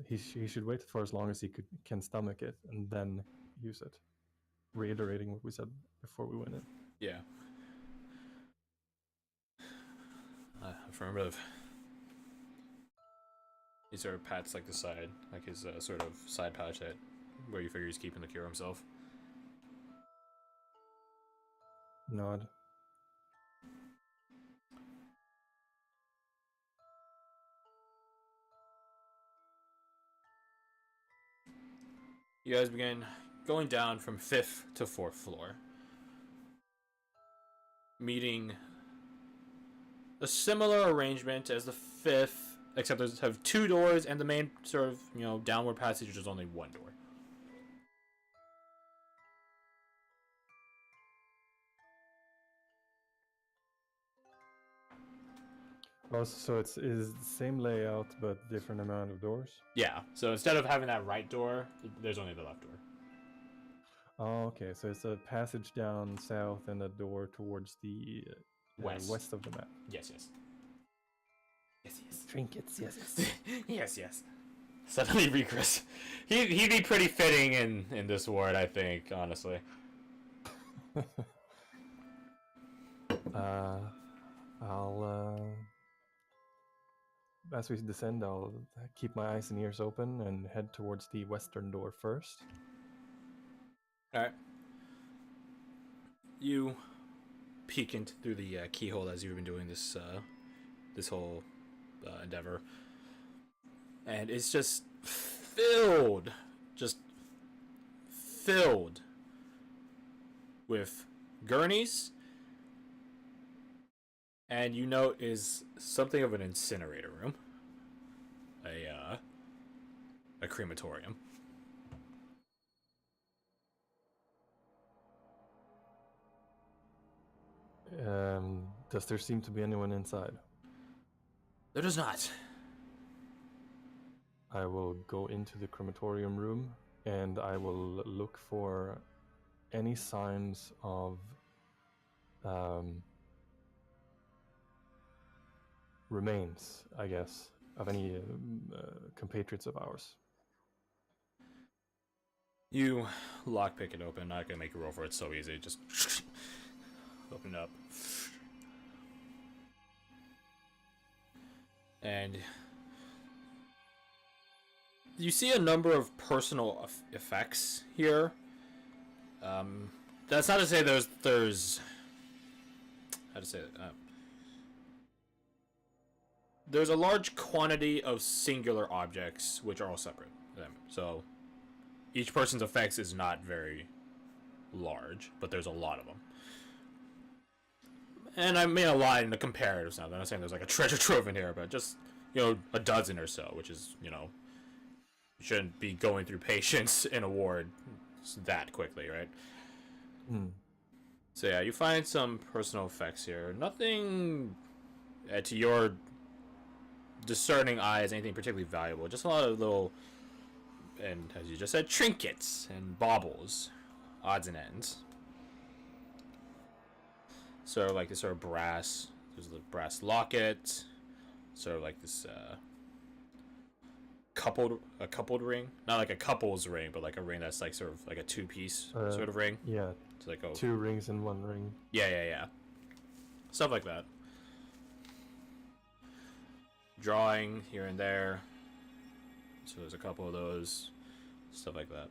He should wait for as long as he can stomach it, and then use it. Reiterating what we said before we went in. Yeah. Affirmative. He sort of pats like the side, like his sort of side pouch where you figure he's keeping the cure himself. Nod. You guys begin going down from 5th to 4th floor, meeting a similar arrangement as the 5th, except there's have 2 doors and the main sort of downward passage is only 1 door. Oh, so is the same layout but different amount of doors? Yeah, so instead of having that right door, there's only the left door. Oh, okay. So it's a passage down south and a door towards the west of the map. Yes. Trinkets, yes. yes. Suddenly Recris. He'd be pretty fitting in this ward, I think, honestly. As we descend, I'll keep my eyes and ears open and head towards the western door first. Alright. You peek into through the keyhole as you've been doing this whole endeavor. And it's just filled with gurneys. And you note is something of an incinerator room. A crematorium. Does there seem to be anyone inside? There does not. I will go into the crematorium room and I will look for any signs of remains, I guess, of any compatriots of ours. You lockpick it open. Not gonna make you roll for it. It's so easy. Just open it up. And you see a number of personal effects here. That's not to say there's how to say it. There's a large quantity of singular objects which are all separate. So each person's effects is not very large, but there's a lot of them. And I mean a lot in the comparative sense. I'm not saying there's like a treasure trove in here, but just, a dozen or so, which is, you shouldn't be going through patience in a ward that quickly, right? So yeah, you find some personal effects here. Nothing to your discerning eyes, anything particularly valuable. Just a lot of little, and as you just said, trinkets and baubles, odds and ends. Sort of like this sort of brass. There's a brass locket. Sort of like this coupled ring, not like a couple's ring, but like a ring that's like sort of like a two-piece sort of ring. Yeah, it's like two rings in one ring. Yeah, stuff like that. Drawing here and there, so there's a couple of those, stuff like that.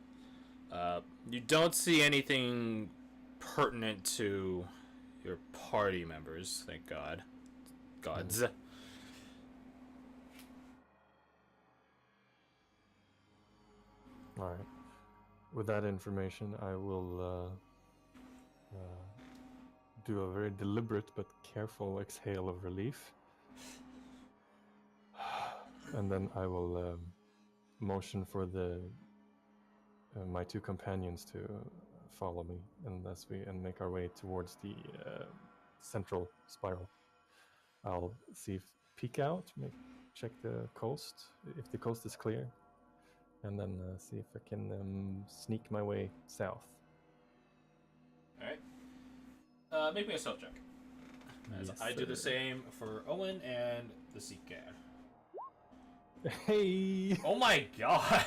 You don't see anything pertinent to your party members, thank God. Gods. All right. With that information, I will do a very deliberate but careful exhale of relief. And then I will motion for my two companions to follow me, and make our way towards the central spiral. I'll peek out, check the coast, if the coast is clear, and then see if I can sneak my way south. Alright. Make me a stealth check. As Yes, I do the same for Owen and the Seeker. Hey! Oh my god!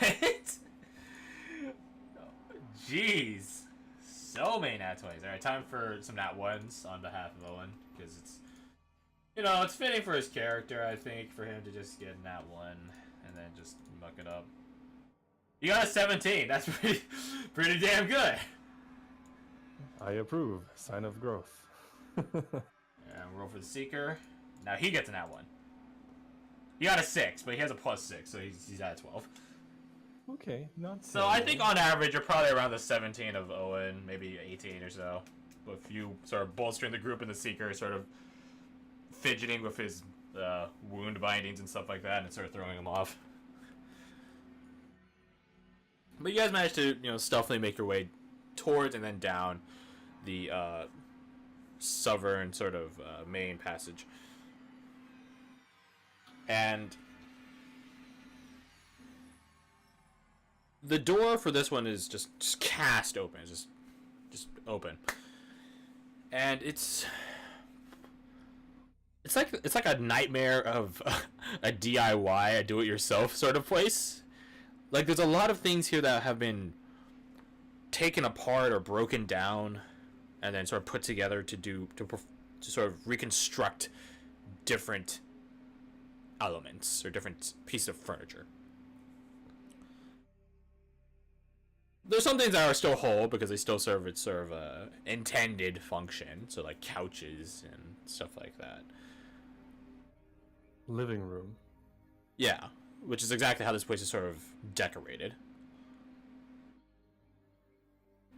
Jeez. So many nat 20s. Alright, time for some nat 1s on behalf of Owen, because it's fitting for his character, I think, for him to just get nat 1 and then just muck it up. You got a 17. That's pretty damn good. I approve. Sign of growth. And roll for the Seeker. Now he gets an nat 1. He got a 6, but he has a +6, so he's at a 12. Okay, not so I think on average you're probably around the 17 of Owen, maybe 18 or so. With you sort of bolstering the group and the Seeker sort of fidgeting with his wound bindings and stuff like that, and sort of throwing him off. But you guys managed to, stealthily make your way towards and then down the southern sort of main passage. And the door for this one is just cast open. It's just open. And it's like a nightmare of a DIY, a do-it-yourself sort of place. Like, there's a lot of things here that have been taken apart or broken down and then sort of put together to sort of reconstruct different elements or different pieces of furniture. There's some things that are still whole because they still serve its sort of intended function, so like couches and stuff like that. Living room. Yeah, which is exactly how this place is sort of decorated.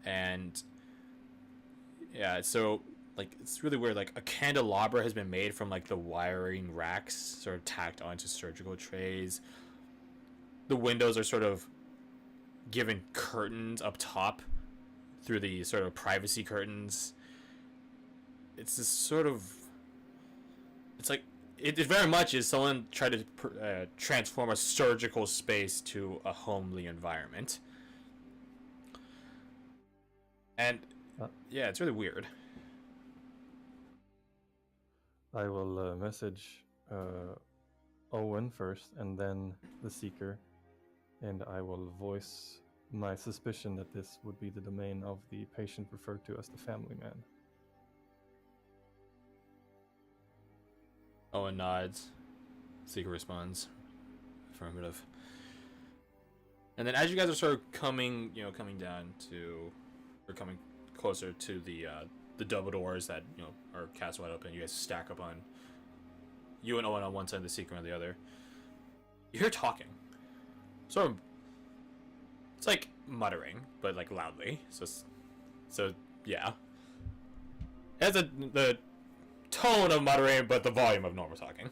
And yeah, so like it's really weird. Like a candelabra has been made from like the wiring racks sort of tacked onto surgical trays. The windows are sort of given curtains up top through the sort of privacy curtains. It's this sort of, it's like it very much is someone tried to transform a surgical space to a homely environment. And yeah, it's really weird. I will message Owen first, and then the Seeker, and I will voice my suspicion that this would be the domain of the patient referred to as the family man. Owen nods. Seeker responds. Affirmative. And then as you guys are sort of coming down to, or coming closer to the double doors that, are cast wide open, you guys stack up on, you and Owen on one side, the Seeker on the other. You hear talking. Sort of, it's like muttering, but like loudly. So yeah. It has the tone of muttering, but the volume of normal talking.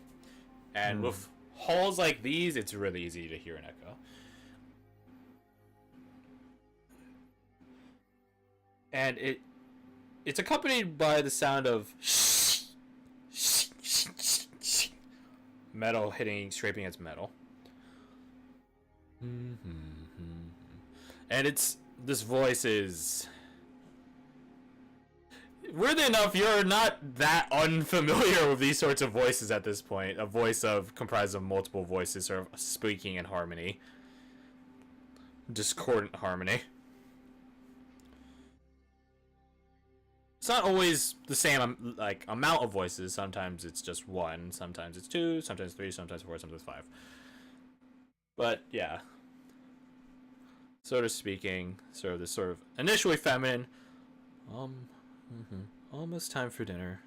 And with halls like these, it's really easy to hear an echo. And it's accompanied by the sound of metal scraping its metal. And this voice is, weirdly enough, you're not that unfamiliar with these sorts of voices at this point. A voice comprised of multiple voices sort of speaking in harmony. Discordant harmony. It's not always the same amount of voices. Sometimes it's just one, sometimes it's two, sometimes three, sometimes four, sometimes five. But yeah. Sort of speaking, sort of this sort of initially feminine. Almost time for dinner.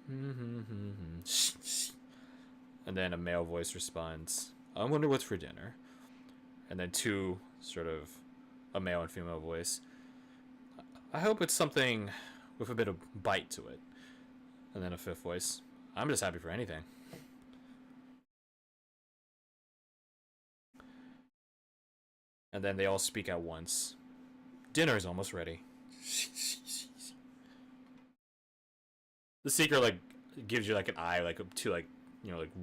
And then a male voice responds, I wonder what's for dinner. And then two, sort of a male and female voice. I hope it's something with a bit of bite to it. And then a fifth voice. I'm just happy for anything. And then they all speak at once. Dinner is almost ready. The Seeker gives you an eye, two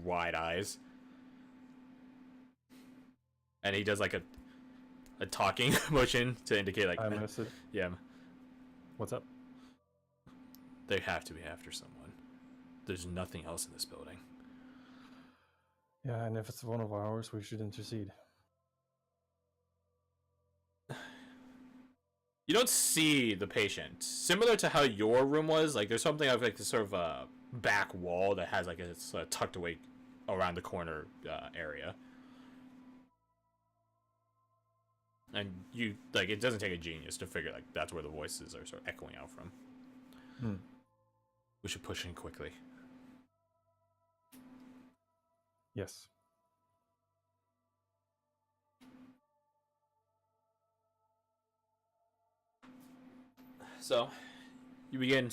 wide eyes. And he does a talking motion to indicate I message. Yeah. What's up? They have to be after someone. There's nothing else in this building. Yeah, and if it's one of ours, we should intercede. You don't see the patient. Similar to how your room was, there's something of this sort of back wall that has it's tucked away around the corner area. And you it doesn't take a genius to figure that's where the voices are sort of echoing out from. We should push in quickly. Yes. So, you begin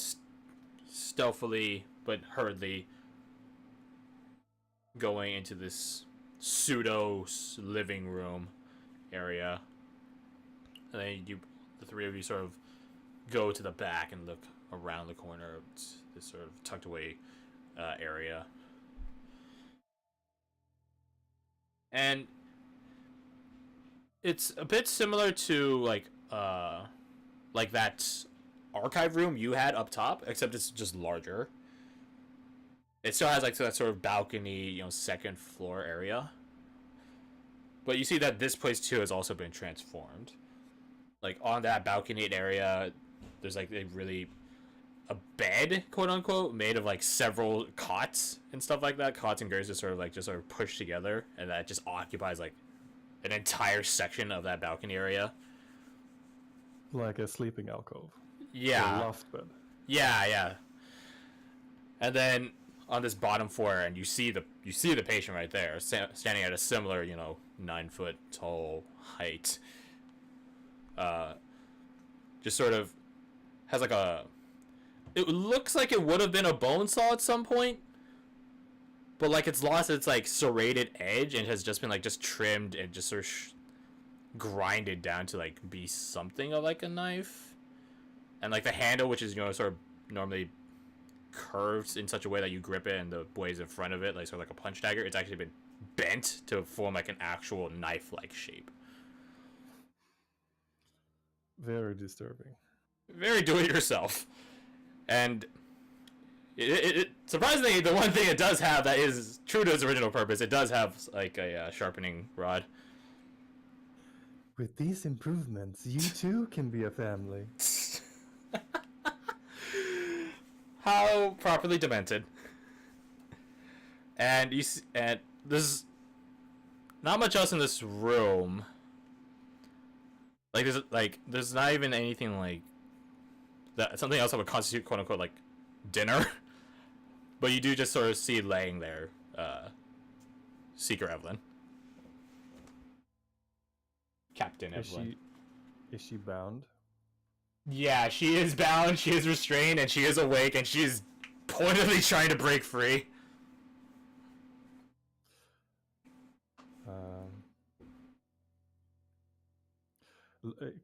stealthily but hurriedly going into this pseudo living room area. And then the three of you sort of go to the back and look around the corner of this sort of tucked away area. And it's a bit similar to that archive room you had up top, except it's just larger. It still has that sort of balcony, second floor area. But you see that this place too has also been transformed. On that balcony area, there's a bed, quote unquote, made of several cots and stuff like that. Cots and graves just sort of pushed together, and that just occupies an entire section of that balcony area. Like a sleeping alcove. Yeah. A loft bed. Yeah. And then on this bottom floor, and you see the patient right there, standing at a similar, 9 foot tall height. Just sort of has it looks like it would have been a bone saw at some point, but it's lost its serrated edge and has just been just trimmed and just sort of grinded down to be something of a knife. And the handle, which is sort of normally curved in such a way that you grip it, and the blades in front of it sort of like a punch dagger, it's actually been bent to form an actual knife-like shape. Very disturbing. Very do-it-yourself. And Surprisingly, the one thing it does have that is true to its original purpose, it does have like a sharpening rod. With these improvements, you too can be a family. How properly demented. And there's not much else in this room. There's not even anything like that. Something else that would constitute quote unquote like dinner. But you do just sort of see laying there, Seeker Evelyn, Captain Evelyn. Is she bound? Yeah, she is bound. She is restrained, and she is awake, and she is pointedly trying to break free.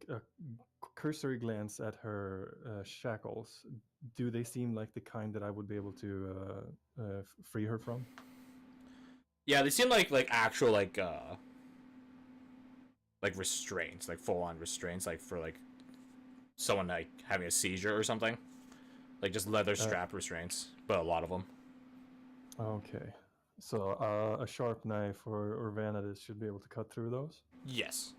A cursory glance at her shackles. Do they seem like the kind that I would be able to free her from? Yeah, they seem like actual like restraints, like full on restraints, like for like someone like having a seizure or something, like just leather strap restraints, but a lot of them. Okay, so a sharp knife or Vanadis should be able to cut through those. Yes.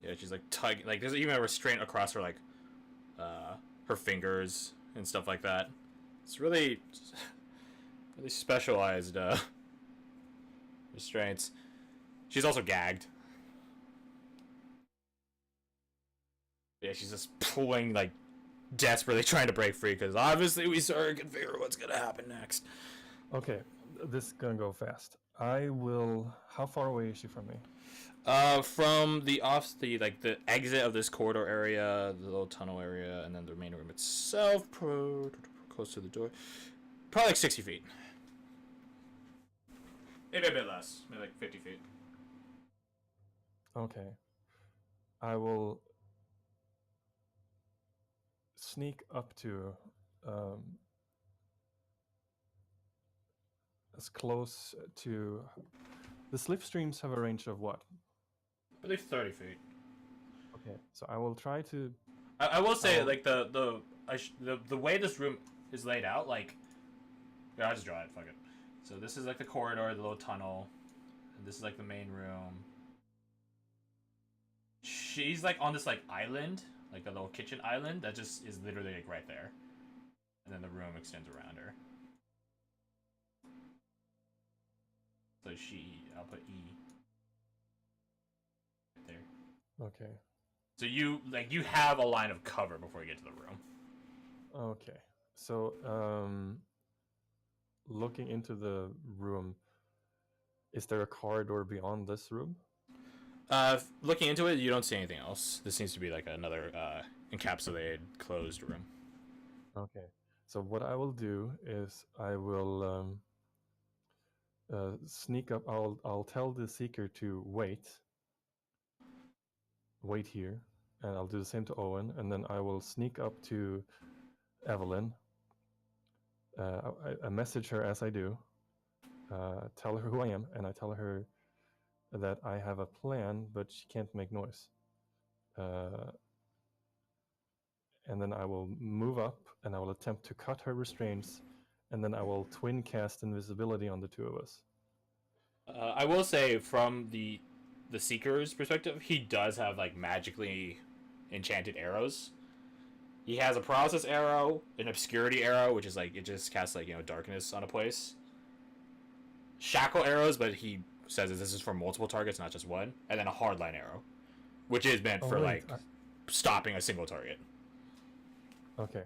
Yeah, she's like tugging. Like there's even a restraint across her like her fingers and stuff like that. It's really specialized restraints. She's also gagged. Yeah, she's just pulling like desperately trying to break free because obviously we sort of can figure what's gonna happen next. Okay, this is gonna go fast. I will. How far away is she from me? From the exit of this corridor area, the little tunnel area, and then the main room itself, close to the door, probably like 60 feet. Maybe a bit less, maybe like 50 feet. Okay. I will sneak up to as close to the slipstreams have a range of what? I believe 30 feet. Okay, so I will try to. I will say like the way this room is laid out, like, yeah, I'll just draw it. Fuck it. So this is like the corridor, the little tunnel, and this is like the main room. She's like on this like island, like a little kitchen island that just is literally like right there, and then the room extends around her. So I'll put E right there. Okay. So you have a line of cover before you get to the room. Okay. So looking into the room, is there a corridor beyond this room? Looking into it, you don't see anything else. This seems to be like another encapsulated, closed room. Okay. So what I will do is I will sneak up. I'll tell the seeker to wait here, and I'll do the same to Owen, and then I will sneak up to Evelyn. I message her as I do, tell her who I am, and I tell her that I have a plan, but she can't make noise. And then I will move up, and I will attempt to cut her restraints, and then I will twin cast invisibility on the two of us. I will say, from the Seeker's perspective, he does have like magically enchanted arrows. He has a paralysis arrow, an obscurity arrow, which is like it just casts like darkness on a place. Shackle arrows, but he says that this is for multiple targets, not just one, and then a hardline arrow, which is meant for stopping a single target. Okay,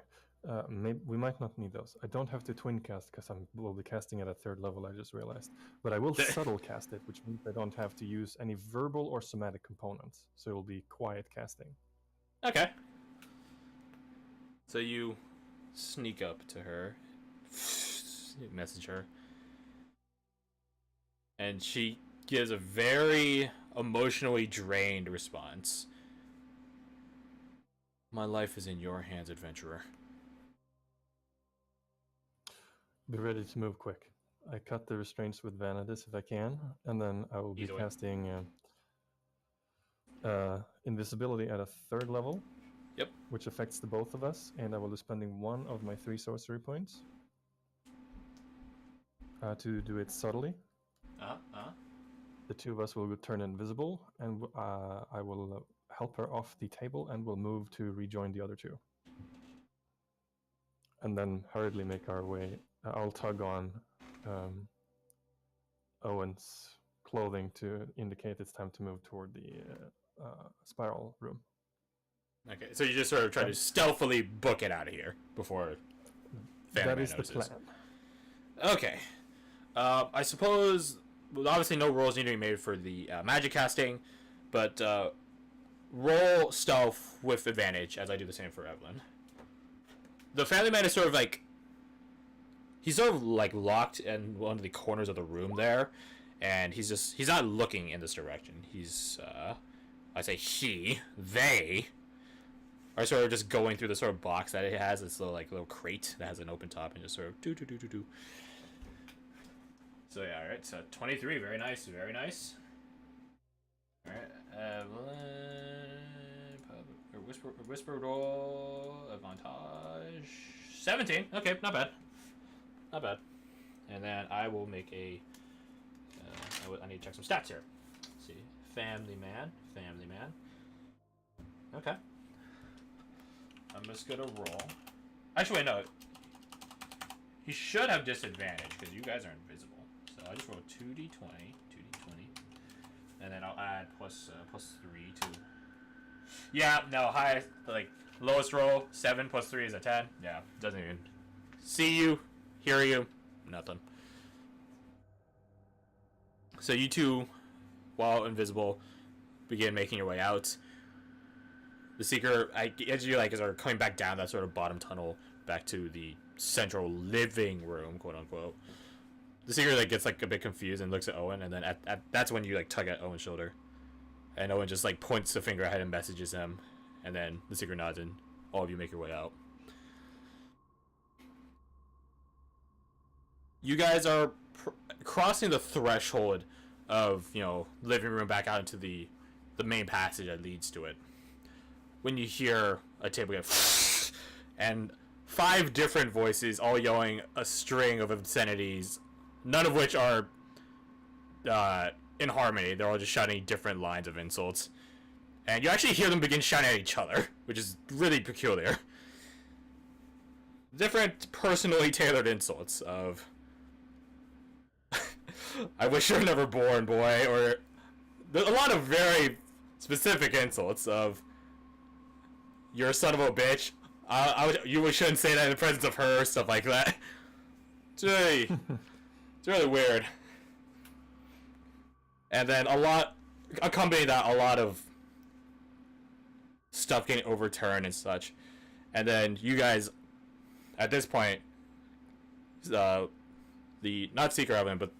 maybe we might not need those. I don't have to twin cast because will be casting at a 3rd level. I just realized, but I will subtle cast it, which means I don't have to use any verbal or somatic components. So it will be quiet casting. Okay. So you sneak up to her, message her, and she gives a very emotionally drained response. My life is in your hands, adventurer. Be ready to move quick. I cut the restraints with Vanadis if I can, and then I will be casting invisibility at a 3rd level. Yep. Which affects the both of us, and I will be spending 1 of my 3 sorcery points to do it subtly. The 2 of us will turn invisible, and I will help her off the table and will move to rejoin the other 2. And then hurriedly make our way. I'll tug on Owen's clothing to indicate it's time to move toward the spiral room. Okay, so you just sort of try to stealthily book it out of here before that is notices. The plan. Okay. I suppose, obviously no rolls need to be made for the magic casting, but roll stealth with advantage as I do the same for Evelyn. The family man is sort of like, he's sort of like locked in one of the corners of the room there, and he's not looking in this direction. He's, I say they are sort of just going through the sort of box that it has, this little crate that has an open top, and just sort of do. So yeah, alright, so 23, very nice, very nice. Alright, whisper roll, advantage, 17, okay, not bad. And then I will make a, I need to check some stats here. Let's see, family man. Okay. I'm just gonna roll. Actually, wait, no. He should have disadvantage because you guys are invisible. So I just roll 2d20, and then I'll add plus 3 to. Yeah, no, highest, like lowest roll 7 plus 3 is a 10. Yeah, doesn't even see you, hear you, nothing. So you two, while invisible, begin making your way out. The Seeker, as you are coming back down that sort of bottom tunnel back to the central living room, quote unquote. The Seeker gets a bit confused and looks at Owen, and then that's when you tug at Owen's shoulder, and Owen just points the finger ahead and messages him, and then the Seeker nods, and all of you make your way out. You guys are crossing the threshold of living room back out into the main passage that leads to it. When you hear a table go and 5 different voices all yelling a string of obscenities, none of which are in harmony. They're all just shouting different lines of insults. And you actually hear them begin shouting at each other, which is really peculiar. Different personally tailored insults of I wish you were never born, boy, or a lot of very specific insults of you're a son of a bitch. You shouldn't say that in the presence of her, stuff like that. It's really weird. And then accompanying that, a lot of stuff getting overturned and such. And then you guys, at this point, the not Seeker Evelyn, but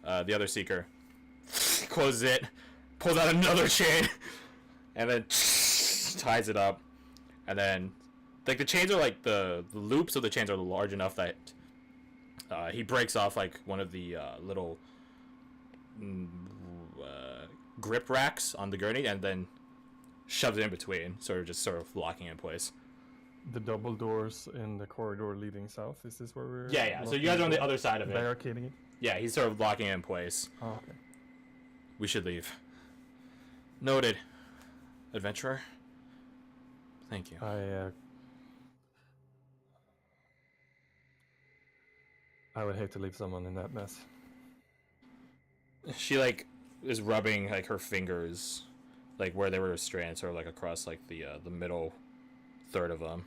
the other Seeker closes it, pulls out another chain, and then ties it up. And then the chains are the loops of the chains are large enough that he breaks off one of the little grip racks on the gurney, and then shoves it in between, sort of locking in place. The double doors in the corridor leading south, is this where we're... Yeah, so you guys are on the other side of it. Barricading it? Yeah, he's sort of locking it in place. Oh, okay. We should leave. Noted. Adventurer? Thank you. I would hate to leave someone in that mess. She is rubbing her fingers where they were restrained, sort of across the middle third of them.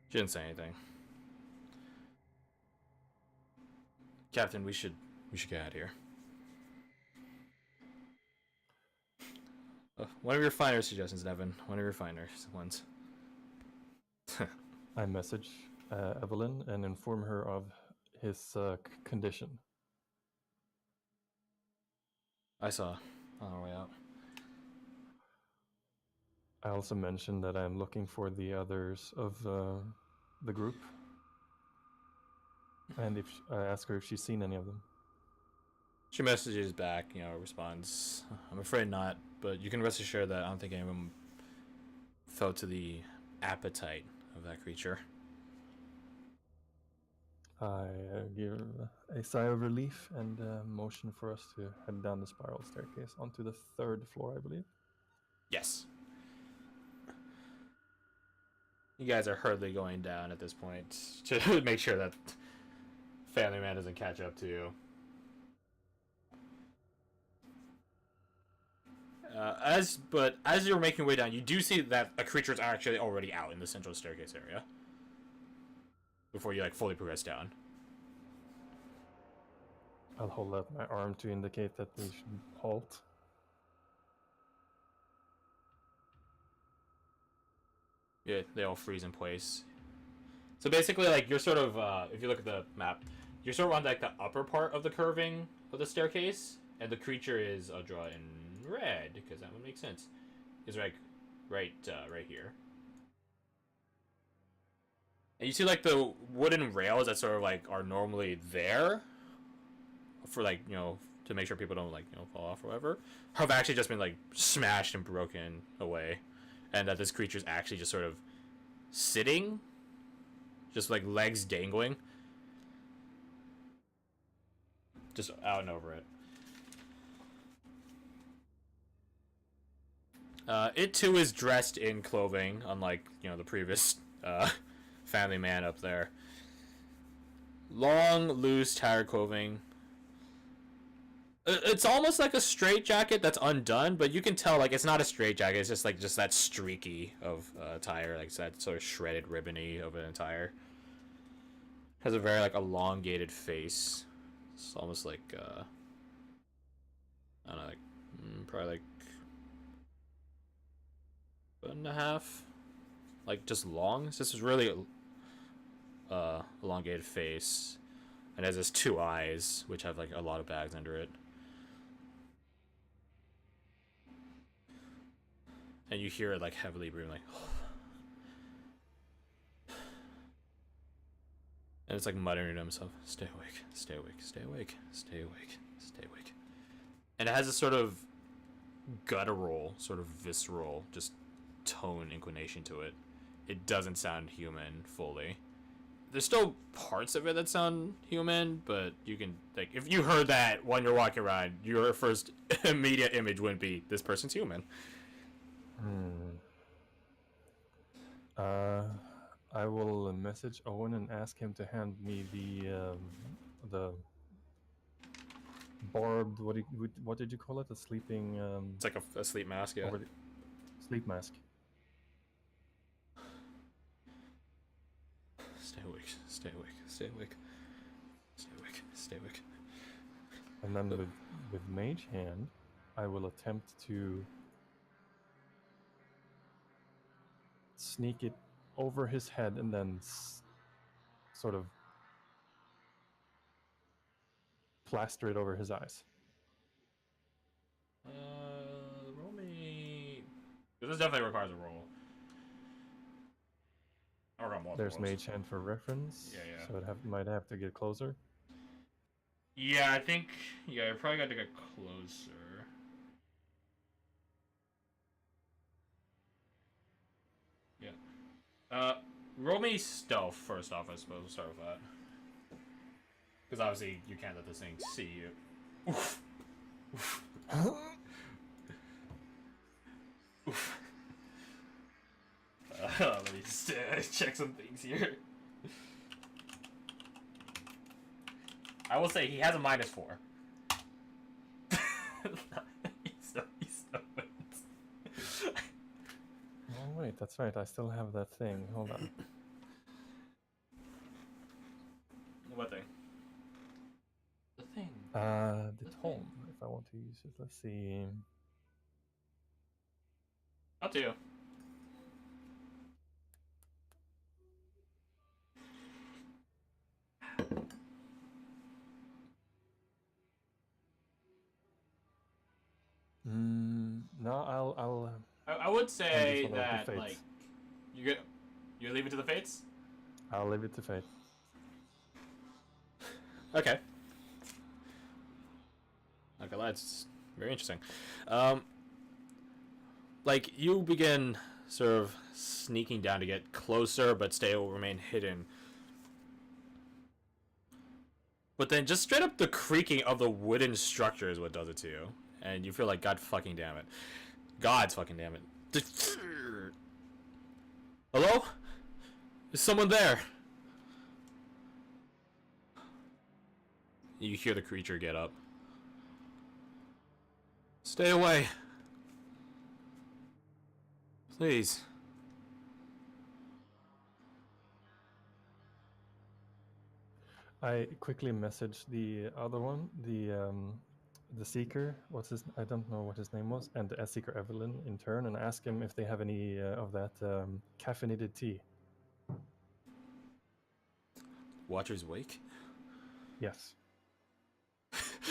She didn't say anything. Captain, we should get out of here. One of your finer suggestions, Nevin. One of your finer ones. I message Evelyn and inform her of his condition. I saw on our way out. I also mentioned that I'm looking for the others of the group. And I ask her if she's seen any of them. She messages back, responds, "I'm afraid not, but you can rest assured that I don't think anyone fell to the appetite of that creature." I give a sigh of relief and motion for us to head down the spiral staircase onto the 3rd floor, I believe. Yes. You guys are hurriedly going down at this point to make sure that Family Man doesn't catch up to you. As you're making your way down, you do see that a creature is actually already out in the central staircase area before you fully progress down. I'll hold out my arm to indicate that we should halt. Yeah, they all freeze in place. So basically, you're sort of, if you look at the map, you're sort of on the upper part of the curving of the staircase, and the creature is, I'll draw in red because that would make sense. Is right here. And you see the wooden rails that sort of are normally there for to make sure people don't fall off or whatever, have actually just been smashed and broken away, and that this creature's actually just sort of sitting, just legs dangling, just out and over it. It too is dressed in clothing, unlike the previous family man up there. Long, loose, tattered clothing. It's almost like a straitjacket that's undone, but you can tell it's not a straitjacket. It's just that streaky of attire, that sort of shredded ribbony of an attire. Has a very elongated face. It's almost I don't know, probably foot and a half, just long. It's just really elongated face, and has his 2 eyes, which have a lot of bags under it. And you hear it heavily breathing, and it's muttering to himself, "Stay awake, stay awake, stay awake, stay awake, stay awake." And it has a sort of guttural, sort of visceral, just tone inclination to it. It doesn't sound human fully. There's still parts of it that sound human, but you can if you heard that when you're walking around, your first immediate image wouldn't be this person's human. I will message Owen and ask him to hand me the barbed. What did you call it? A sleeping. It's a sleep mask, yeah. Sleep mask. Stay awake, stay awake, stay awake, stay awake, stay awake. And then with Mage Hand, I will attempt to sneak it over his head and then sort of plaster it over his eyes. Roll me. This definitely requires a roll. There's Mage Hand for reference. Yeah. So might have to get closer. Yeah, I think. Yeah, you probably got to get closer. Yeah. Roll me stealth first off, I suppose. We'll start with that. Because obviously you can't let this thing see you. Oof. Oof. Oof. Let me just check some things here. I will say he has a -4. he still wins. Oh wait, that's right. I still have that thing. Hold on. What thing? The thing. The tome. If I want to use it, let's see. Up to you. No, I'll. I would say that you leave it to the fates. I'll leave it to fate. Okay. Not gonna lie, it's very interesting. Like, you begin sort of sneaking down to get closer, but remain hidden. But then just straight up the creaking of the wooden structure is what does it to you. And you feel like, God fucking damn it. God's fucking damn it. Hello? Is someone there? You hear the creature get up. Stay away. Please. I quickly messaged the other one, the Seeker. I don't know what his name was, and the Seeker Evelyn in turn, and ask him if they have any of that caffeinated tea. Watcher's Wake? Yes.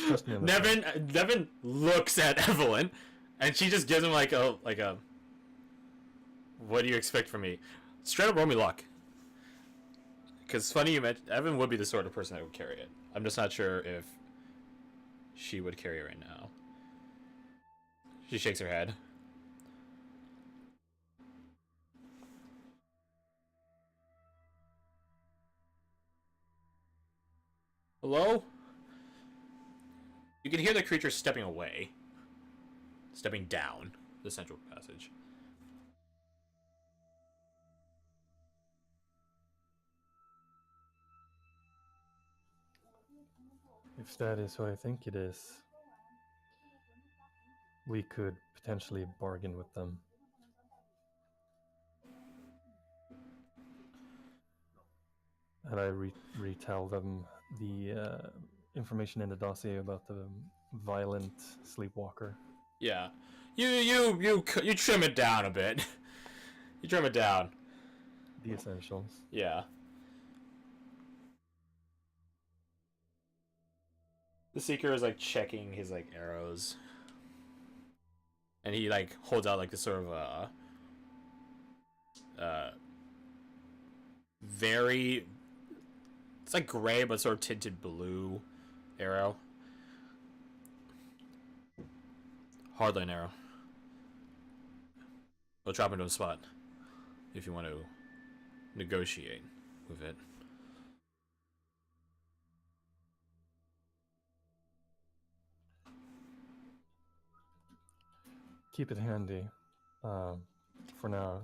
Trust me on this one. Nevin looks at Evelyn, and she just gives him like a what do you expect from me? Straight up roll me luck. Because funny you mentioned, Evan would be the sort of person that would carry it. I'm just not sure if she would carry it right now. She shakes her head. Hello? You can hear the creature stepping away. Stepping down the central passage. If that is what I think it is, we could potentially bargain with them. And I retell them the information in the dossier about the violent sleepwalker. Yeah, you trim it down a bit. You trim it down. The essentials. Yeah. The Seeker is like checking his like arrows, and he like holds out like this sort of very, it's like gray but sort of tinted blue arrow. Hardline arrow. We'll drop into a spot if you want to negotiate with it. Keep it handy. For now,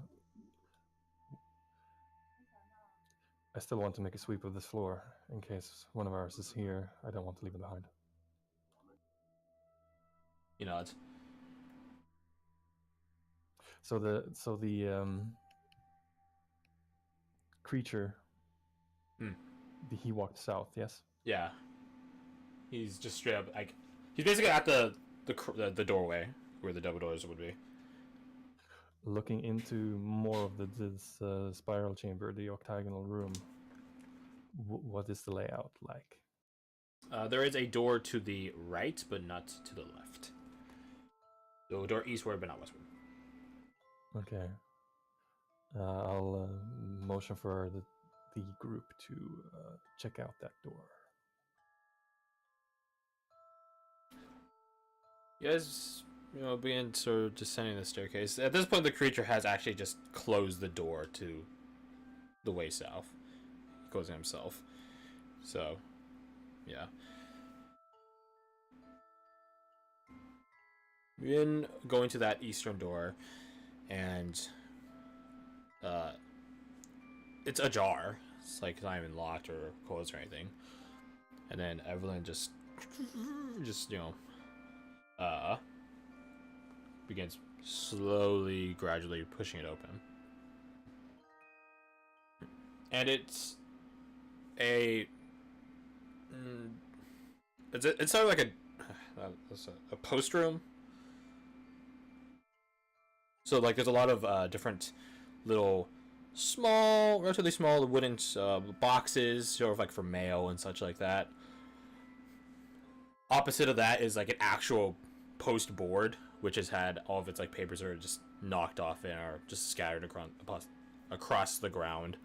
I still want to make a sweep of this floor in case one of ours is here. I don't want to leave it behind. You know, it's So the creature, he walked south. Yes. yeah. He's just straight up like he's basically at the doorway where the double doors would be. Looking into more of this spiral chamber, the octagonal room. What is the layout like? There is a door to the right, but not to the left. The door eastward, but not westward. Okay. I'll motion for the group to check out that door. You guys, begin sort of descending the staircase. At this point, the creature has actually just closed the door to the way south, closing himself. So, yeah. Begin going to that eastern door, and it's ajar. It's like not even locked or closed or anything. And then Evelyn just begins slowly, gradually pushing it open. And it's sort of like a post room. So like there's a lot of different little relatively small wooden boxes, sort of like for mail and such like that. Opposite of that is like an actual post board, which has had all of its like papers are just knocked off and are just scattered across the ground.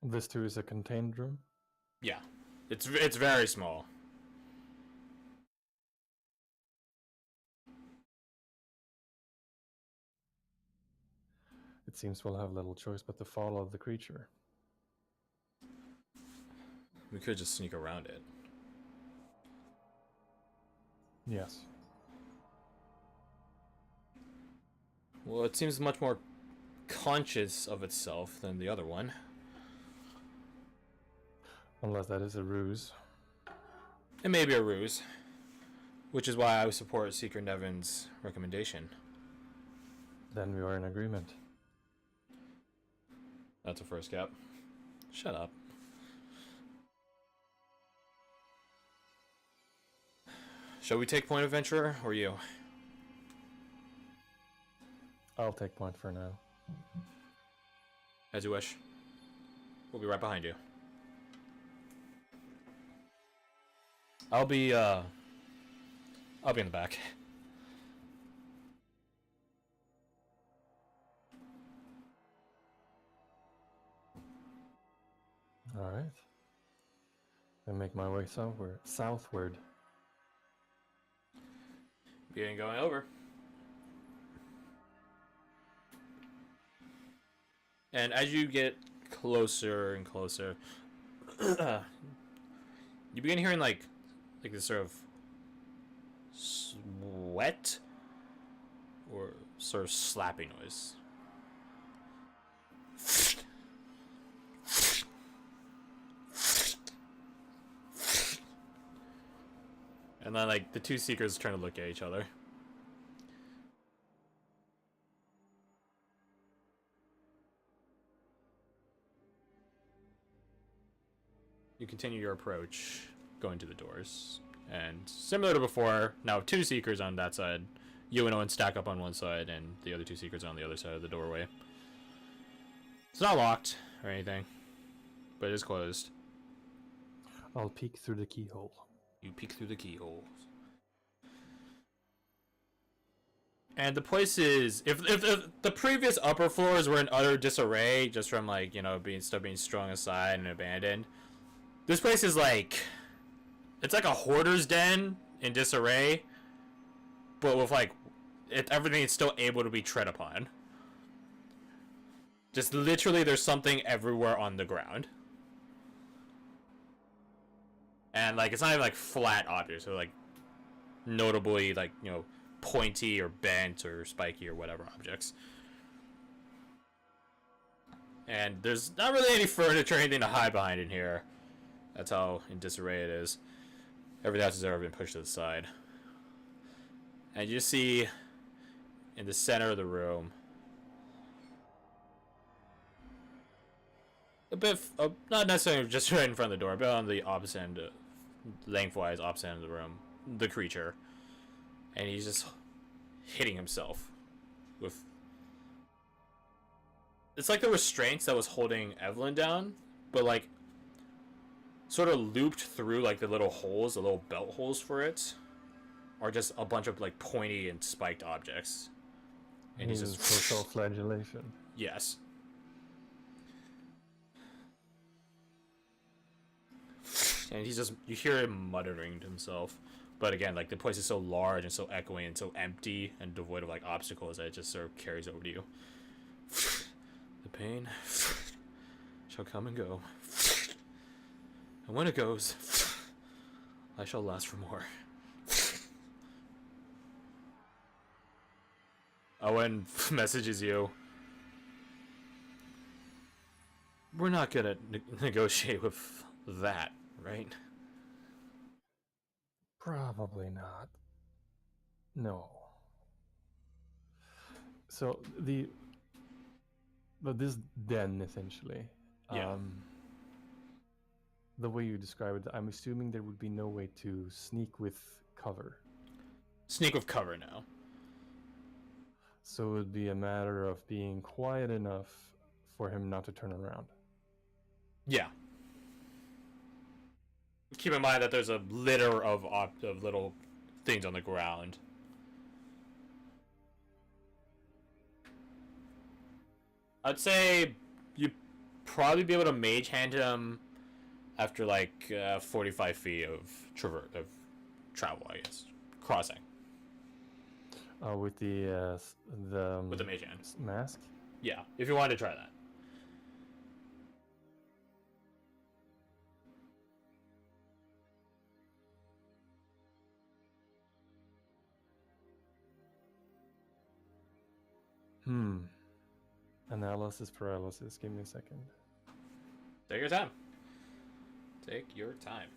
This too is a contained room? Yeah. It's very small. It seems we'll have little choice but to follow the creature. We could just sneak around it. Yes. Well, it seems much more conscious of itself than the other one. Unless that is a ruse. It may be a ruse. Which is why I would support Seeker Nevin's recommendation. Then we are in agreement. That's a first cap. Shut up. Shall we take point, adventurer, or you? I'll take point for now. As you wish. We'll be right behind you. I'll be in the back. Alright. I make my way southward. Beginning going over. And as you get closer and closer, you begin hearing like this sort of sweat or sort of slapping noise. And then like the two seekers turn to look at each other. You continue your approach, going to the doors. And similar to before, now two seekers on that side. You and Owen stack up on one side, and the other two seekers on the other side of the doorway. It's not locked or anything, but it is closed. I'll peek through the keyhole. You peek through the keyholes. And the place is, if the previous upper floors were in utter disarray, just from like, you know, being strung aside and abandoned, this place is like, it's like a hoarder's den in disarray, but with like, everything is still able to be tread upon. Just literally, there's something everywhere on the ground. And like, it's not even like flat objects, they're like notably like, you know, pointy or bent or spiky or whatever objects. And there's not really any furniture or anything to hide behind in here. That's how in disarray it is. Everything else has ever been pushed to the side. And you see in the center of the room a bit, not necessarily just right in front of the door, but on the opposite end, lengthwise opposite end of the room, the creature. And he's just hitting himself with... It's like the restraints that was holding Evelyn down, but like sort of looped through like the little holes, the little belt holes for it, are just a bunch of like pointy and spiked objects. And he's just... for self-flagellation. Yes. And he's just... You hear him muttering to himself. But again, like, the place is so large and so echoing and so empty and devoid of, like, obstacles that it just sort of carries over to you. The pain shall come and go. And when it goes, I shall last for more. Owen messages you. We're not gonna negotiate with that, right? Probably not. No. So this den essentially. Yeah. The way you describe it, I'm assuming there would be no way to sneak with cover. Sneak with cover now. So it would be a matter of being quiet enough for him not to turn around. Yeah. Keep in mind that there's a litter of little things on the ground. I'd say you probably be able to mage hand him after like 45 feet of travel, I guess, crossing With with the mage hand. mask. Yeah, if you wanted to try that. Analysis paralysis. Give me a second. Take your time. Take your time.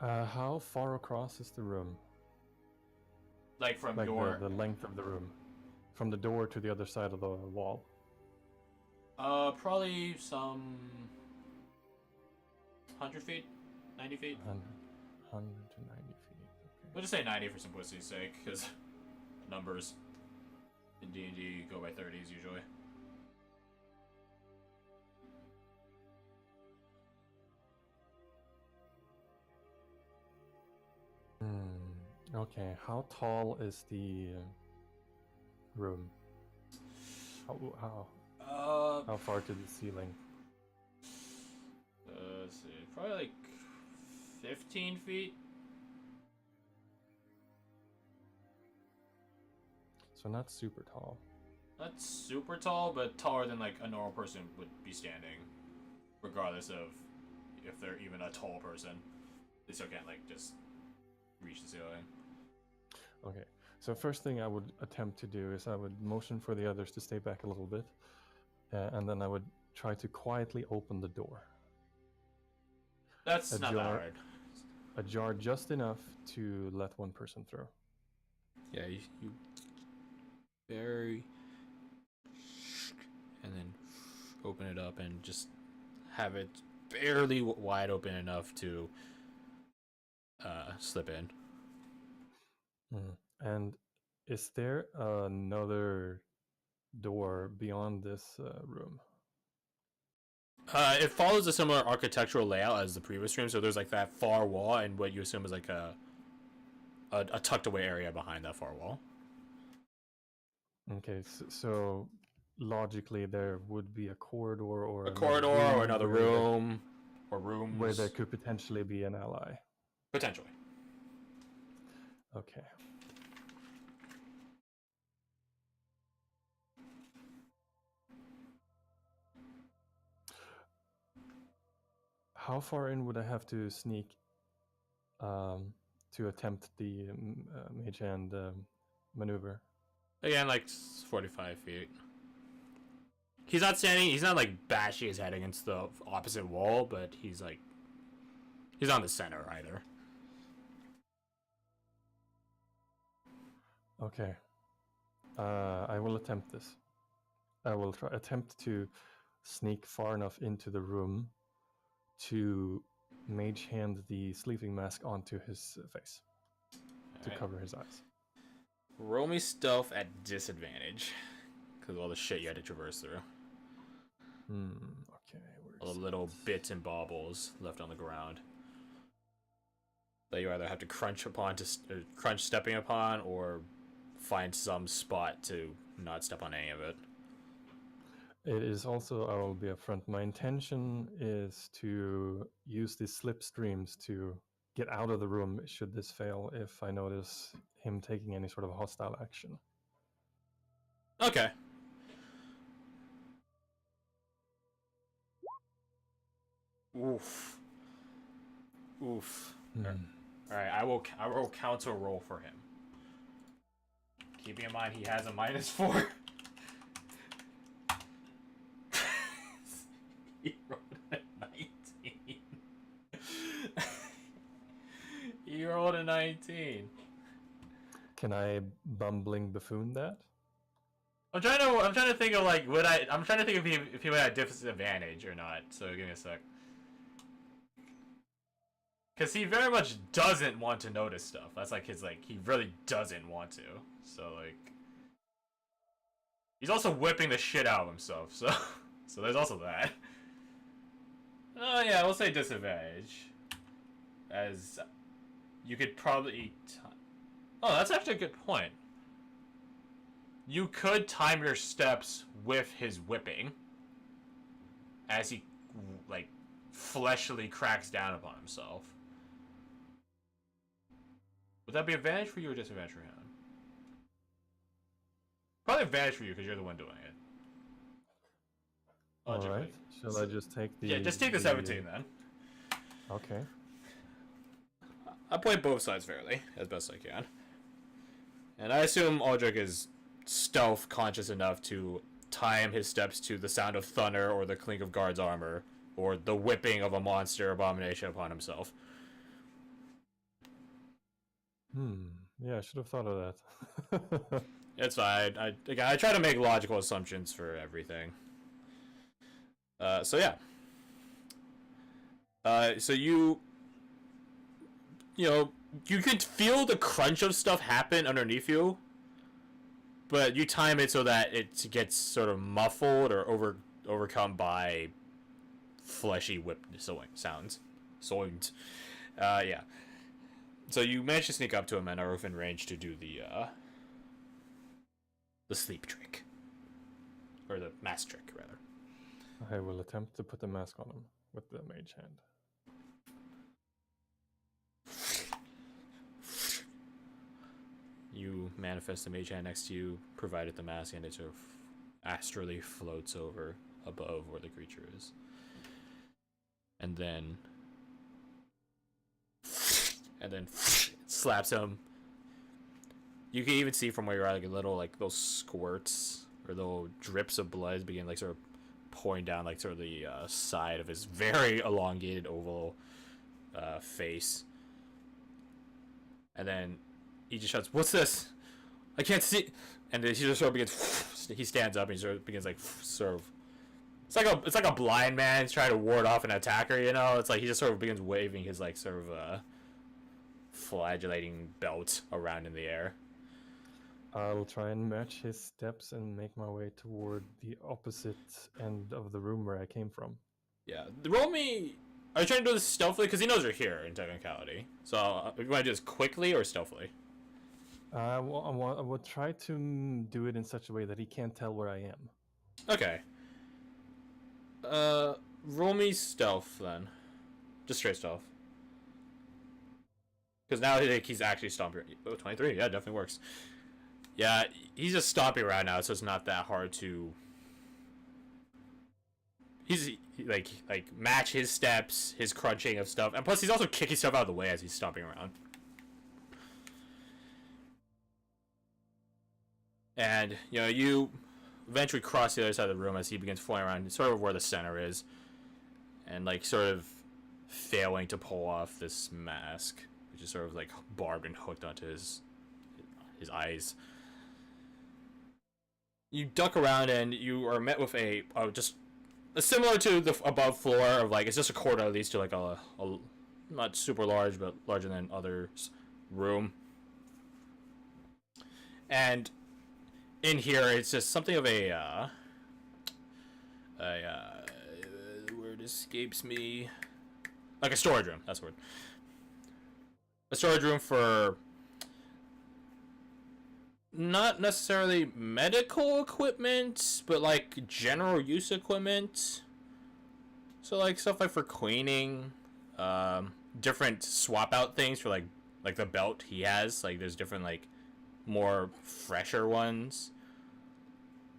How far across is the room? Like from Like your the length of the room, from the door to the other side of the wall. probably some 100 feet, 90 feet. 100 to 90 feet. Okay. We'll just say 90 for simplicity's sake, because numbers in D&D go by 30s usually. Okay, how tall is the room? How far to the ceiling? Let's see, probably like 15 feet. So not super tall. Not super tall, but taller than like a normal person would be standing, regardless of if they're even a tall person. They still can't like just reach the ceiling. Okay, so first thing I would attempt to do is I would motion for the others to stay back a little bit, and then I would try to quietly open the door. That's not that hard. Ajar just enough to let one person through. Yeah, you very and then open it up and just have it barely wide open enough to slip in. And is there another door beyond this room? It follows a similar architectural layout as the previous room, so there's like that far wall and what you assume is like a tucked away area behind that far wall. Okay, so logically there would be a corridor or another room or rooms where there could potentially be an ally. Potentially. Okay. How far in would I have to sneak to attempt the mage hand maneuver? Again, like 45 feet. He's not like bashing his head against the opposite wall, but he's on the center either. Okay. I will attempt this. I will attempt to sneak far enough into the room to mage hand the sleeping mask onto his face to cover his eyes. Roll me stealth at disadvantage because of all the shit you had to traverse through. Okay. All the little bits and baubles left on the ground that you either have to crunch stepping upon, or find some spot to not step on any of it. It is also, I will be upfront, my intention is to use these slipstreams to get out of the room should this fail if I notice him taking any sort of hostile action. Okay. Oof. Alright, I will counter roll for him. Keeping in mind he has a -4. He rolled a 19. He rolled a 19. Can I bumbling buffoon that? I'm trying to think of like I'm trying to think if he would have disadvantage or not. So give me a sec. Because he very much doesn't want to notice stuff. That's like he really doesn't want to. So like, He's also whipping the shit out of himself, so so there's also that. Oh yeah, we'll say disadvantage, as you could probably. Oh, that's actually a good point. You could time your steps with his whipping, as he like fleshly cracks down upon himself. Would that be advantage for you or disadvantage for him? Probably advantage for you because you're the one doing it. Alright. Shall I just take the... Yeah, just take the 17 then. Okay. I play both sides fairly, as best I can. And I assume Aldric is stealth conscious enough to time his steps to the sound of thunder or the clink of guard's armor or the whipping of a monster abomination upon himself. Yeah, I should have thought of that. It's fine. I try to make logical assumptions for everything. So yeah. So you know, you could feel the crunch of stuff happen underneath you, but you time it so that it gets sort of muffled or overcome by fleshy whip sounds. Yeah. So you manage to sneak up to him and are within range to do the sleep trick. Or the mask trick, rather. I will attempt to put the mask on him with the mage hand. You manifest the mage hand next to you, provided the mask, and it sort of astrally floats over above where the creature is. And then slaps him. You can even see from where you're at, like a little, like those squirts or little drips of blood begin, like sort of pouring down, like sort of the side of his very elongated oval face. And then he just shouts, "What's this? I can't see." And then he just sort of begins. He stands up and he sort of begins, like, sort of. It's like a blind man trying to ward off an attacker. You know, it's like he just sort of begins waving his, like, sort of flagellating belt around in the air. I'll try and match his steps and make my way toward the opposite end of the room where I came from. Yeah, roll me. Are you trying to do this stealthily? Because he knows you're here in technicality. So, if you want to do this quickly or stealthily? I will try to do it in such a way that he can't tell where I am. Okay. Roll me stealth then. Just straight stealth. Because now he's actually stomping. Oh, 23. Yeah, definitely works. Yeah, he's just stomping around now, so it's not that hard to. He's like match his steps, his crunching of stuff, and plus he's also kicking stuff out of the way as he's stomping around. And you know, you eventually cross the other side of the room as he begins flying around, sort of where the center is, and like sort of failing to pull off this mask, which is sort of like barbed and hooked onto his eyes. You duck around and you are met with a just similar to the above floor of like it's just a corridor that leads to like a not super large but larger than others room. And in here it's just something of a the word escapes me, like a storage room. That's the word. A storage room for not necessarily medical equipment, but like general use equipment. So like stuff like for cleaning, different swap out things for like the belt he has. Like there's different like more fresher ones,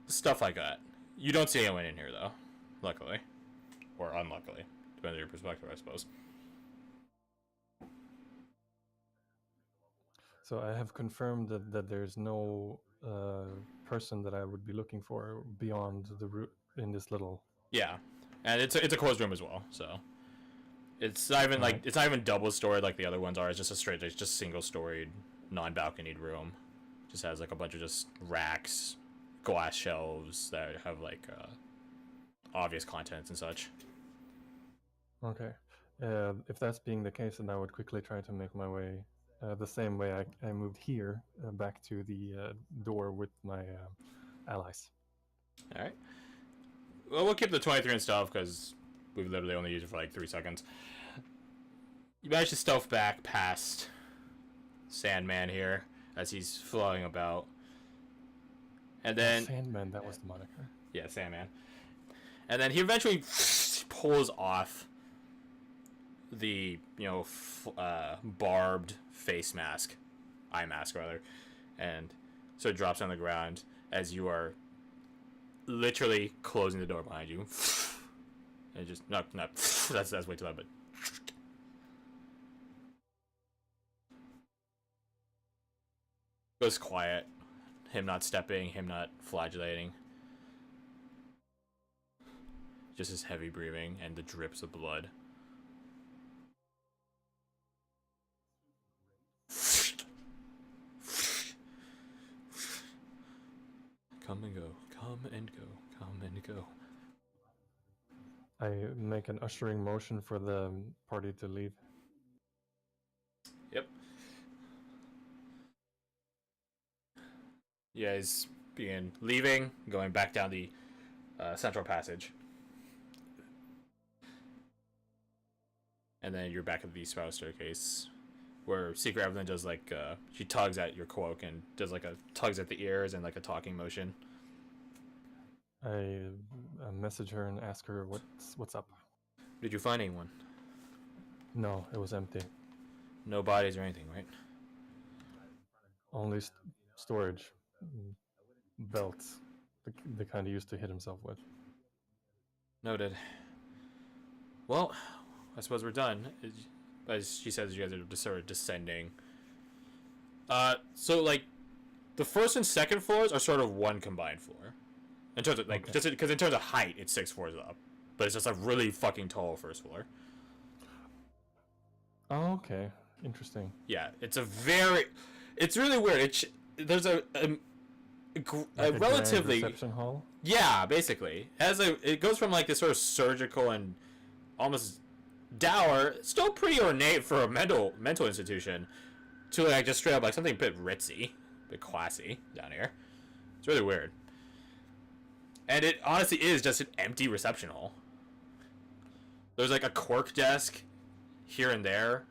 stuff like that. You don't see anyone in here though, luckily, or unluckily, depending on your perspective, I suppose. So I have confirmed that there's no person that I would be looking for beyond the route in this little. Yeah, and it's a closed room as well, so it's not even like it's not even double storied like the other ones are. It's just it's just single storied, non-balconied room. Just has like a bunch of just racks, glass shelves that have like obvious contents and such. Okay, if that's being the case, then I would quickly try to make my way. The same way I moved here back to the door with my allies. All right. Well, we'll keep the 23 in stealth because we've literally only used it for like 3 seconds. You manage to stealth back past Sandman here as he's flowing about. And then... Sandman, that was the moniker. Yeah, Sandman. And then he eventually pulls off the, barbed face mask. Eye mask, rather. And so it drops on the ground as you are literally closing the door behind you. And just... No, that's way too loud, but... Goes quiet. Him not stepping, him not flagellating. Just his heavy breathing and the drips of blood. Come and go, come and go, come and go. I make an ushering motion for the party to leave. Yep. You guys begin leaving, going back down the central passage. And then you're back at the spiral staircase, where Secret Evelyn does like, she tugs at your cloak and does like tugs at the ears and like a talking motion. I message her and ask her what's up. Did you find anyone? No, it was empty. No bodies or anything, right? Only storage. Belts. The kind he used to hit himself with. Noted. Well, I suppose we're done. As she says, you guys are just sort of descending. So like, the first and second floors are sort of one combined floor. In terms of like, Okay. just because in terms of height, it's 6 floors up, but it's just a really fucking tall first floor. Oh, okay. Interesting. Yeah, it's really weird. There's a Like relatively grand reception hall. Yeah, basically. It goes from like this sort of surgical and almost dour, still pretty ornate for a mental institution, to like just straight up like something a bit ritzy, a bit classy down here. It's really weird. And it honestly is just an empty reception hall. There's like a cork desk here and there,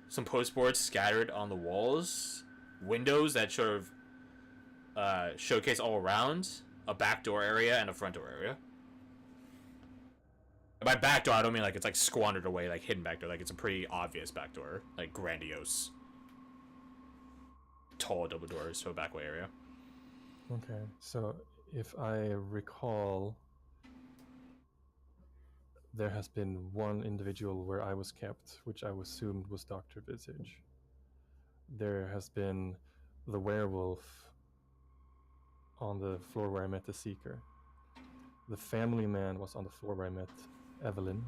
some postboards scattered on the walls, windows that sort of showcase all around, a back door area and a front door area. By back door, I don't mean like it's like squandered away, like hidden back door. Like it's a pretty obvious back door, like grandiose, tall double doors to a back way area. Okay, so if I recall, there has been one individual where I was kept, which I assumed was Dr. Visage. There has been the werewolf on the floor where I met the Seeker. The family man was on the floor where I met Evelyn.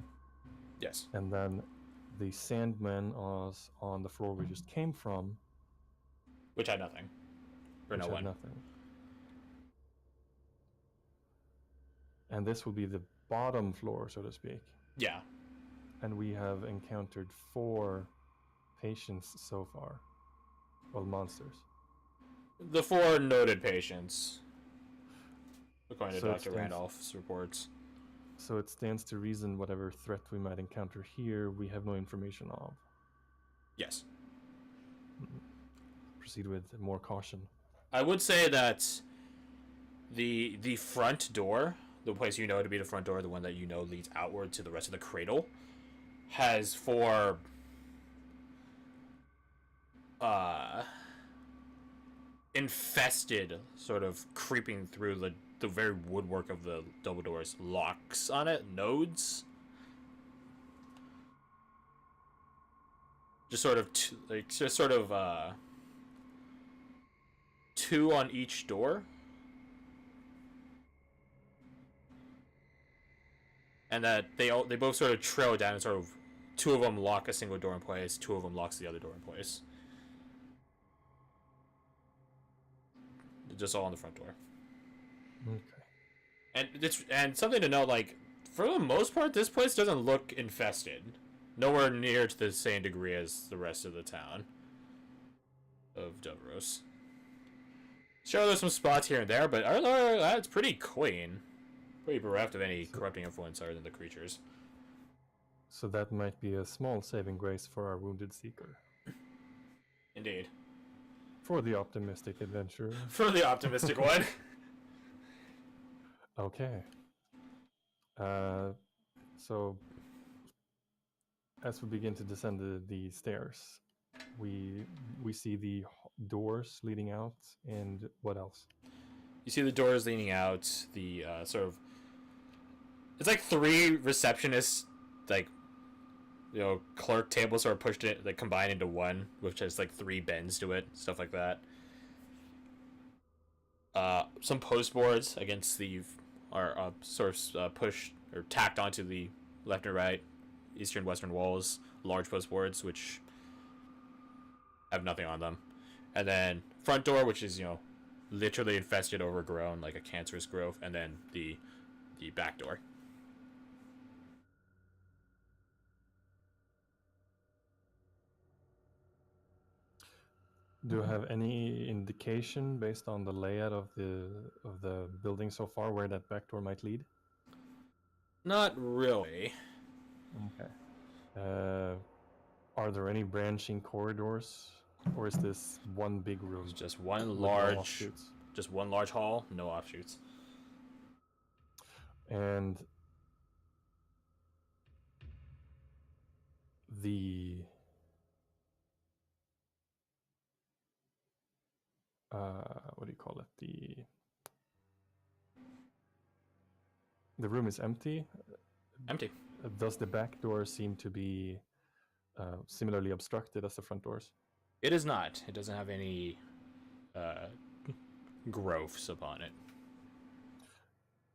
Yes. And then the Sandman was on the floor we just came from. Which had nothing. Or no one. Nothing. And this will be the bottom floor, so to speak. Yeah. And we have encountered 4 patients so far. Well, monsters. The 4 noted patients, according to So it Dr. stands- Randolph's reports. So it stands to reason whatever threat we might encounter here, we have no information of. Yes. Proceed with more caution. I would say that the front door, the place you know to be the front door, the one that you know leads outward to the rest of the cradle, has 4 infested, sort of creeping through the very woodwork of the double doors, locks on it, nodes. Just sort of two on each door. And that they both sort of trail down and sort of 2 of them lock a single door in place, 2 of them locks the other door in place. They're just all on the front door. Okay. And something to note, like, for the most part, this place doesn't look infested. Nowhere near to the same degree as the rest of the town of Devros. Sure, there's some spots here and there, but other than that, it's pretty clean. pretty bereft of any corrupting influence other than the creatures. So that might be a small saving grace for our wounded seeker. Indeed. For the optimistic adventurer. For the optimistic one. Okay. So, as we begin to descend the stairs, we see the doors leading out, and what else? You see the doors leaning out, the sort of... It's like 3 receptionists, like, clerk tables sort of pushed it, like, combined into one, which has, like, 3 bends to it, stuff like that. Some post boards against the... are sort of pushed, or tacked onto the left and right, eastern, western walls, large post boards, which have nothing on them. And then front door, which is, literally infested, overgrown, like a cancerous growth, and then the back door. Do you have any indication based on the layout of the building so far where that back door might lead? Not really. Okay. Are there any branching corridors, or is this one big room? It's just one large hall, no offshoots. And the what do you call it? The room is empty. Empty. Does the back door seem to be similarly obstructed as the front doors? It is not. It doesn't have any growths upon it.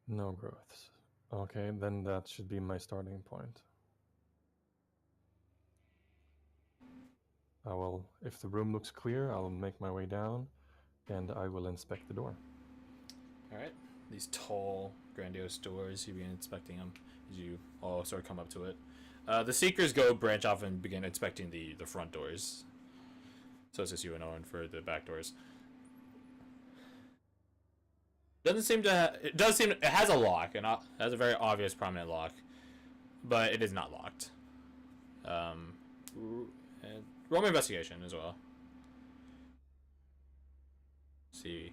No growths. Okay, then that should be my starting point. I will, if the room looks clear, I'll make my way down, and I will inspect the door. All right. These tall, grandiose doors, you begin inspecting them as you all sort of come up to it. The Seekers go branch off and begin inspecting the front doors. So it's just you and Owen for the back doors. Doesn't seem to. It does seem. It has a lock, and it has a very obvious, prominent lock, but it is not locked. And roll my investigation as well. See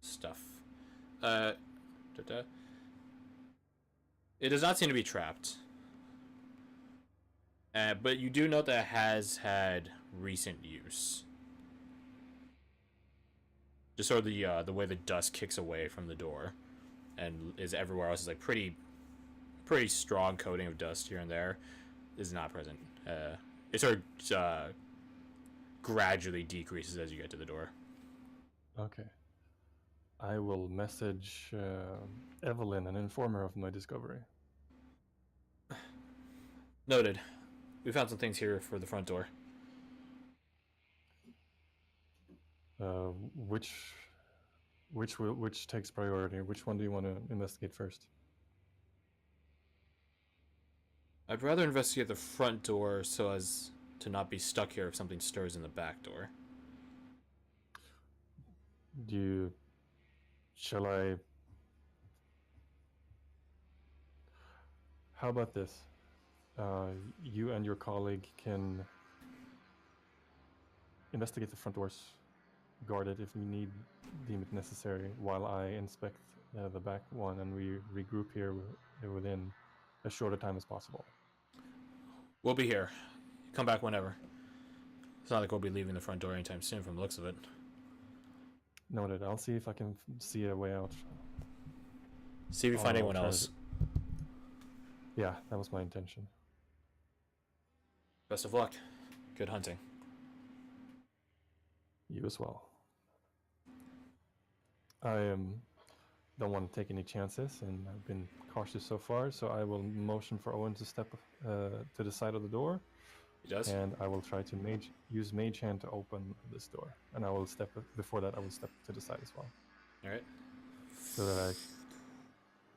stuff. It does not seem to be trapped. But you do note that it has had recent use. Just sort of the way the dust kicks away from the door, and is everywhere else is like pretty strong coating of dust here and there, is not present. It sort of gradually decreases as you get to the door. Okay. I will message Evelyn and inform her of my discovery. Noted. We found some things here for the front door. Which takes priority? Which one do you want to investigate first? I'd rather investigate the front door so as to not be stuck here if something stirs in the back door. Shall I? How about this? You and your colleague can investigate the front doors, guard it if we deem it necessary, while I inspect the back one, and we regroup here within as short a time as possible. We'll be here. Come back whenever. It's not like we'll be leaving the front door anytime soon from the looks of it. Noted. I'll see if I can see a way out. See if you find anyone else. Yeah, that was my intention. Best of luck. Good hunting. You as well. I don't want to take any chances, and I've been cautious so far, so I will motion for Owen to step to the side of the door. He does. And I will try to use Mage Hand to open this door. And I will before that, I will step to the side as well. Alright. So that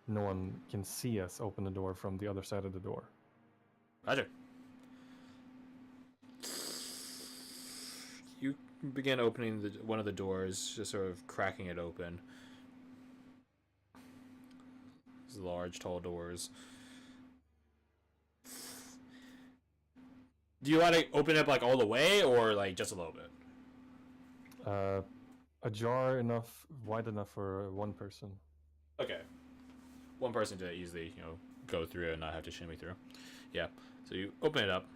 no one can see us open the door from the other side of the door. Roger. You begin opening one of the doors, just sort of cracking it open. These large, tall doors. Do you want to open it up like all the way, or like just a little bit? Ajar enough, wide enough for one person. Okay. One person to easily, go through it and not have to shimmy through. Yeah. So you open it up.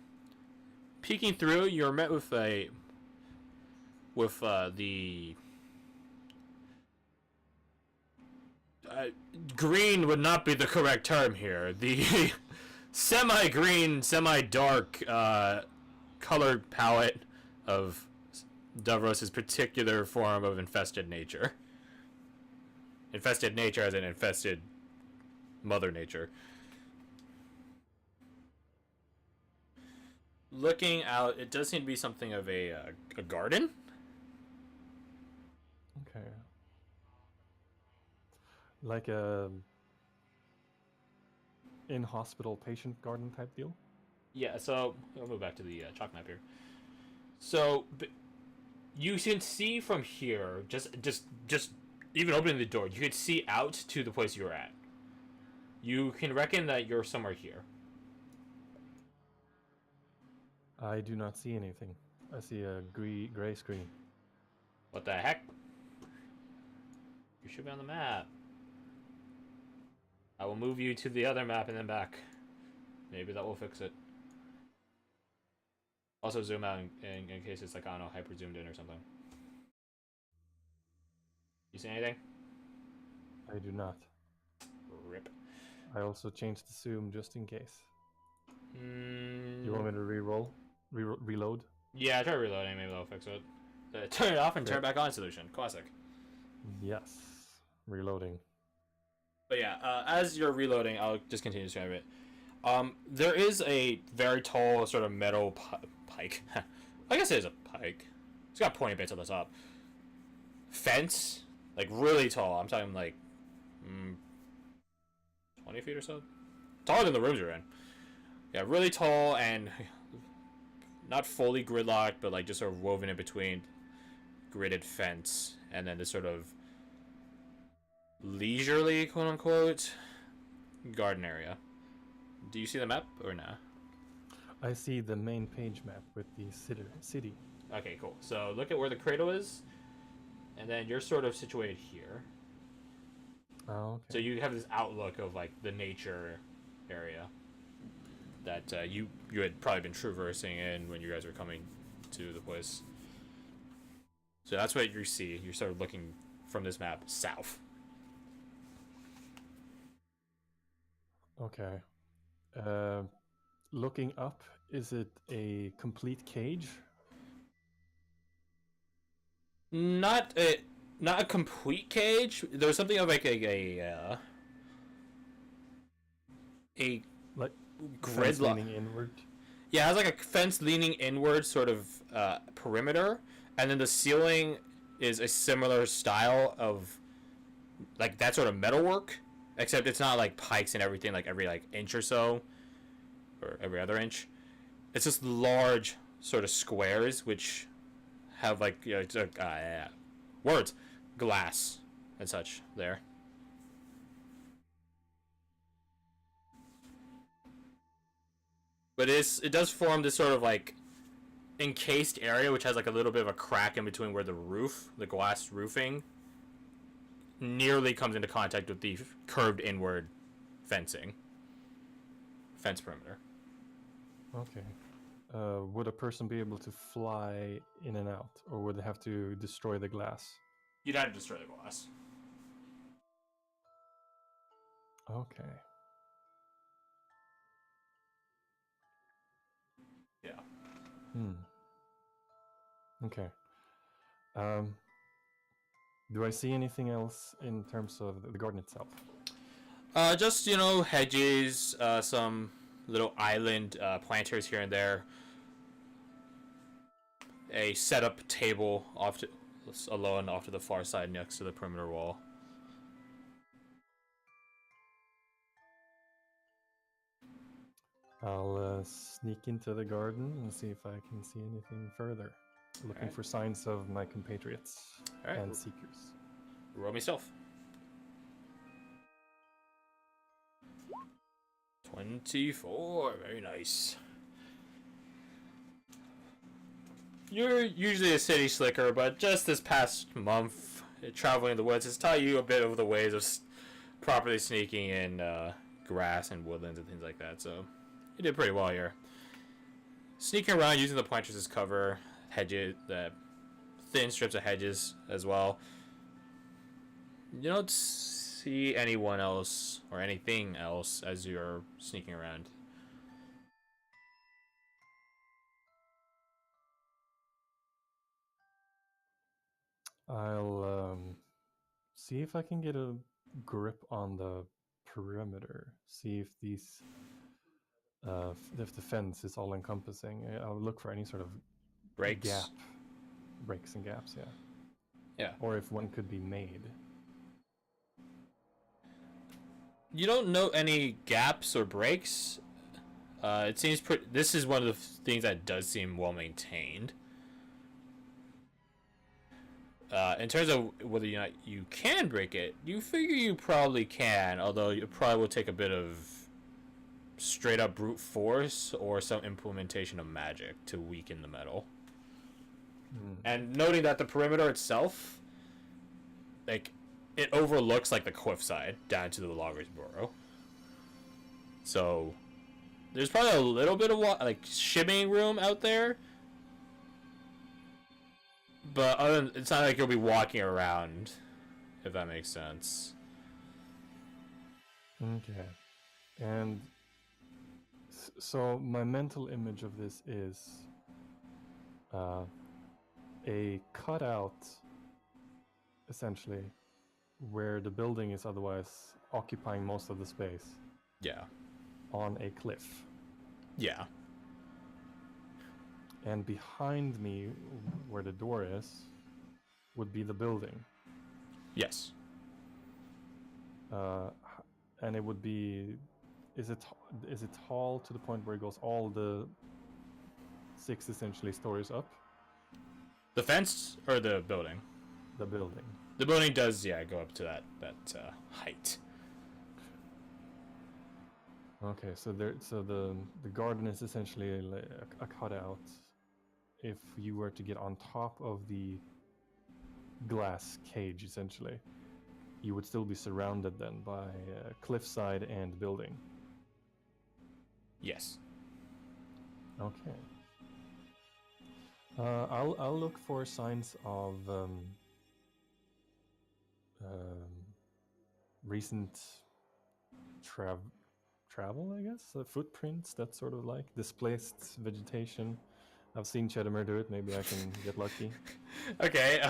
Peeking through, you're met with the green would not be the correct term here. The semi-green, semi-dark color palette of Davros' particular form of infested nature. Infested nature as in infested Mother Nature. Looking out, it does seem to be something of a garden. Okay. Like a in-hospital patient garden type deal? Yeah, so I'll move back to the chalk map here. So you can see from here, just even opening the door, you can see out to the place you're at. You can reckon that you're somewhere here. I do not see anything. I see a gray screen. What the heck? You should be on the map. I will move you to the other map and then back. Maybe that will fix it. Also zoom out in case it's like, I don't know, hyper zoomed in or something. You see anything? I do not. Rip. I also changed the zoom just in case. Mm. You want me to re-roll? Reload? Yeah, try reloading, maybe that'll fix it. Turn it off and turn it back on solution. Classic. Yes. Reloading. But yeah, as you're reloading, I'll just continue to describe it. There is a very tall sort of metal pike. I guess it is a pike. It's got pointy bits on the top. Fence, like really tall. I'm talking like 20 feet or so. Taller than the rooms you're in. Yeah, really tall and not fully gridlocked, but like just sort of woven in between gridded fence, and then this sort of leisurely, quote unquote, garden area. Do you see the map or nah? I see the main page map with the city. Okay, cool. So look at where the cradle is, and then you're sort of situated here. Oh, okay. So you have this outlook of like the nature area that you had probably been traversing in when you guys were coming to the place. So that's what you see. You're sort of looking from this map south. Okay. Looking up, is it a complete cage? Not a complete cage. There was something of like a Like grid leaning inward? Yeah, it has like a fence leaning inward sort of perimeter, and then the ceiling is a similar style of like that sort of metalwork, except it's not like pikes and everything like every like inch or so, or every other inch. It's just large sort of squares which have like words, glass and such there. But it does form this sort of like encased area which has like a little bit of a crack in between where the glass roofing nearly comes into contact with the curved inward fence perimeter. Okay. Would a person be able to fly in and out, or would they have to destroy the glass? You'd have to destroy the glass. Okay. Yeah. Okay. Do I see anything else in terms of the garden itself? Just hedges, some little island planters here and there. A setup table alone off to the far side next to the perimeter wall. I'll sneak into the garden and see if I can see anything further. Looking for signs of my compatriots and seekers. Roll me stealth. 24. Very nice. You're usually a city slicker, but just this past month, traveling in the woods has taught you a bit of the ways of properly sneaking in grass and woodlands and things like that. So you did pretty well here. Sneaking around using the pointers as cover, hedges, the thin strips of hedges as well. You don't see anyone else or anything else as you're sneaking around. I'll see if I can get a grip on the perimeter. See if these, if the fence is all encompassing. I'll look for any sort of Breaks. breaks and gaps. Yeah. Yeah. Or if one could be made. You don't know any gaps or breaks. It seems this is one of the things that does seem well maintained. In terms of whether or not you can break it, you figure you probably can, although it probably will take a bit of straight up brute force or some implementation of magic to weaken the metal. And noting that the perimeter itself, like, it overlooks like the cliffside down to the loggers' burrow. So there's probably a little bit of shimmying room out there. But it's not like you'll be walking around, if that makes sense. Okay. And so my mental image of this is a cutout, essentially, where the building is otherwise occupying most of the space. Yeah. On a cliff. Yeah. And behind me, where the door is, would be the building. Yes. And it would be... Is it tall to the point where it goes all the 6 essentially stories up? The fence or the building? The building. The building does, yeah, go up to that height. Okay, so the garden is essentially a cutout. If you were to get on top of the glass cage, essentially, you would still be surrounded then by cliffside and building. Yes. Okay. I'll look for signs of recent travel, I guess, footprints, that sort of like displaced vegetation. I've seen Cheddar do it. Maybe I can get lucky. Okay,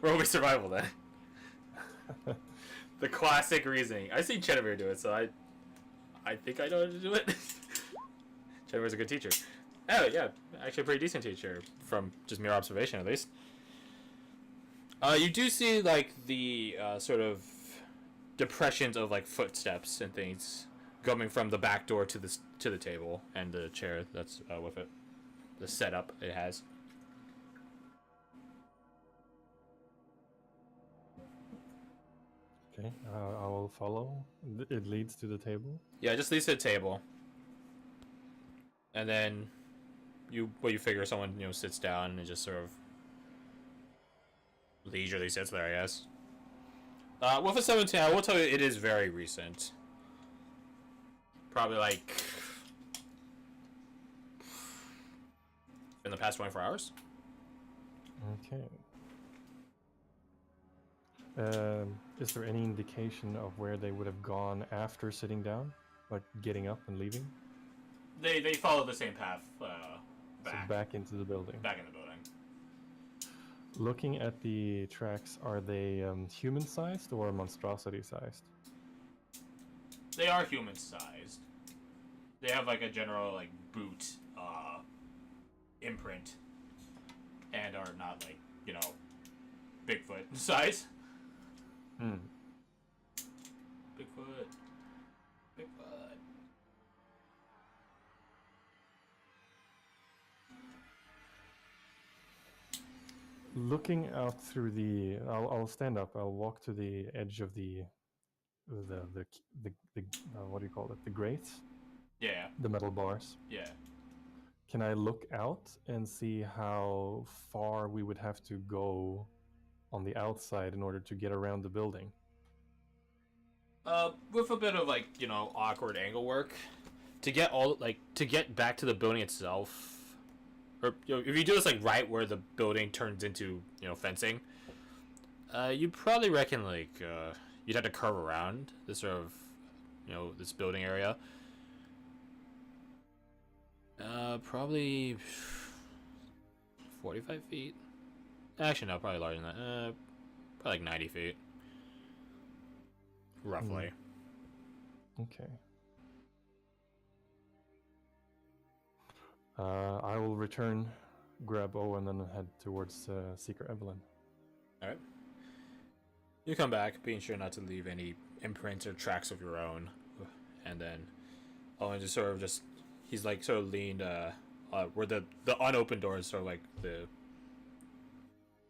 roll me survival then. The classic reasoning. I've seen Cheddar do it, so I think I know how to do it. Cheddar's a good teacher. Oh yeah, actually a pretty decent teacher from just mere observation at least. You do see like the sort of depressions of like footsteps and things coming from the back door to the table and the chair that's with it. The setup it has. Okay, I will follow. It leads to the table. Yeah, it just leads to the table, and then you figure someone sits down and just sort of leisurely sits there, I guess. With a 17, I will tell you it is very recent. Probably like in the past 24 hours. Okay. Is there any indication of where they would have gone after sitting down, like getting up and leaving? They follow the same path back. So back into the building. Back in the building. Looking at the tracks, are they human-sized or monstrosity-sized? They are human-sized. They have like a general like boot imprint, and are not like Bigfoot size. Bigfoot. Looking out through I'll stand up. I'll walk to the edge of the what do you call it? The grate, Yeah. The metal bars. Yeah. Can I look out and see how far we would have to go on the outside in order to get around the building? With a bit of awkward angle work to get back to the building itself, or if you do this right where the building turns into fencing, you'd probably reckon you'd have to curve around this sort of this building area. Probably 45 feet. Actually, no, probably larger than that. Probably 90 feet. Roughly. Okay. I will return, grab Owen, and then head towards Secret Evelyn. Alright. You come back, being sure not to leave any imprints or tracks of your own. And then Owen he's sort of leaned where the unopened door is sort of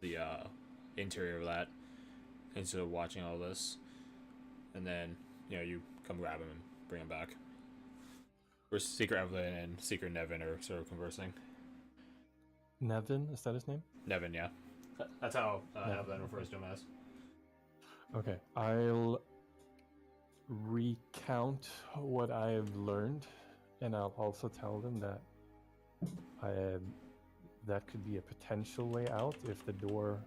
the interior of that. And sort of watching all this. And then, you come grab him and bring him back. Where Secret Evelyn and Secret Nevin are sort of conversing. Nevin, is that his name? Nevin, yeah. That's how Evelyn refers to him as. Okay, I'll recount what I have learned, and I'll also tell them that that could be a potential way out if the door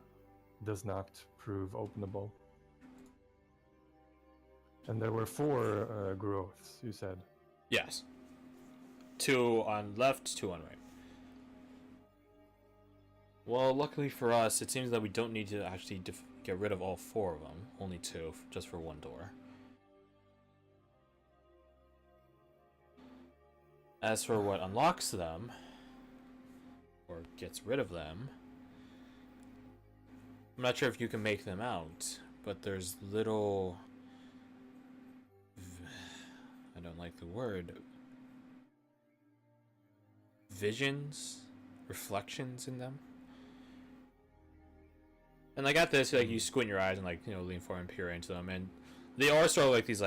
does not prove openable. And there were 4 growths, you said? Yes. 2 on left, 2 on right. Well, luckily for us, it seems that we don't need to actually get rid of all 4 of them. Only 2, just for 1 door. As for what unlocks them, or gets rid of them, I'm not sure if you can make them out, but there's little... I don't like the word. Visions? Reflections in them? And at this, you squint your eyes and lean forward and peer into them, and they are sort of these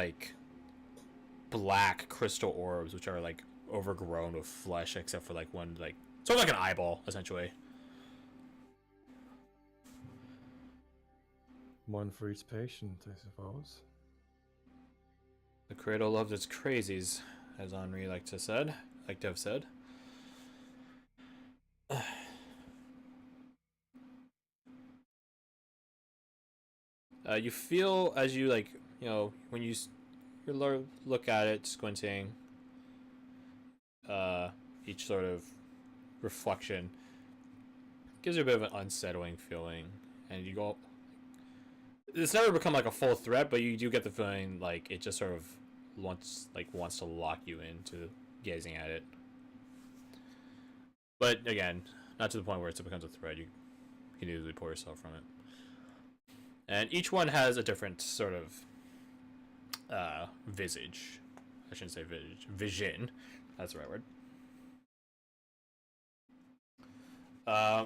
black crystal orbs, which are overgrown with flesh, except for one sort of an eyeball, essentially. One for each patient, I suppose. The Cradle loves its crazies, as Henri like to have said. You feel as you when you look at it, squinting. Each sort of reflection gives you a bit of an unsettling feeling, and you go. It's never become a full threat, but you do get the feeling it just sort of wants to lock you into gazing at it. But again, not to the point where it becomes a threat. You can easily pull yourself from it. And each one has a different sort of visage. I shouldn't say visage. Vision. That's the right word.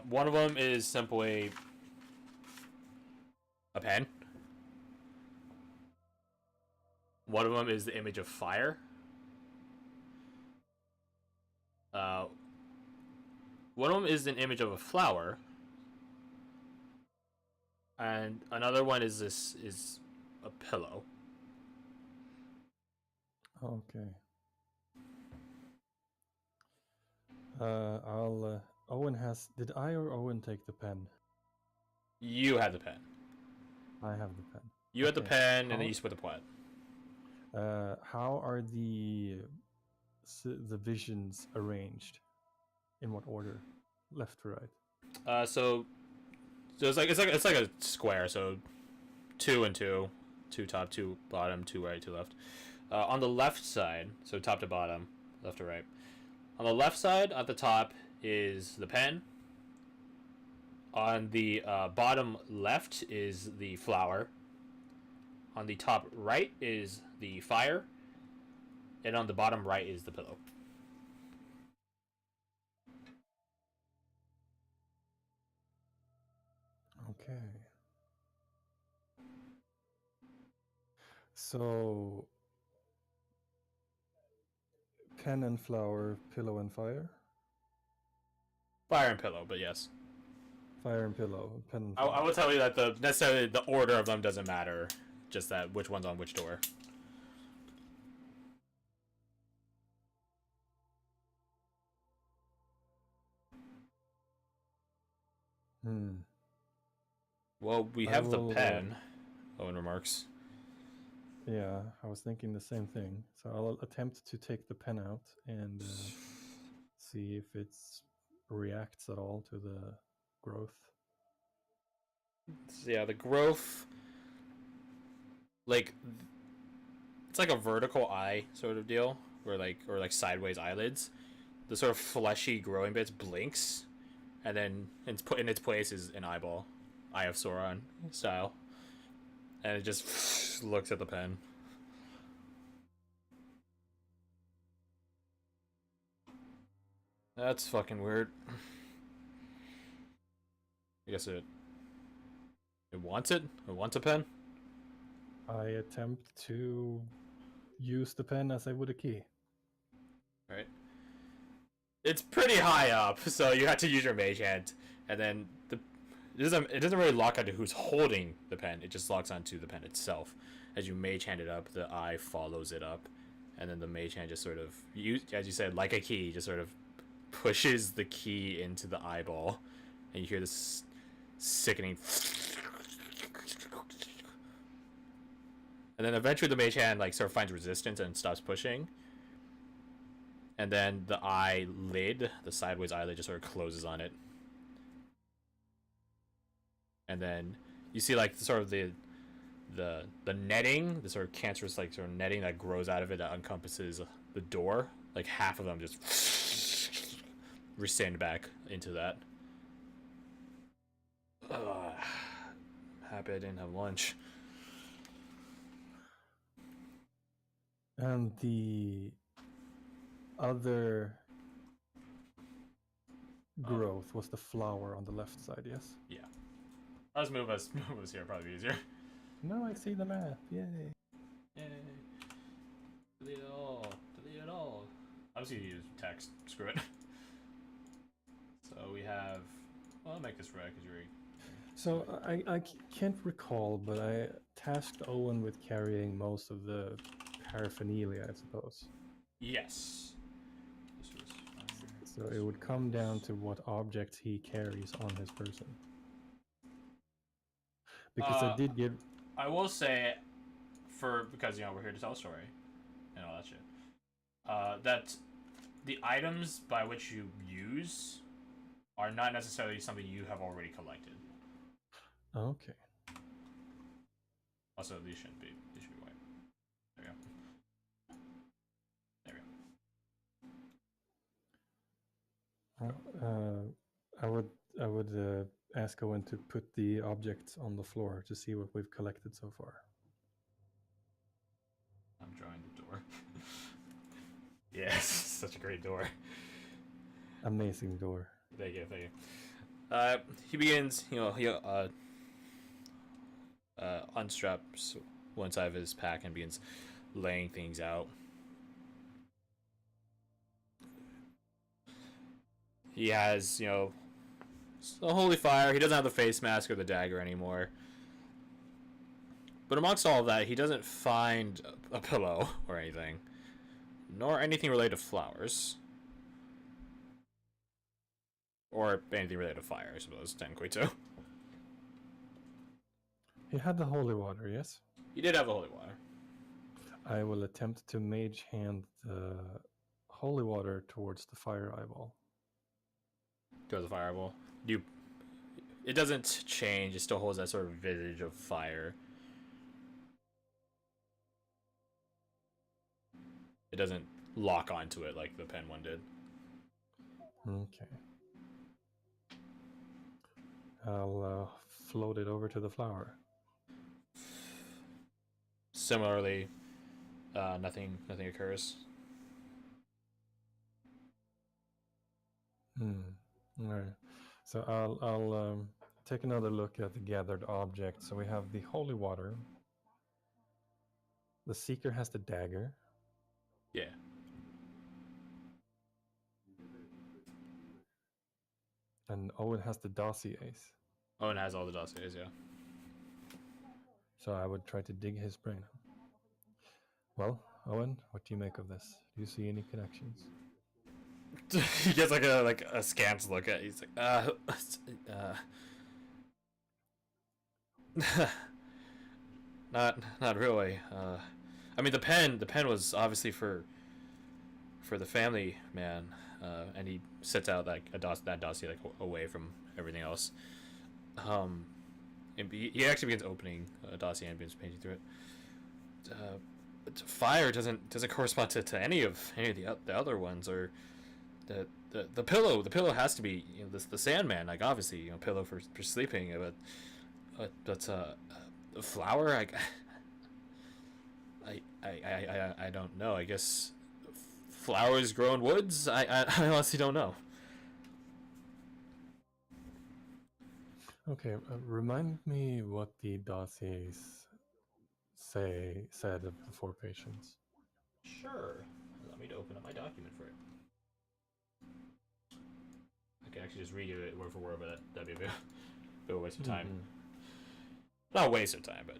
One of them is simply a pen. One of them is the image of fire. One of them is an image of a flower. And another one is a pillow. Okay. Owen has... Did I or Owen take the pen? You had the pen. I have the pen. You had the pen, and then you split the plot. How are the visions arranged? In what order? Left to right? So it's like a square. So 2 and 2, 2 top, 2 bottom, 2 right, 2 left. On the left side, so top to bottom, left to right. On the left side, at the top, is the pen. On the bottom left is the flower. On the top right is the fire. And on the bottom right is the pillow. Okay. So... Pen and flower, pillow and fire. Fire and pillow, but yes. Fire and pillow, pen and I flower. will tell you that necessarily the order of them doesn't matter. Just that which one's on which door. Well, we have the pen. Owen remarks. Yeah, I was thinking the same thing. So I'll attempt to take the pen out and see if it reacts at all to the growth. So yeah, the growth, like, it's like a vertical eye sort of deal, or like sideways eyelids. The sort of fleshy growing bits blinks, and then in its place is an eyeball, Eye of Sauron style, and it just looks at the pen. That's fucking weird. I guess it wants it. It wants a pen. I attempt to use the pen as I would a key. All right. It's pretty high up, so you have to use your mage hand, and then it doesn't really lock onto who's holding the pen. It just locks onto the pen itself. As you mage hand it up, the eye follows it up, and then the mage hand just sort of, as you said, like a key, just sort of pushes the key into the eyeball, and you hear this sickening. And then eventually the mage hand like sort of finds resistance and stops pushing. And then the eyelid, the sideways eyelid, just sort of closes on it. And then you see like sort of the netting, the sort of cancerous like sort of netting that grows out of it that encompasses the door. Like half of them just rescind back into that. Happy I didn't have lunch. And the other growth was the flower on the left side, yes? Yeah. Let's move us here, probably easier. No, I see the map. Yay. Yay. Delete it all. Delete it all. I'm just gonna use text. Screw it. So we have. Well, I'll make this red because you're. So I can't recall, but I tasked Owen with carrying most of the paraphernalia, I suppose. Yes. So it would come down to what objects he carries on his person. Because I did get. I will say, because we're here to tell a story, and all that shit. That the items by which you use are not necessarily something you have already collected. Okay. Also, these shouldn't be. These should be white. There we go. I would ask Owen to put the objects on the floor to see what we've collected so far. I'm drawing the door. Yes, such a great door. Amazing door. Thank you. He begins, he unstraps one side of his pack and begins laying things out. He has, the holy fire. He doesn't have the face mask or the dagger anymore. But amongst all of that, he doesn't find a pillow or anything, nor anything related to flowers. Or anything related to fire, I suppose, technically, too. He had the holy water, yes? He did have the holy water. I will attempt to mage hand the holy water towards the fire eyeball. Towards the fireball. It doesn't change, it still holds that sort of visage of fire. It doesn't lock onto it like the pen one did. Okay. I'll float it over to the flower. Similarly, nothing occurs. All right. So I'll take another look at the gathered objects. So we have the holy water. The seeker has the dagger. Yeah. And Owen has the dossiers. Owen has all the dossiers, yeah. So I would try to dig his brain. Well, Owen, what do you make of this? Do you see any connections? He gets like a askance look at. He's like, not really. I mean, the pen was obviously for the family man, and he sets out like that dossier like away from everything else. And he actually begins opening a dossier and begins painting through it. Fire doesn't correspond to any of the other ones, or the pillow. The pillow has to be, you know, the Sandman, like obviously, you know, pillow for sleeping, but the flower, I don't know. I guess flowers grow in woods. I honestly don't know. Okay, remind me what the dossiers said of the 4 patients. Sure. Allow me to open up my document for it. I can actually just read it word for word, but that'd be a bit of a waste of time. Not a waste of time, but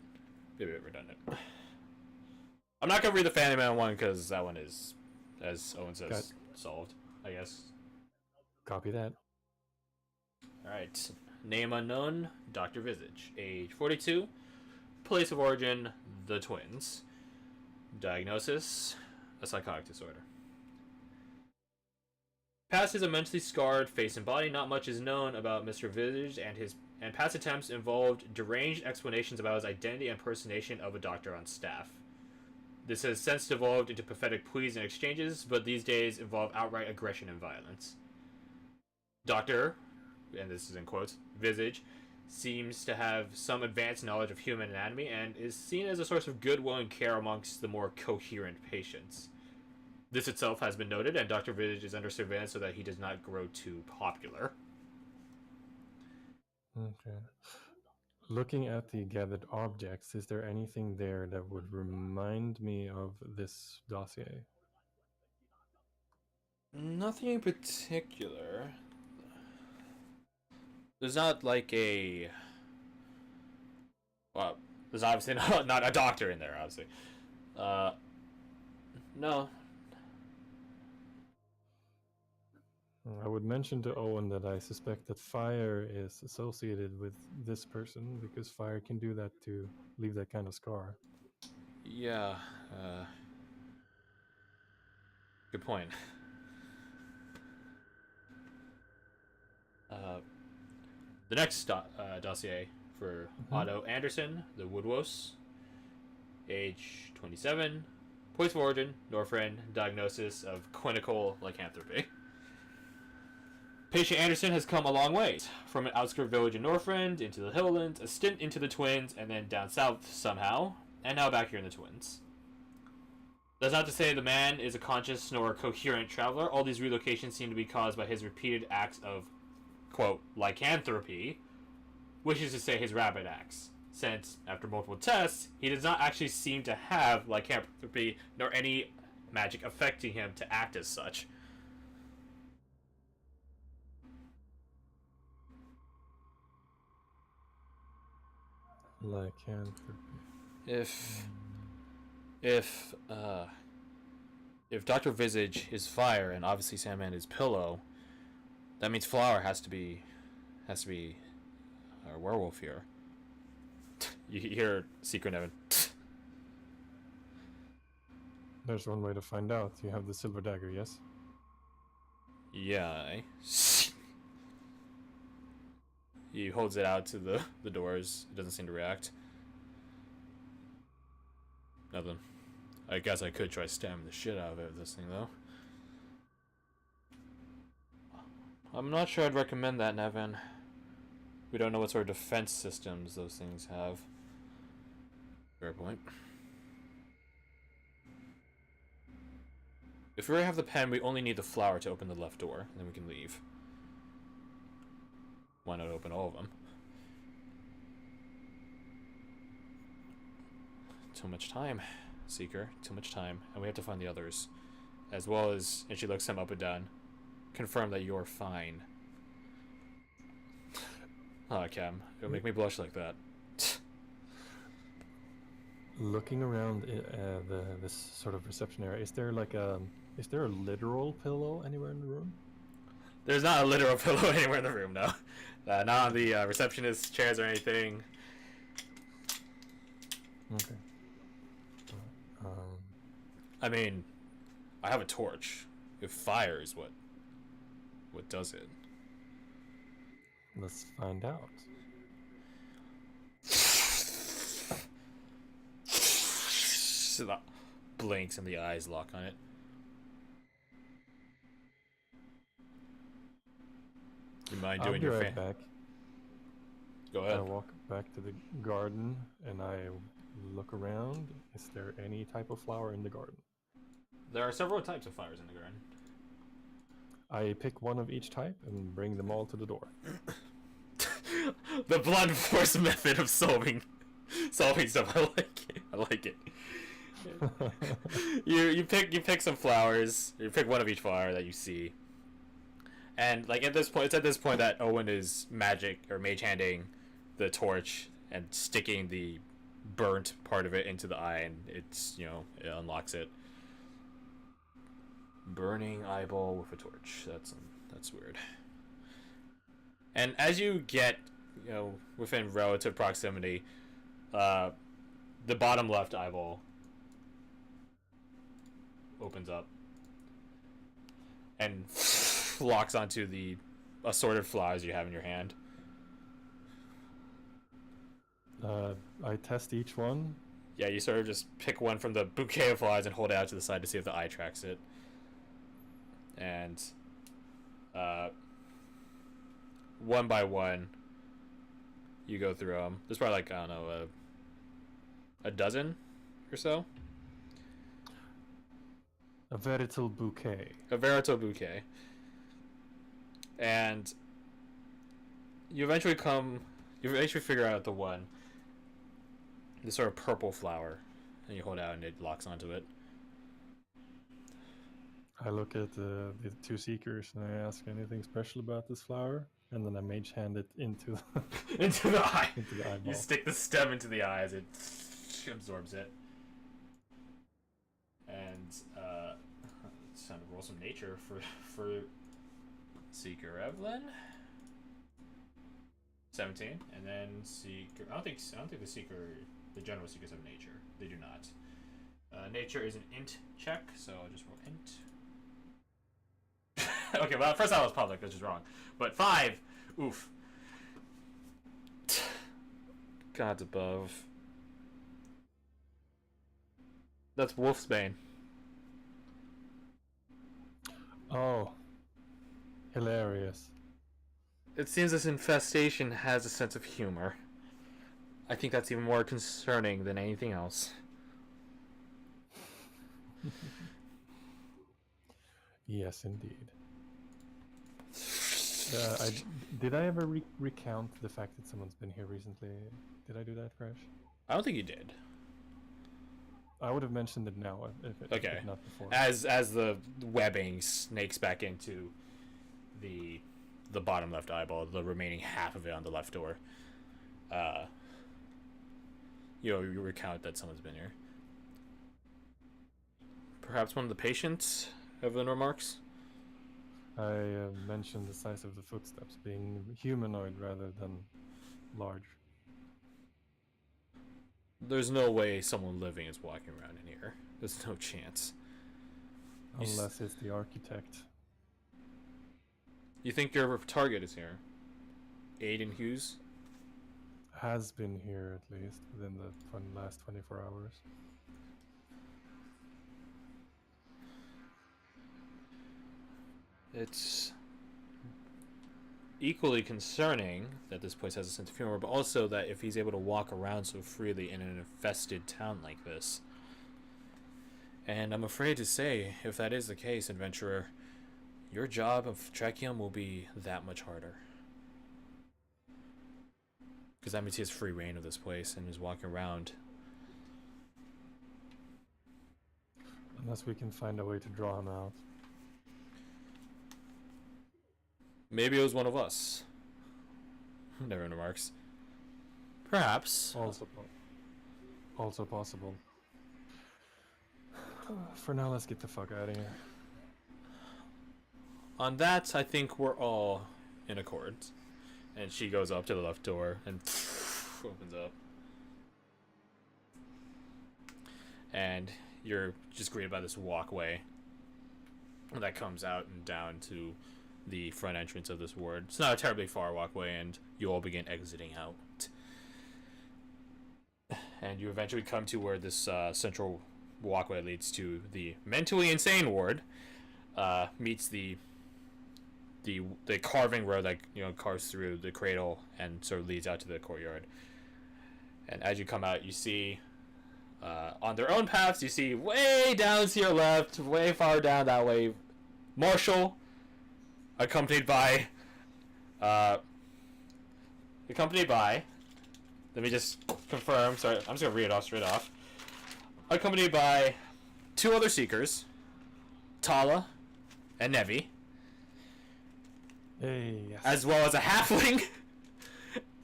maybe a bit redundant. I'm not gonna read the Family Man one because that one is, as Owen says, solved, I guess. Copy that. Alright. Name unknown, Dr. Visage. Age 42. Place of origin, the twins. Diagnosis, a psychotic disorder. Past his immensely scarred face and body, not much is known about Mr. Visage, and past attempts involved deranged explanations about his identity and impersonation of a doctor on staff. This has since devolved into pathetic pleas and exchanges, but these days involve outright aggression and violence. Doctor, and this is in quotes, Visage, seems to have some advanced knowledge of human anatomy and is seen as a source of goodwill and care amongst the more coherent patients. This itself has been noted, and Dr. Visage is under surveillance so that he does not grow too popular. Okay. Looking at the gathered objects, is there anything there that would remind me of this dossier? Nothing in particular. There's not like a... Well, there's obviously not a doctor in there, obviously. No. I would mention to Owen that I suspect that fire is associated with this person because fire can do that to leave that kind of scar. Yeah, good point. The next dossier for Otto Anderson, the Woodwose. Age 27. Place of origin, Northrend. Diagnosis of clinical lycanthropy. Patient Anderson has come a long way. From an outskirt village in Northrend, into the Hilllands, a stint into the Twins, and then down south somehow, and now back here in the Twins. That's not to say the man is a conscious nor a coherent traveler. All these relocations seem to be caused by his repeated acts of, quote, lycanthropy, which is to say his rabbit acts. Since, after multiple tests, he does not actually seem to have lycanthropy nor any magic affecting him to act as such. Lycanthropy. If Dr. Visage is fire and obviously Sandman is pillow, that means Flower has to be a werewolf here. You hear Secret Evan. There's one way to find out. You have the silver dagger, yes? Yeah. He holds it out to the doors. It doesn't seem to react. Nothing. I guess I could try stabbing the shit out of it with this thing, though. I'm not sure I'd recommend that, Nevin. We don't know what sort of defense systems those things have. Fair point. If we already have the pen, we only need the flower to open the left door, and then we can leave. Why not open all of them? Too much time, Seeker. Too much time. And we have to find the others. As well as, and she looks him up and down, confirm that you're fine. Oh, Cam, don't make me blush like that. Looking around this sort of reception area, is there like a literal pillow anywhere in the room? There's not a literal pillow anywhere in the room, no. Not on the receptionist chairs or anything. Okay. I mean, I have a torch. If fire is what does it. Let's find out. Blinks and the eyes lock on it. You mind doing your right back. Go ahead. I walk back to the garden and I look around. Is there any type of flower in the garden? There are several types of flowers in the garden. I pick one of each type and bring them all to the door. The blunt force method of solving stuff. I like it. You pick some flowers. You pick one of each flower that you see. And like it's at this point that Owen is mage handing the torch and sticking the burnt part of it into the eye, and it unlocks it. Burning eyeball with a torch. That's weird. And as you get within relative proximity, the bottom left eyeball opens up and locks onto the assorted flowers you have in your hand. I test each one. Yeah, you sort of just pick one from the bouquet of flowers and hold it out to the side to see if the eye tracks it. And one by one, you go through them. There's probably like, I don't know, a dozen or so. A veritable bouquet. A veritable bouquet. And you eventually figure out the one, the sort of purple flower, and you hold it out and it locks onto it. I look at the two seekers and I ask anything special about this flower, and then I mage hand it into into the eye. Into the eyeball. You stick the stem into the eye as it absorbs it. And it's time to roll some nature for Seeker Evelyn. 17, and then Seeker. I don't think the general seekers have nature. They do not. Nature is an int check, so I'll just roll int. Okay, well, first I was public, which is wrong. But 5! Oof. Gods above. That's Wolfsbane. Oh. Hilarious. It seems this infestation has a sense of humor. I think that's even more concerning than anything else. Yes, indeed. Did I ever recount the fact that someone's been here recently? Did I do that, Crash? I don't think you did. I would have mentioned it now if not before. As the webbing snakes back into the bottom left eyeball, the remaining half of it on the left door. You recount that someone's been here. Perhaps one of the patients, Evelyn remarks. I mentioned the size of the footsteps being humanoid rather than large. There's no way someone living is walking around in here. There's no chance. Unless it's the architect. You think your target is here? Aiden Hughes? Has been here at least within the last 24 hours. It's equally concerning that this place has a sense of humor, but also that if he's able to walk around so freely in an infested town like this. And I'm afraid to say, if that is the case, adventurer, your job of tracking him will be that much harder. Because that means he has free reign of this place and is walking around. Unless we can find a way to draw him out. Maybe it was one of us. Never remarks. Perhaps. Also possible. For now, let's get the fuck out of here. On that, I think we're all in accord. And she goes up to the left door and opens up. And you're just greeted by this walkway that comes out and down to the front entrance of this ward. It's not a terribly far walkway, and you all begin exiting out. And you eventually come to where this central walkway leads to the mentally insane ward. Meets the carving road that carves through the cradle and sort of leads out to the courtyard. And as you come out, you see on their own paths, you see way down to your left, way far down that way, Marshall, accompanied by, let me just confirm, sorry, I'm just going to read it off straight off, accompanied by 2 other Seekers, Tala and Nevi, Hey, yes. as well as a halfling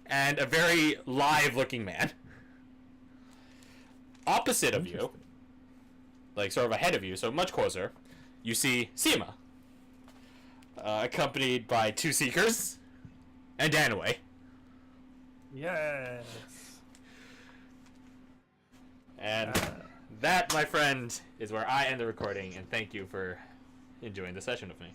and a very live-looking man. Opposite of you, like sort of ahead of you, so much closer, you see Seema, accompanied by 2 Seekers and Danaway. Yes. And that, my friend, is where I end the recording, and thank you for enjoying the session with me.